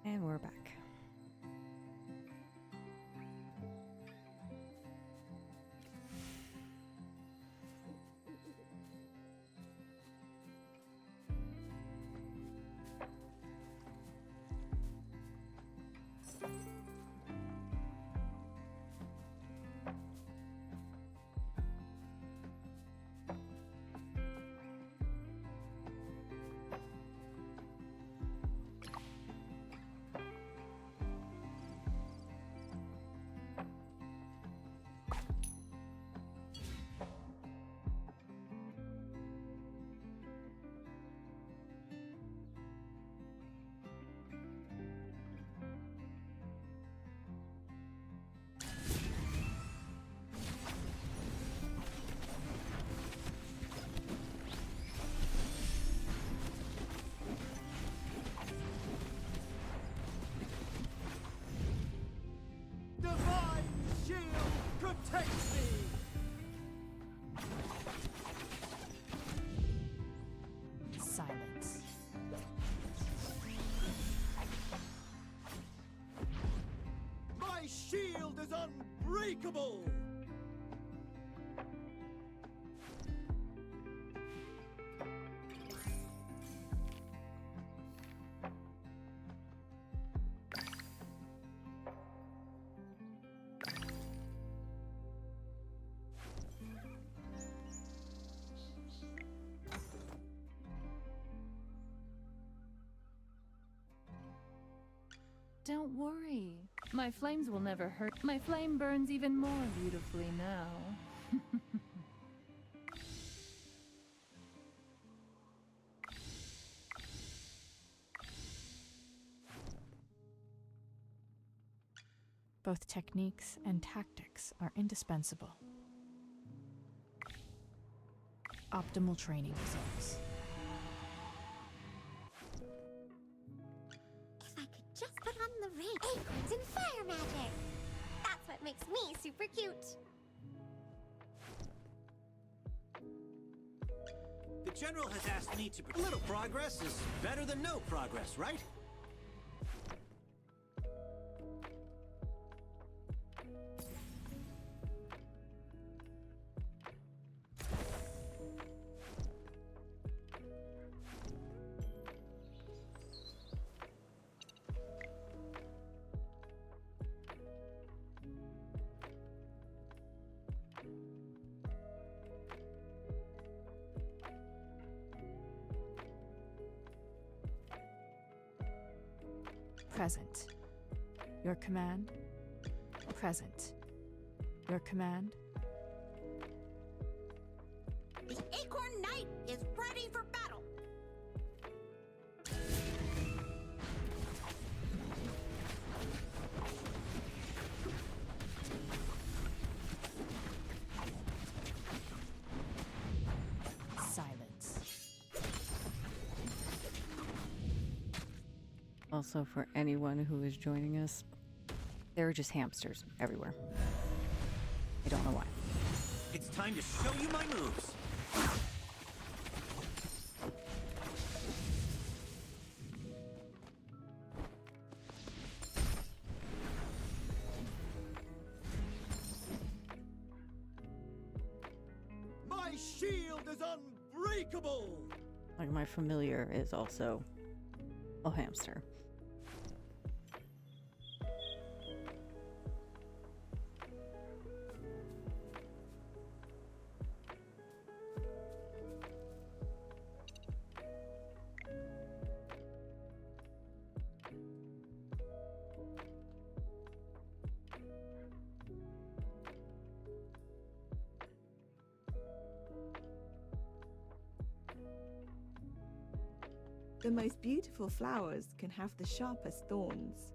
And we're back. Divine shield protects me! Silence. My shield is unbreakable! Don't worry. My flames will never hurt. My flame burns even more beautifully now. Both techniques and tactics are indispensable. Optimal training results. If I could just put on the ring, acorns, and fire magic! That's what makes me super cute! The General has asked me to... Little progress is better than no progress, right? Present. Your command. Present. Your command. The Acorn Knight is ready for battle! Silence. Also, for anyone who is joining us, there are just hamsters everywhere. I don't know why. It's time to show you my moves. My shield is unbreakable! Like, my familiar is also a hamster. The most beautiful flowers can have the sharpest thorns.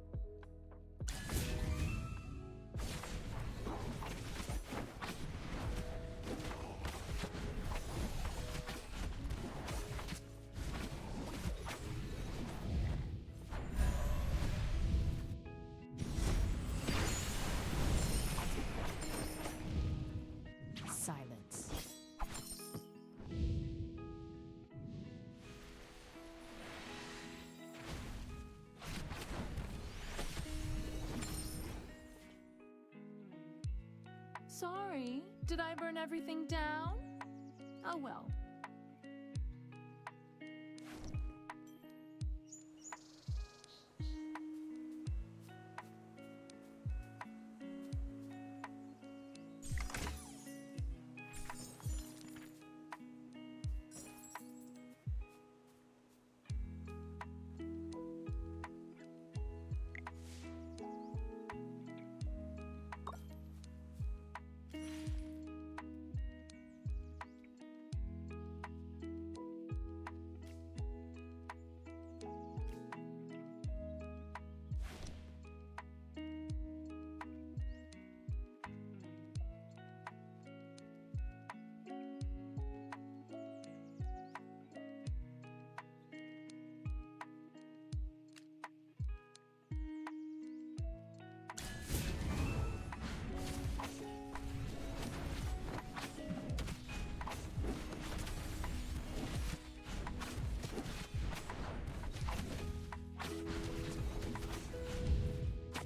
Silence. Sorry, did I burn everything down? Oh well.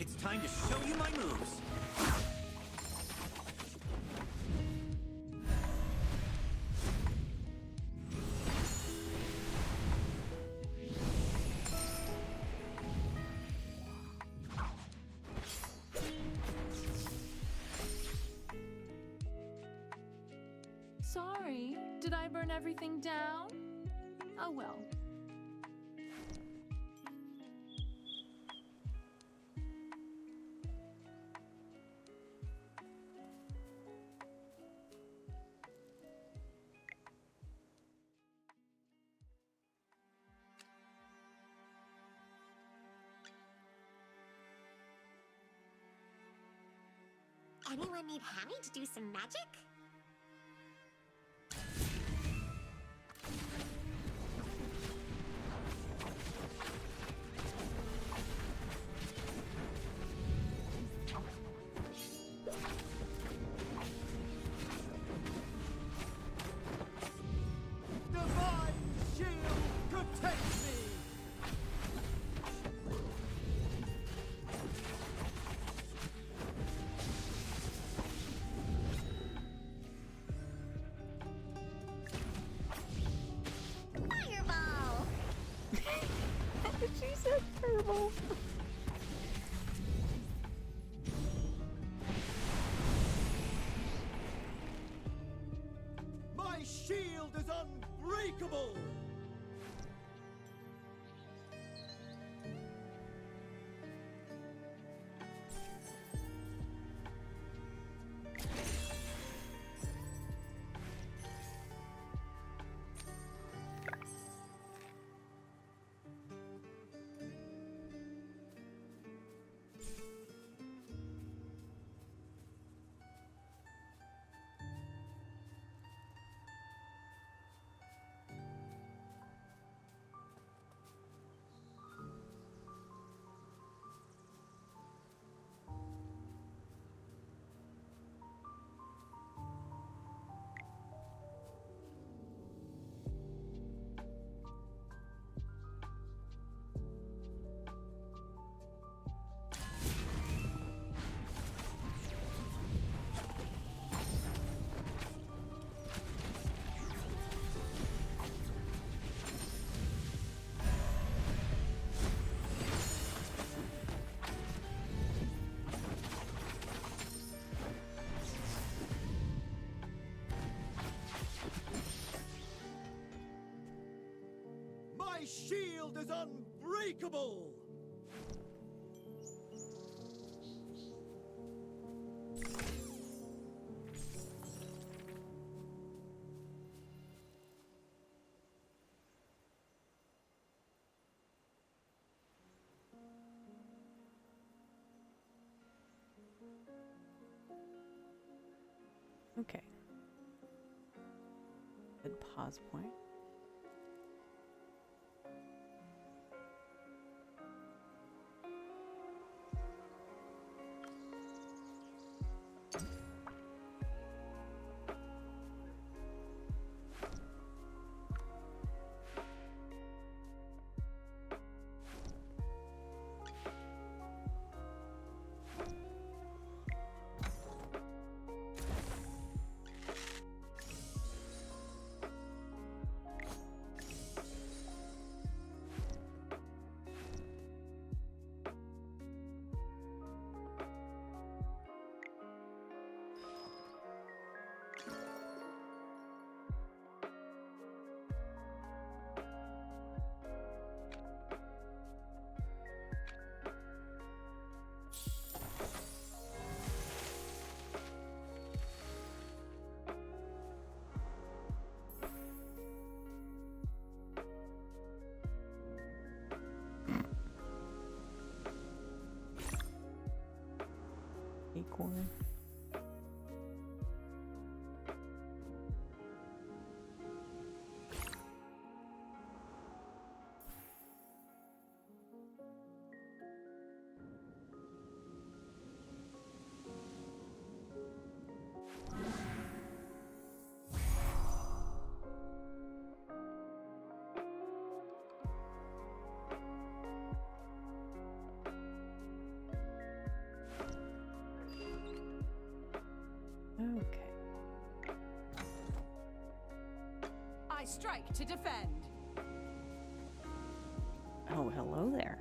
It's time to show you my moves. Sorry, did I burn everything down? Oh well. Anyone need Hammy to do some magic? Divine shield protects me! Fireball! She said turbo. My shield is unbreakable! My shield is unbreakable! Okay. Good pause point. Acorn. Okay. I strike to defend. Oh, hello there.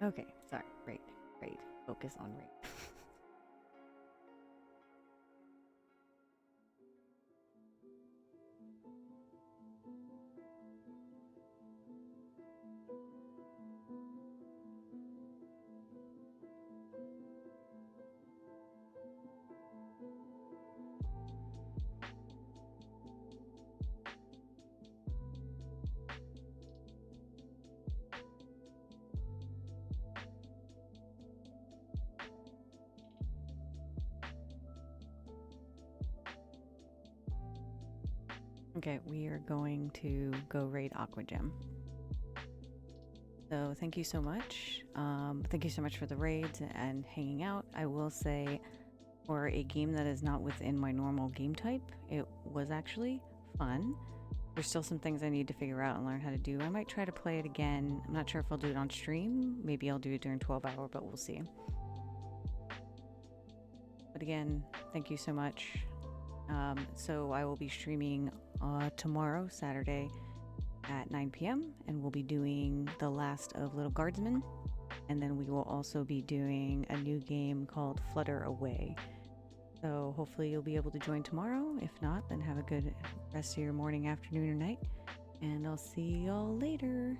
Okay, sorry. Raid. Focus on raid. Okay, we are going to go raid Aqua Gem. So thank you so much. Thank you so much for the raids and hanging out. I will say, for a game that is not within my normal game type, it was actually fun. There's still some things I need to figure out and learn how to do. I might try to play it again. I'm not sure if I'll do it on stream. Maybe I'll do it during 12 hour, but we'll see. But again, thank you so much. So I will be streaming tomorrow, Saturday, at 9 p.m. and we'll be doing the last of Little Guardsmen, and then we will also be doing a new game called Flutter Away. So hopefully you'll be able to join tomorrow. If not, then have a good rest of your morning, afternoon, or night, and I'll see y'all later.